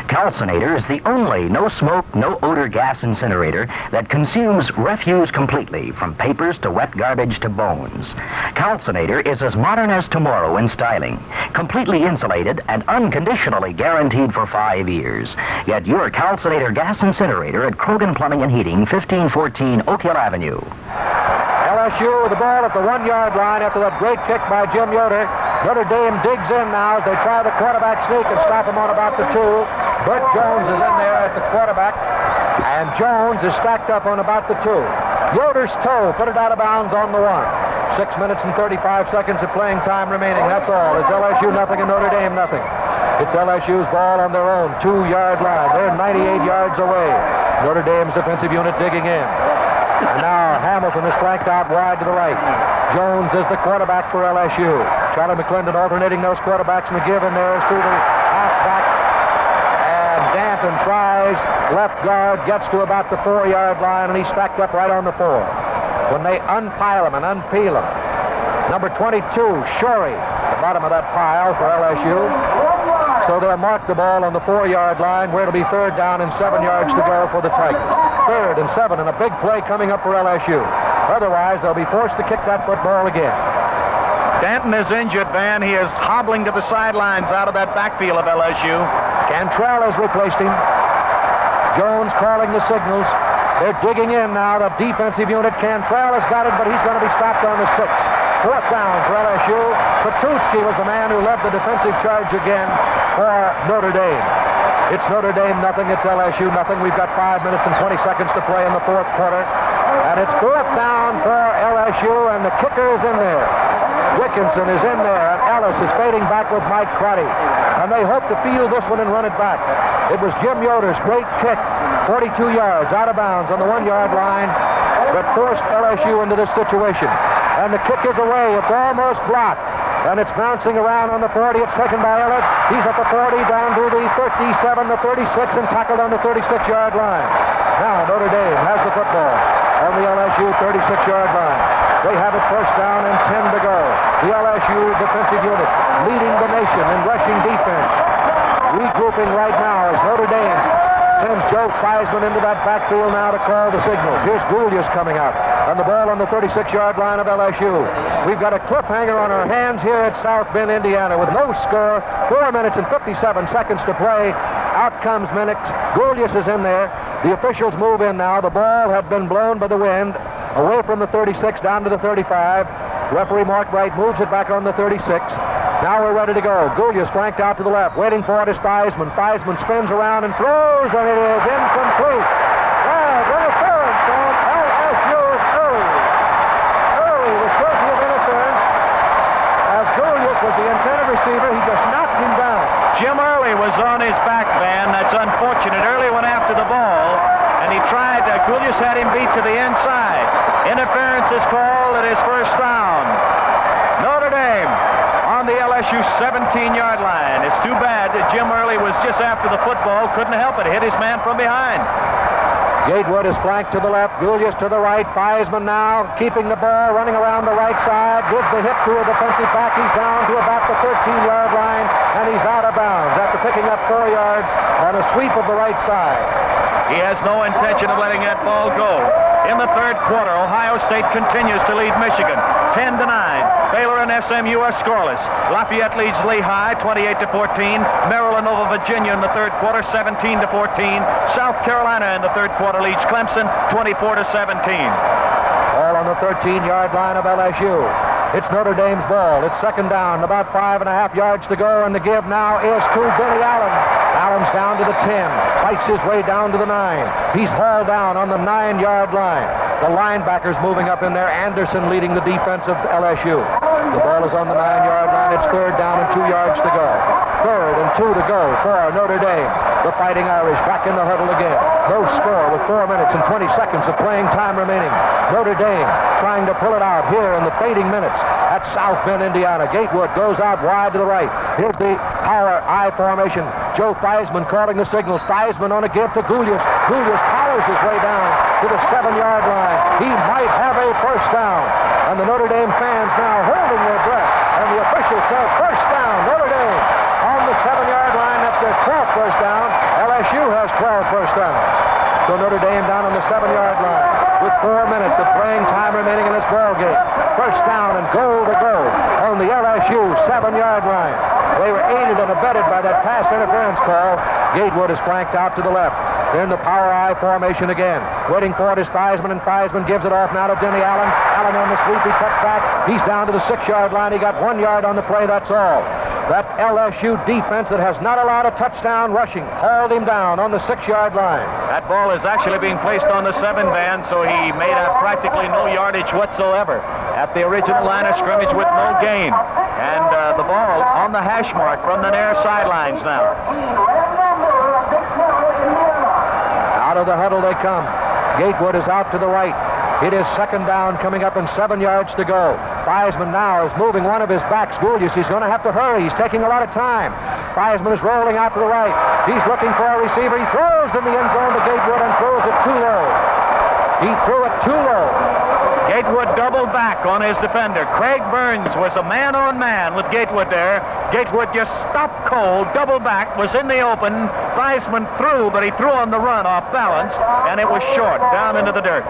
Calcinator is the only no-smoke, no-odor gas incinerator that consumes refuse completely, from papers to wet garbage to bones. Calcinator is as modern as tomorrow in styling, completely insulated and unconditionally guaranteed for 5 years. Get your Calcinator gas incinerator at Krogan Plumbing and Heating, 1514 Oak Hill Avenue. LSU with the ball at the 1-yard line after that great kick by Jim Yoder. Notre Dame digs in now as they try the quarterback sneak and stop him on about the 2. Bert Jones is in there at the quarterback, and Jones is stacked up on about the 2. Yoder's toe put it out of bounds on the 1. 6 minutes and 35 seconds of playing time remaining. That's all. It's LSU nothing and Notre Dame nothing. It's LSU's ball on their own 2-yard line. They're 98 yards away. Notre Dame's defensive unit digging in. And now Hamilton is flanked out wide to the right. Jones is the quarterback for LSU. Charlie McClendon alternating those quarterbacks. McGill in there is to the halfback. And Danton tries. Left guard gets to about the 4-yard line, and he's stacked up right on the 4. When they unpile him and unpeel him, number 22, Shorey, at the bottom of that pile for LSU. So they'll mark the ball on the 4-yard line, where it'll be 3rd down and 7 yards to go for the Tigers. 3rd and 7, and a big play coming up for LSU. Otherwise, they'll be forced to kick that football again. Danton is injured, Van. He is hobbling to the sidelines out of that backfield of LSU. Cantrell has replaced him. Jones calling the signals. They're digging in now, the defensive unit. Cantrell has got it, but he's going to be stopped on the 6. 4th down for LSU. Petruski was the man who led the defensive charge again for Notre Dame. It's Notre Dame nothing, it's LSU nothing. We've got 5 minutes and 20 seconds to play in the 4th quarter. And it's 4th down for LSU, and the kicker is in there. Dickinson is in there, and Ellis is fading back with Mike Crotty. And they hope to field this one and run it back. It was Jim Yoder's great kick, 42 yards, out of bounds on the 1-yard line. that forced LSU into this situation. And the kick is away. It's almost blocked. And it's bouncing around on the 40. It's taken by Ellis. He's at the 40, down to the 37, the 36, and tackled on the 36-yard line. Now Notre Dame has the football on the LSU 36-yard line. They have it first down and 10 to go. The LSU defensive unit leading the nation in rushing defense. Regrouping right now as Notre Dame sends Joe Theismann into that backfield now to call the signals. Here's Goulias coming out. And the ball on the 36-yard line of LSU. We've got a cliffhanger on our hands here at South Bend, Indiana, with no score, 4 minutes and 57 seconds to play. Out comes Minix. Goulias is in there. The officials move in now. The ball had been blown by the wind away from the 36 down to the 35. Referee Mark Wright moves it back on the 36. Now we're ready to go. Goulias flanked out to the left. Waiting for it is Theismann. Theismann spins around and throws, and it is incomplete. Flag, interference on LSU early. Early was guilty of interference. As Goulias was the intended receiver, he just knocked him down. Jim Early was on his back, man. That's unfortunate. Early went after the ball, and he tried. Goulias had him beat to the inside. Interference is called. It is first down. Notre Dame on the LSU 17-yard line. It's too bad that Jim Early was just after the football. Couldn't help it. Hit his man from behind. Gatewood is flanked to the left, Goulias to the right. Theismann now keeping the ball, running around the right side, gives the hit to a defensive back. He's down to about the 13-yard line, and he's out of bounds after picking up 4 yards on a sweep of the right side. He has no intention of letting that ball go. In the third quarter, Ohio State continues to lead Michigan 10-9. Baylor and SMU are scoreless. Lafayette leads Lehigh 28-14. Maryland over Virginia in the third quarter 17-14. South Carolina in the third quarter leads Clemson 24-17. Ball on the 13-yard line of LSU. It's Notre Dame's ball. It's second down, about 5.5 yards to go, and the give now is to Billy Allen. Allen's down to the 10, fights his way down to the 9. He's hauled down on the 9-yard line. The linebackers moving up in there. Anderson leading the defense of LSU. The ball is on the 9-yard line. It's third down and 2 yards to go. Third and 2 to go for Notre Dame. The Fighting Irish back in the huddle again. No score with 4 minutes and 20 seconds of playing time remaining. Notre Dame trying to pull it out here in the fading minutes at South Bend, Indiana. Gatewood goes out wide to the right. Here's the power I formation. Joe Theismann calling the signals. Theismann on a give to Goulias. Goulias powers his way down to the 7-yard line. He might have a first down. And the Notre Dame fans now holding their breath. And the official says first down, Notre Dame. On the 7-yard line, that's their 12th first down. LSU has 12 first downs. So Notre Dame down on the 7-yard line with 4 minutes of playing time remaining in this ball game. First down and goal to go on the LSU 7-yard line. They were aided and abetted by that pass interference call. Gatewood is flanked out to the left. They're in the power I formation again. Waiting for it is Theismann, and Theismann gives it off now to Denny Allen. Allen on the sweep. He cuts back. He's down to the 6-yard line. He got 1 yard on the play. That's all. That LSU defense that has not allowed a touchdown rushing hauled him down on the 6-yard line. That ball is actually being placed on the 7 band, so he made practically no yardage whatsoever at the original line of scrimmage with no gain. And the ball on the hash mark from the near sidelines now. Out of the huddle they come. Gatewood is out to the right. It is second down coming up and 7 yards to go. Theismann now is moving one of his backs. Goulias, he's going to have to hurry. He's taking a lot of time. Theismann is rolling out to the right. He's looking for a receiver. He throws in the end zone to Gatewood and throws it too low. He threw it too low. Gatewood doubled back on his defender. Craig Burns was a man-on-man with Gatewood there. Gatewood just stopped cold, doubled back, was in the open. Theismann threw, but he threw on the run off balance, and it was short, down into the dirt.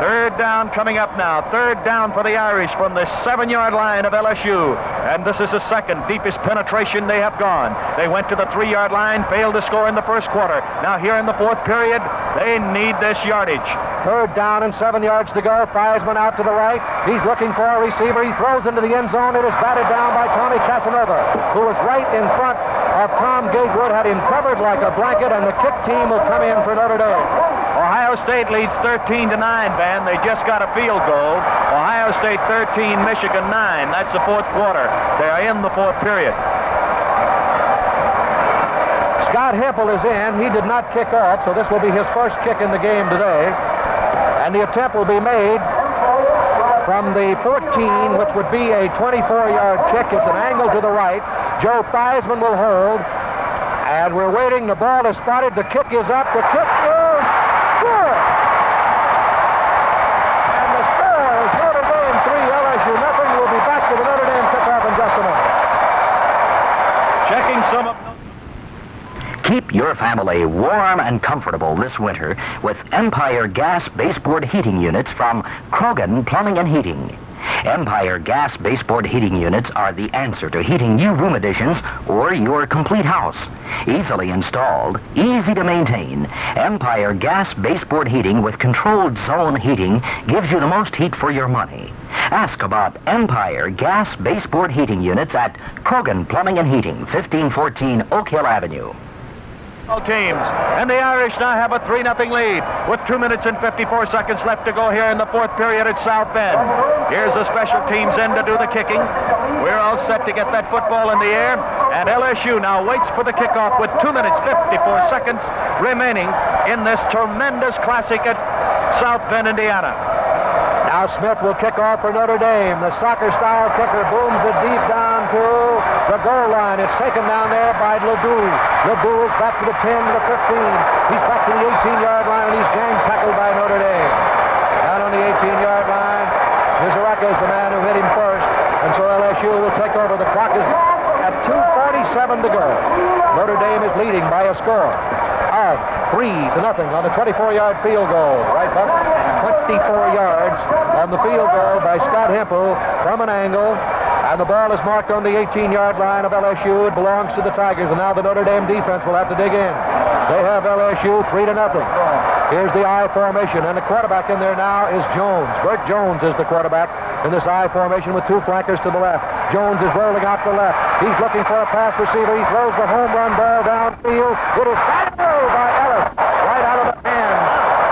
Third down coming up now. Third down for the Irish from the 7-yard line of LSU. And this is the second deepest penetration they have gone. They went to the 3-yard line, failed to score in the first quarter. Now here in the fourth period, they need this yardage. Third down and 7 yards to go. Theismann out to the right. He's looking for a receiver. He throws into the end zone. It is batted down by Tommy Casanova, who was right in front of Tom Gatewood, had him covered like a blanket, and the kick team will come in for Notre Dame. Ohio State leads 13-9, Van. They just got a field goal. Ohio State 13, Michigan 9. That's the fourth quarter. They are in the fourth period. Scott Scott Hempel is in. He did not kick off, so this will be his first kick in the game today. And the attempt will be made from the 14, which would be a 24-yard kick. It's an angle to the right. Joe Theismann will hold. And we're waiting. The ball is spotted. The kick is up. The kick is good. And the score is Notre Dame 3, LSU nothing. We'll be back to the Notre Dame kickoff in just a moment. Checking some of... Keep your family warm and comfortable this winter with Empire Gas Baseboard Heating Units from Krogan Plumbing and Heating. Empire Gas Baseboard Heating Units are the answer to heating new room additions or your complete house. Easily installed, easy to maintain, Empire Gas Baseboard Heating with controlled zone heating gives you the most heat for your money. Ask about Empire Gas Baseboard Heating Units at Krogan Plumbing and Heating, 1514 Oak Hill Avenue. Teams, and the Irish now have a 3-0 lead with 2 minutes and 54 seconds left to go here in the fourth period at South Bend. Here's the special teams in to do the kicking. We're all set to get that football in the air, and LSU now waits for the kickoff with 2 minutes 54 seconds remaining in this tremendous classic at South Bend, Indiana. Now Smith will kick off for Notre Dame. The soccer-style kicker booms it deep down to the goal line. It's taken down there by Ledoux. Ledoux is back to the 10, to the 15. He's back to the 18-yard line, and he's gang tackled by Notre Dame. Down on the 18-yard line, Mizuraka is the man who hit him first, and so LSU will take over. The clock is at 2:47 to go. Notre Dame is leading by a score of 3-0 on the 24-yard field goal. Right, Buck? 24 yards on the field goal by Scott Hempel from an angle. And the ball is marked on the 18-yard line of LSU. It belongs to the Tigers, and now the Notre Dame defense will have to dig in. They have LSU 3-0. Here's the I formation, and the quarterback in there now is Jones. Bert Jones is the quarterback in this I formation with two flankers to the left. Jones is rolling out to the left. He's looking for a pass receiver. He throws the home run ball downfield. It is batted by Ellis, right out of the hands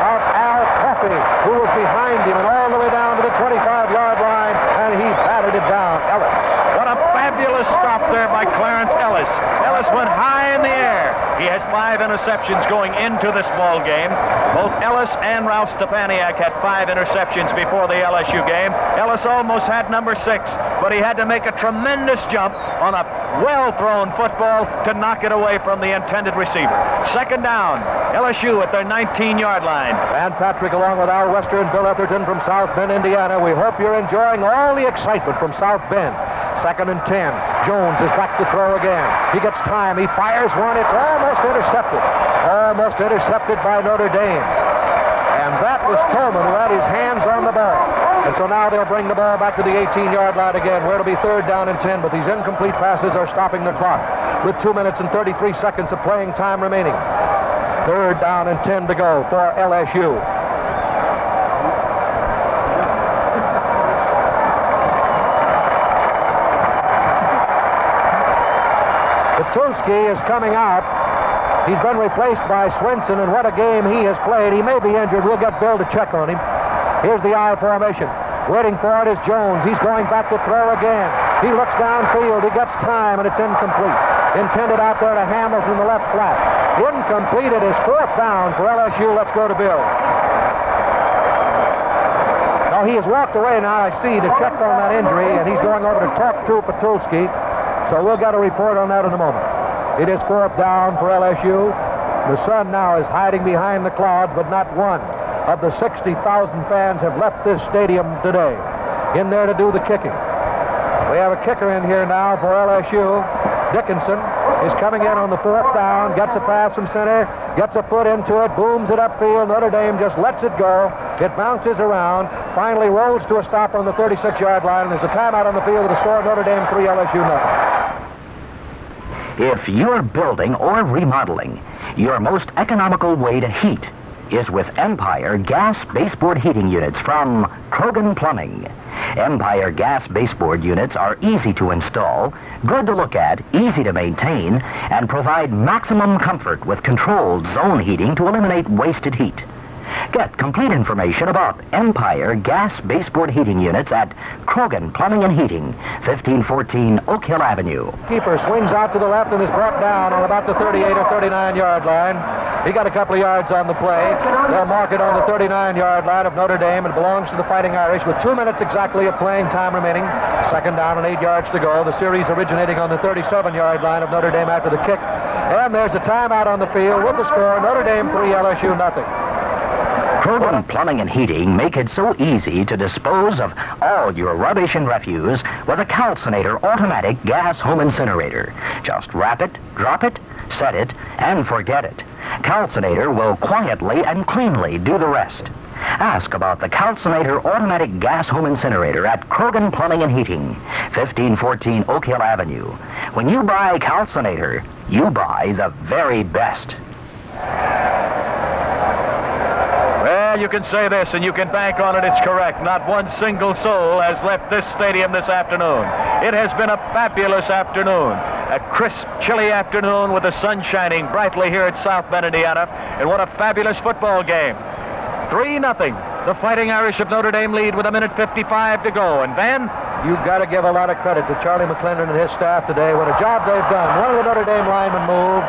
of Al Coffey, who was behind him and all the way down to the 25-yard line, and he batted it down. Ellis. What a fabulous stop there by Clarence Ellis. Ellis went high in the air. He has 5 interceptions going into this ball game. Both Ellis and Ralph Stepaniak had 5 interceptions before the LSU game. Ellis almost had number 6, but he had to make a tremendous jump on a well-thrown football to knock it away from the intended receiver. Second down, LSU at their 19-yard line. Van Patrick along with Al Wester and Bill Etherton from South Bend, Indiana. We hope you're enjoying all the excitement from South Bend. Second and 10. Jones is back to throw again. He gets time. He fires one. It's almost intercepted. Almost intercepted by Notre Dame. And that was Tolman who had his hands on the ball. And so now they'll bring the ball back to the 18-yard line again, where it'll be 3rd down and 10, but these incomplete passes are stopping the clock with 2 minutes and 33 seconds of playing time remaining. 3rd down and 10 to go for LSU. Petulski is coming out. He's been replaced by Swinson, and what a game he has played. He may be injured. We'll get Bill to check on him. Here's the I formation. Waiting for it is Jones. He's going back to throw again. He looks downfield. He gets time, and it's incomplete. Intended out there to Hamilton, the left flat. Incomplete. It is 4th down for LSU. Let's go to Bill. Now, he has walked away now, I see, to check on that injury, and he's going over to talk to Petulski. So we'll get a report on that in a moment. It is 4th down for LSU. The sun now is hiding behind the clouds, but not one of the 60,000 fans have left this stadium today in there to do the kicking. We have a kicker in here now for LSU. Dickinson is coming in on the 4th down, gets a pass from center, gets a foot into it, booms it upfield. Notre Dame just lets it go. It bounces around, finally rolls to a stop on the 36-yard line, and there's a timeout on the field with a score of Notre Dame 3, LSU nothing. If you're building or remodeling, your most economical way to heat is with Empire Gas Baseboard Heating Units from Krogan Plumbing. Empire Gas Baseboard Units are easy to install, good to look at, easy to maintain, and provide maximum comfort with controlled zone heating to eliminate wasted heat. Get complete information about Empire gas baseboard heating units at Krogan Plumbing and Heating, 1514 Oak Hill Avenue. Keeper swings out to the left and is brought down on about the 38 or 39-yard line. He got a couple of yards on the play. They'll mark it on the 39-yard line of Notre Dame. It belongs to the Fighting Irish with 2 minutes exactly of playing time remaining. Second down and 8 yards to go. The series originating on the 37-yard line of Notre Dame after the kick. And there's a timeout on the field with the score, Notre Dame 3, LSU nothing. Krogan Plumbing and Heating make it so easy to dispose of all your rubbish and refuse with a Calcinator automatic gas home incinerator. Just wrap it, drop it, set it, and forget it. Calcinator will quietly and cleanly do the rest. Ask about the Calcinator automatic gas home incinerator at Krogan Plumbing and Heating, 1514 Oak Hill Avenue. When you buy Calcinator, you buy the very best. Well, you can say this, and you can bank on it, it's correct. Not one single soul has left this stadium this afternoon. It has been a fabulous afternoon. A crisp, chilly afternoon with the sun shining brightly here at South Bend, Indiana. And what a fabulous football game. 3-0. The Fighting Irish of Notre Dame lead with 1:55 to go. And Van? You've got to give a lot of credit to Charlie McClendon and his staff today. What a job they've done. One of the Notre Dame linemen moved.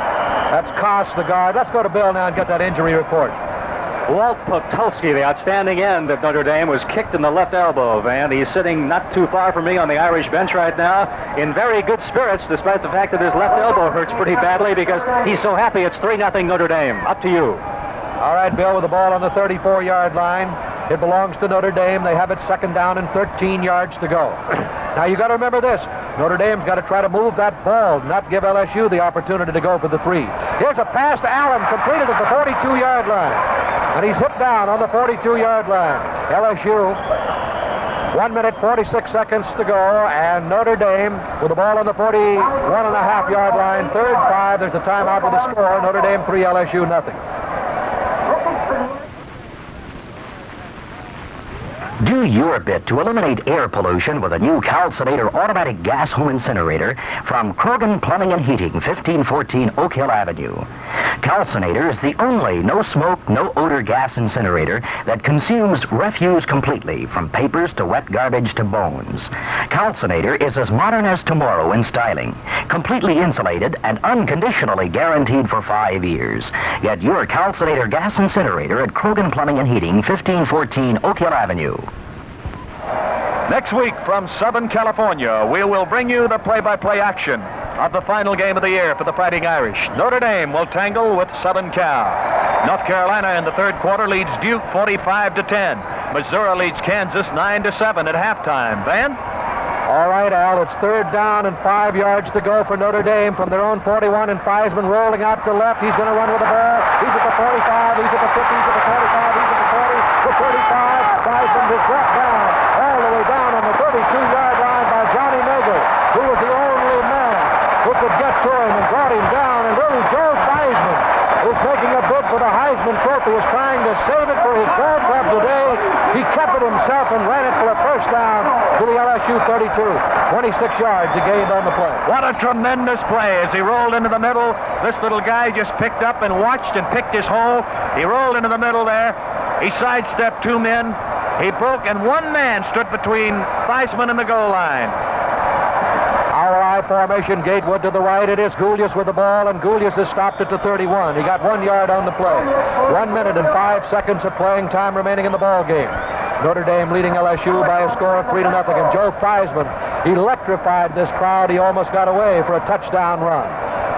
That's Koss, the guard. Let's go to Bill now and get that injury report. Walt Potulski, the outstanding end of Notre Dame, was kicked in the left elbow, and he's sitting not too far from me on the Irish bench right now in very good spirits, despite the fact that his left elbow hurts pretty badly because he's so happy it's 3-0 Notre Dame. Up to you. All right, Bill, with the ball on the 34-yard line. It belongs to Notre Dame. They have it second down and 13 yards to go. Now, you got to remember this. Notre Dame's got to try to move that ball, not give LSU the opportunity to go for the 3. Here's a pass to Allen, completed at the 42-yard line. And he's hit down on the 42-yard line. LSU, 1 minute, 46 seconds to go, and Notre Dame with the ball on the 41.5-yard line, 3rd 5. There's a timeout with the score. Notre Dame 3, LSU nothing. Do your bit to eliminate air pollution with a new Calcinator automatic gas home incinerator from Krogan Plumbing and Heating, 1514 Oak Hill Avenue. Calcinator is the only no-smoke, no-odor gas incinerator that consumes refuse completely, from papers to wet garbage to bones. Calcinator is as modern as tomorrow in styling, completely insulated and unconditionally guaranteed for 5 years. Get your Calcinator gas incinerator at Krogan Plumbing and Heating, 1514 Oak Hill Avenue. Next week from Southern California, we will bring you the play-by-play action of the final game of the year for the Fighting Irish. Notre Dame will tangle with Southern Cal. North Carolina in the third quarter leads Duke 45-10. Missouri leads Kansas 9-7 at halftime. Van? All right, Al, it's 3rd down and 5 yards to go for Notre Dame from their own 41, and Theismann rolling out to left. He's going to run with the ball. He's at the 45, he's at the 50, he's at the 45, he's at the 40, the 35. Theismann is brought down all the way down on the 32-yard line by Johnny Nagel, who was the only man who could get to him and brought him down. And little Joe Theismann is making a bid for the Heisman Trophy, is trying to save it for his ball club today. He kept it himself and ran it for a first down to the LSU 32. 26 yards he gained on the play. What a tremendous play as he rolled into the middle. This little guy just picked up and watched and picked his hole. He rolled into the middle there. He sidestepped 2 men. He broke, and 1 man stood between Theismann and the goal line. Our I formation, Gatewood to the right. It is Goulias with the ball, and Goulias has stopped it to 31. He got 1 yard on the play. 1 minute and 5 seconds of playing time remaining in the ball game. Notre Dame leading LSU by a score of 3-0. And Joe Theismann electrified this crowd. He almost got away for a touchdown run.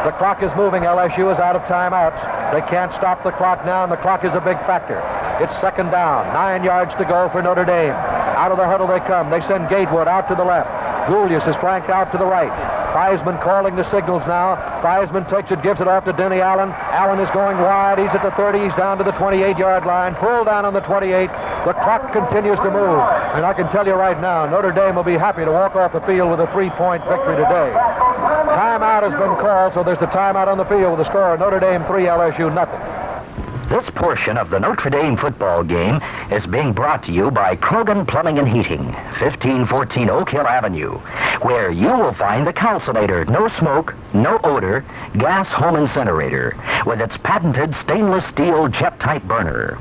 The clock is moving. LSU is out of timeouts. They can't stop the clock now, and the clock is a big factor. It's 2nd down. 9 yards to go for Notre Dame. Out of the huddle they come. They send Gatewood out to the left. Goulias is flanked out to the right. Theismann calling the signals now. Theismann takes it, gives it off to Denny Allen. Allen is going wide. He's at the 30. He's down to the 28-yard line. Pulled down on the 28. The clock continues to move. And I can tell you right now, Notre Dame will be happy to walk off the field with a 3-point victory today. Timeout has been called, so there's a timeout on the field with a score of Notre Dame 3, LSU nothing. This portion of the Notre Dame football game is being brought to you by Krogan Plumbing and Heating, 1514 Oak Hill Avenue, where you will find the Calcinator no smoke, no odor gas home incinerator with its patented stainless steel jet-type burner.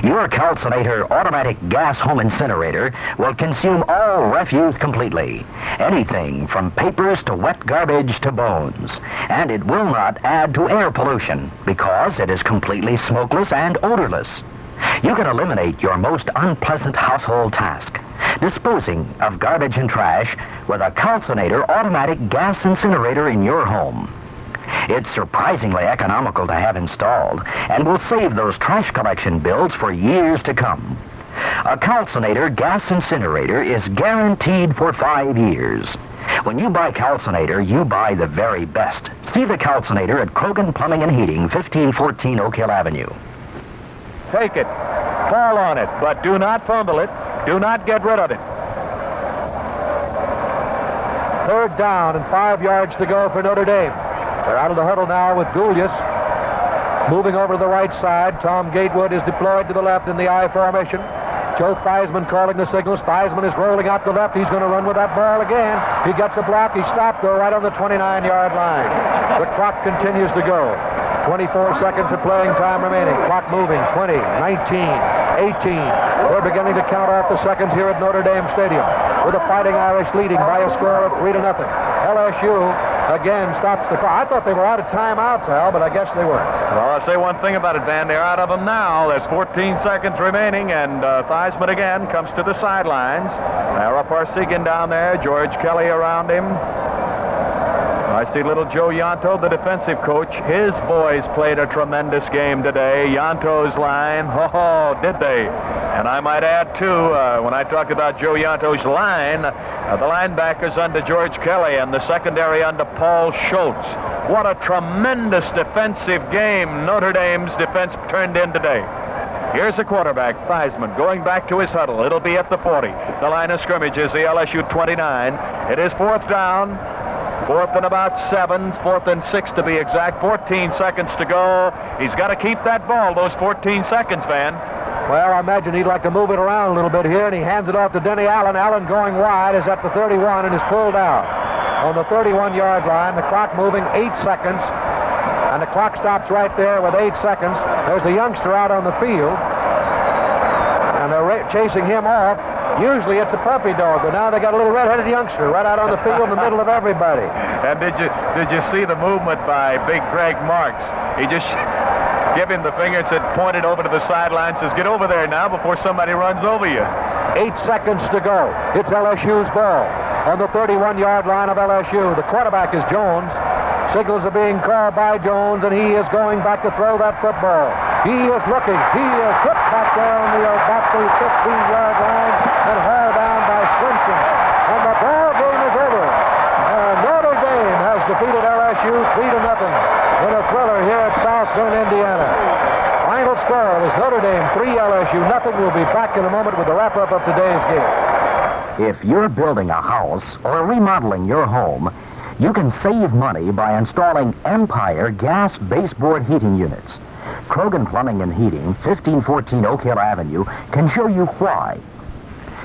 Your Calcinator automatic gas home incinerator will consume all refuse completely. Anything from papers to wet garbage to bones. And it will not add to air pollution because it is completely smokeless and odorless. You can eliminate your most unpleasant household task, disposing of garbage and trash with a Calcinator automatic gas incinerator in your home. It's surprisingly economical to have installed and will save those trash collection bills for years to come. A Calcinator gas incinerator is guaranteed for 5 years. When you buy Calcinator, you buy the very best. See the Calcinator at Krogan Plumbing and Heating, 1514 Oak Hill Avenue. Take it. Fall on it, but do not fumble it. Do not get rid of it. 3rd down and 5 yards to go for Notre Dame. They're out of the huddle now with Gulius. Moving over to the right side, Tom Gatewood is deployed to the left in the I formation. Joe Theismann calling the signals. Theismann is rolling out the left. He's going to run with that ball again. He gets a block. He stopped, though, right on the 29-yard line. The clock continues to go. 24 seconds of playing time remaining. Clock moving. 20, 19, 18. We're beginning to count off the seconds here at Notre Dame Stadium with the Fighting Irish leading by a score of 3-0. LSU again stops the clock. I thought they were out of timeouts, Al, but I guess they weren't. Well, I'll say one thing about it, Van. They're out of them now. There's 14 seconds remaining, and Theismann again comes to the sidelines. Ara Parsegian down there. George Kelly around him. I see little Joe Yanto, the defensive coach. His boys played a tremendous game today. Yanto's line, oh, did they? And I might add, too, when I talk about Joe Yanto's line, the linebackers under George Kelly and the secondary under Paul Schultz. What a tremendous defensive game Notre Dame's defense turned in today. Here's the quarterback, Theismann, going back to his huddle. It'll be at the 40. The line of scrimmage is the LSU 29. It is 4th down. 4th and about 7, 4th and 6 to be exact. 14 seconds to go. He's got to keep that ball, those 14 seconds, Van. Well, I imagine he'd like to move it around a little bit here, and he hands it off to Denny Allen. Allen going wide is at the 31 and is pulled out. On the 31-yard line, the clock moving 8 seconds, and the clock stops right there with 8 seconds. There's a youngster out on the field, and they're chasing him off. Usually it's a puppy dog, but now they got a little red-headed youngster right out on the field in the middle of everybody. And did you see the movement by Big Greg Marks? He just gave him the finger and said, pointed over to the sideline, says, get over there now before somebody runs over you. 8 seconds to go. It's LSU's ball on the 31-yard line of LSU. The quarterback is Jones. Signals are being called by Jones, and he is going back to throw that football. He is looking. He is hit back there on the about the 15-yard line and hauled down by Swinson. And the ball game is over. Notre Dame has defeated LSU 3-0 in a thriller here at South Bend, Indiana. Final score is Notre Dame 3, LSU nothing. We'll be back in a moment with the wrap-up of today's game. If you're building a house or remodeling your home, you can save money by installing Empire gas baseboard heating units. Krogan Plumbing and Heating, 1514 Oak Hill Avenue, can show you why.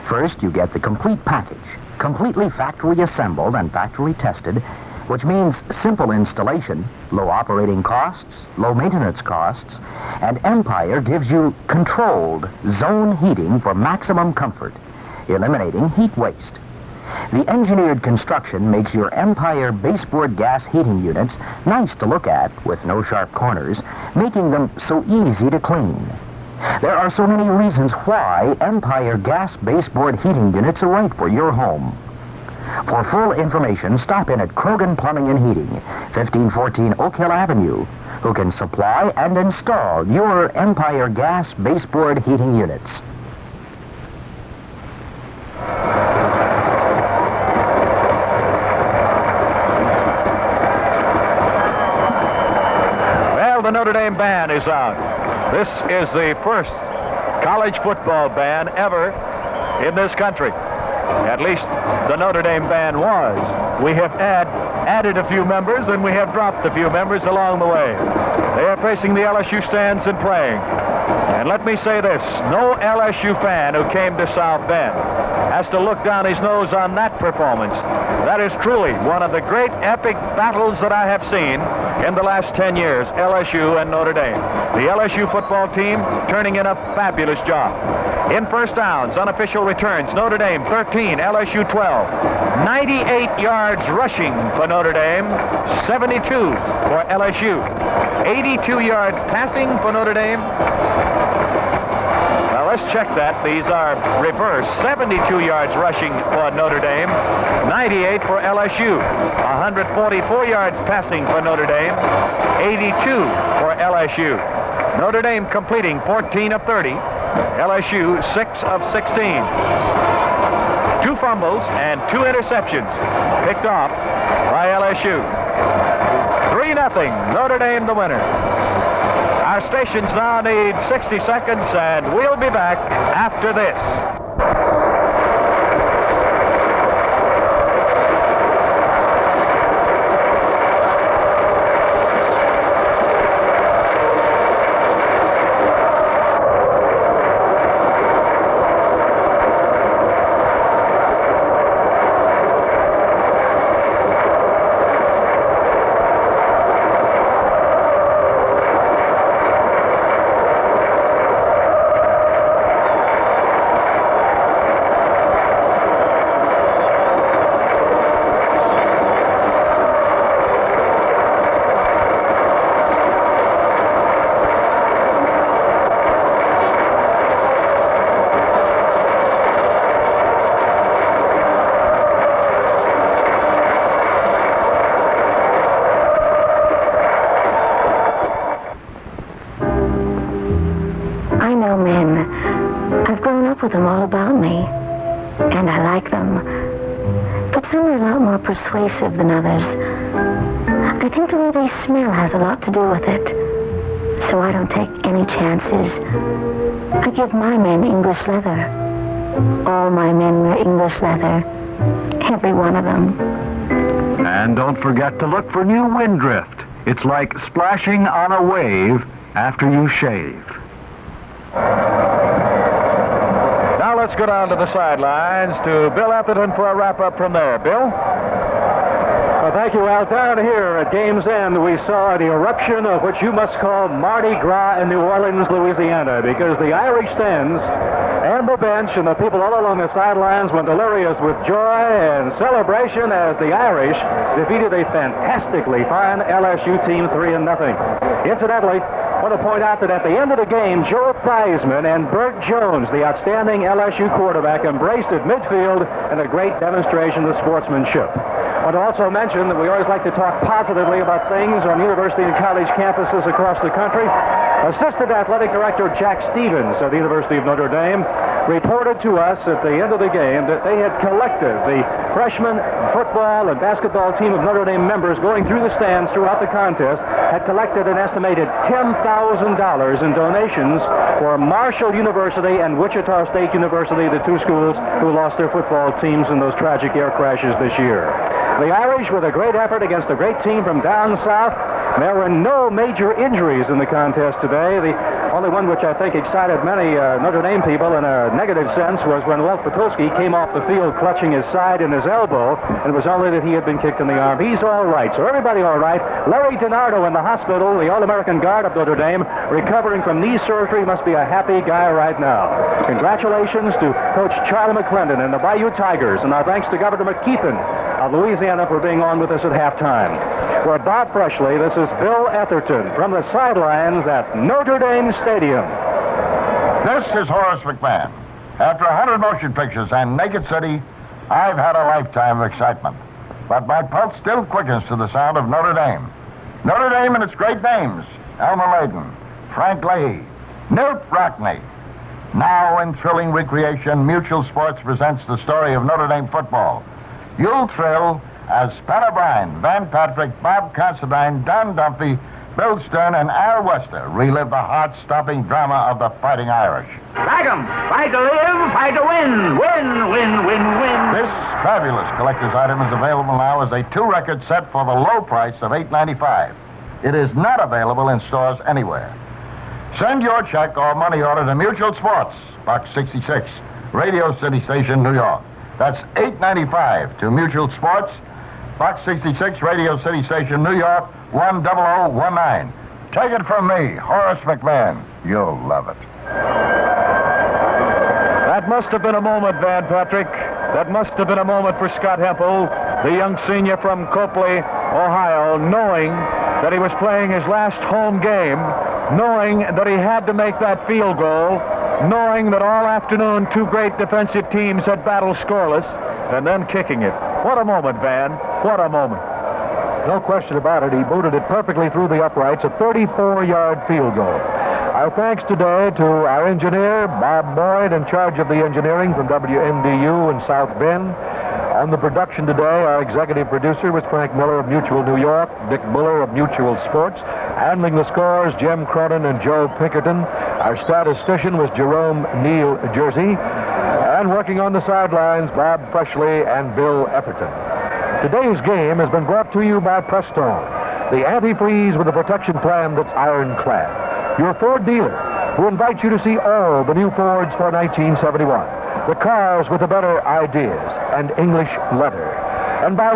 First, you get the complete package, completely factory assembled and factory tested, which means simple installation, low operating costs, low maintenance costs, and Empire gives you controlled zone heating for maximum comfort, eliminating heat waste. The engineered construction makes your Empire baseboard gas heating units nice to look at with no sharp corners, making them so easy to clean. There are so many reasons why Empire gas baseboard heating units are right for your home. For full information, stop in at Krogan Plumbing and Heating, 1514 Oak Hill Avenue, who can supply and install your Empire gas baseboard heating units. Well, the Notre Dame band is out. This is the first college football band ever in this country. At least the Notre Dame band was. We have added a few members, and we have dropped a few members along the way. They are facing the LSU stands and playing. And let me say this, no LSU fan who came to South Bend has to look down his nose on that performance. That is truly one of the great epic battles that I have seen in the last 10 years, LSU and Notre Dame. The LSU football team turning in a fabulous job. In first downs, unofficial returns, Notre Dame 13, LSU 12. 98 yards rushing for Notre Dame, 72 for LSU. 82 yards passing for Notre Dame. Now let's check that. These are reversed. 72 yards rushing for Notre Dame, 98 for LSU. 144 yards passing for Notre Dame, 82 for LSU. Notre Dame completing 14 of 30. LSU 6 of 16. 2 fumbles and 2 interceptions picked off by LSU. 3-0, Notre Dame the winner. Our stations now need 60 seconds, and we'll be back after this. With them all about me, and I like them. But some are a lot more persuasive than others. I think the way they smell has a lot to do with it. So I don't take any chances. I give my men English leather. All my men wear English leather. Every one of them. And don't forget to look for new wind drift. It's like splashing on a wave after you shave. Let's go down to the sidelines to Bill Atherton for a wrap-up from there. Bill? Well, thank you, Al. Down here at game's end, we saw the eruption of what you must call Mardi Gras in New Orleans, Louisiana, because the Irish stands and the bench and the people all along the sidelines went delirious with joy and celebration as the Irish defeated a fantastically fine LSU team 3-0. Incidentally, I want to point out that at the end of the game, Joe Theismann and Bert Jones, the outstanding LSU quarterback, embraced at midfield in a great demonstration of sportsmanship. I want to also mention that we always like to talk positively about things on university and college campuses across the country. Assistant Athletic Director Jack Stevens of the University of Notre Dame reported to us at the end of the game that they had collected, the freshman football and basketball team of Notre Dame members going through the stands throughout the contest, had collected an estimated $10,000 in donations for Marshall University and Wichita State University, the 2 schools who lost their football teams in those tragic air crashes this year. The Irish, with a great effort against a great team from down south, there were no major injuries in the contest today. The only one which I think excited many Notre Dame people in a negative sense was when Walt Patulski came off the field clutching his side and his elbow, and it was only that he had been kicked in the arm. He's all right, so everybody all right. Larry DiNardo in the hospital, the All-American guard of Notre Dame, recovering from knee surgery, must be a happy guy right now. Congratulations to Coach Charlie McClendon and the Bayou Tigers, and our thanks to Governor McKeithen of Louisiana for being on with us at halftime. For Bob Freshley, this is Bill Atherton from the sidelines at Notre Dame Stadium. This is Horace McMahon. After 100 motion pictures and Naked City, I've had a lifetime of excitement. But my pulse still quickens to the sound of Notre Dame. Notre Dame and its great names: Elmer Layden, Frank Leahy, Milt Rockney. Now in thrilling recreation, Mutual Sports presents the story of Notre Dame football. You'll thrill as Pat O'Brien, Van Patrick, Bob Considine, Don Dumphy, Bill Stern, and Al Wester relive the heart-stopping drama of the Fighting Irish. Like 'em. Fight to live, fight to win. Win, win, win, win. This fabulous collector's item is available now as a 2-record set for the low price of $8.95. It is not available in stores anywhere. Send your check or money order to Mutual Sports, Box 66, Radio City Station, New York. That's $8.95 to Mutual Sports, Box 66, Radio City Station, New York, 10019. Take it from me, Horace McMahon. You'll love it. That must have been a moment, Van Patrick. That must have been a moment for Scott Hempel, the young senior from Copley, Ohio, knowing that he was playing his last home game, knowing that he had to make that field goal, knowing that all afternoon two great defensive teams had battled scoreless, and then kicking it. What a moment, Van. What a moment. No question about it. He booted it perfectly through the uprights, a 34-yard field goal. Our thanks today to our engineer, Bob Boyd, in charge of the engineering from WMDU in South Bend. On the production today, our executive producer was Frank Miller of Mutual New York, Dick Buller of Mutual Sports. Handling the scores, Jim Cronin and Joe Pinkerton. Our statistician was Jerome Neal Jersey. And working on the sidelines, Bob Freshley and Bill Efferton. Today's game has been brought to you by Prestone, the antifreeze with a protection plan that's ironclad. Your Ford dealer, who invites you to see all the new Fords for 1971. The cars with the better ideas and English leather. And by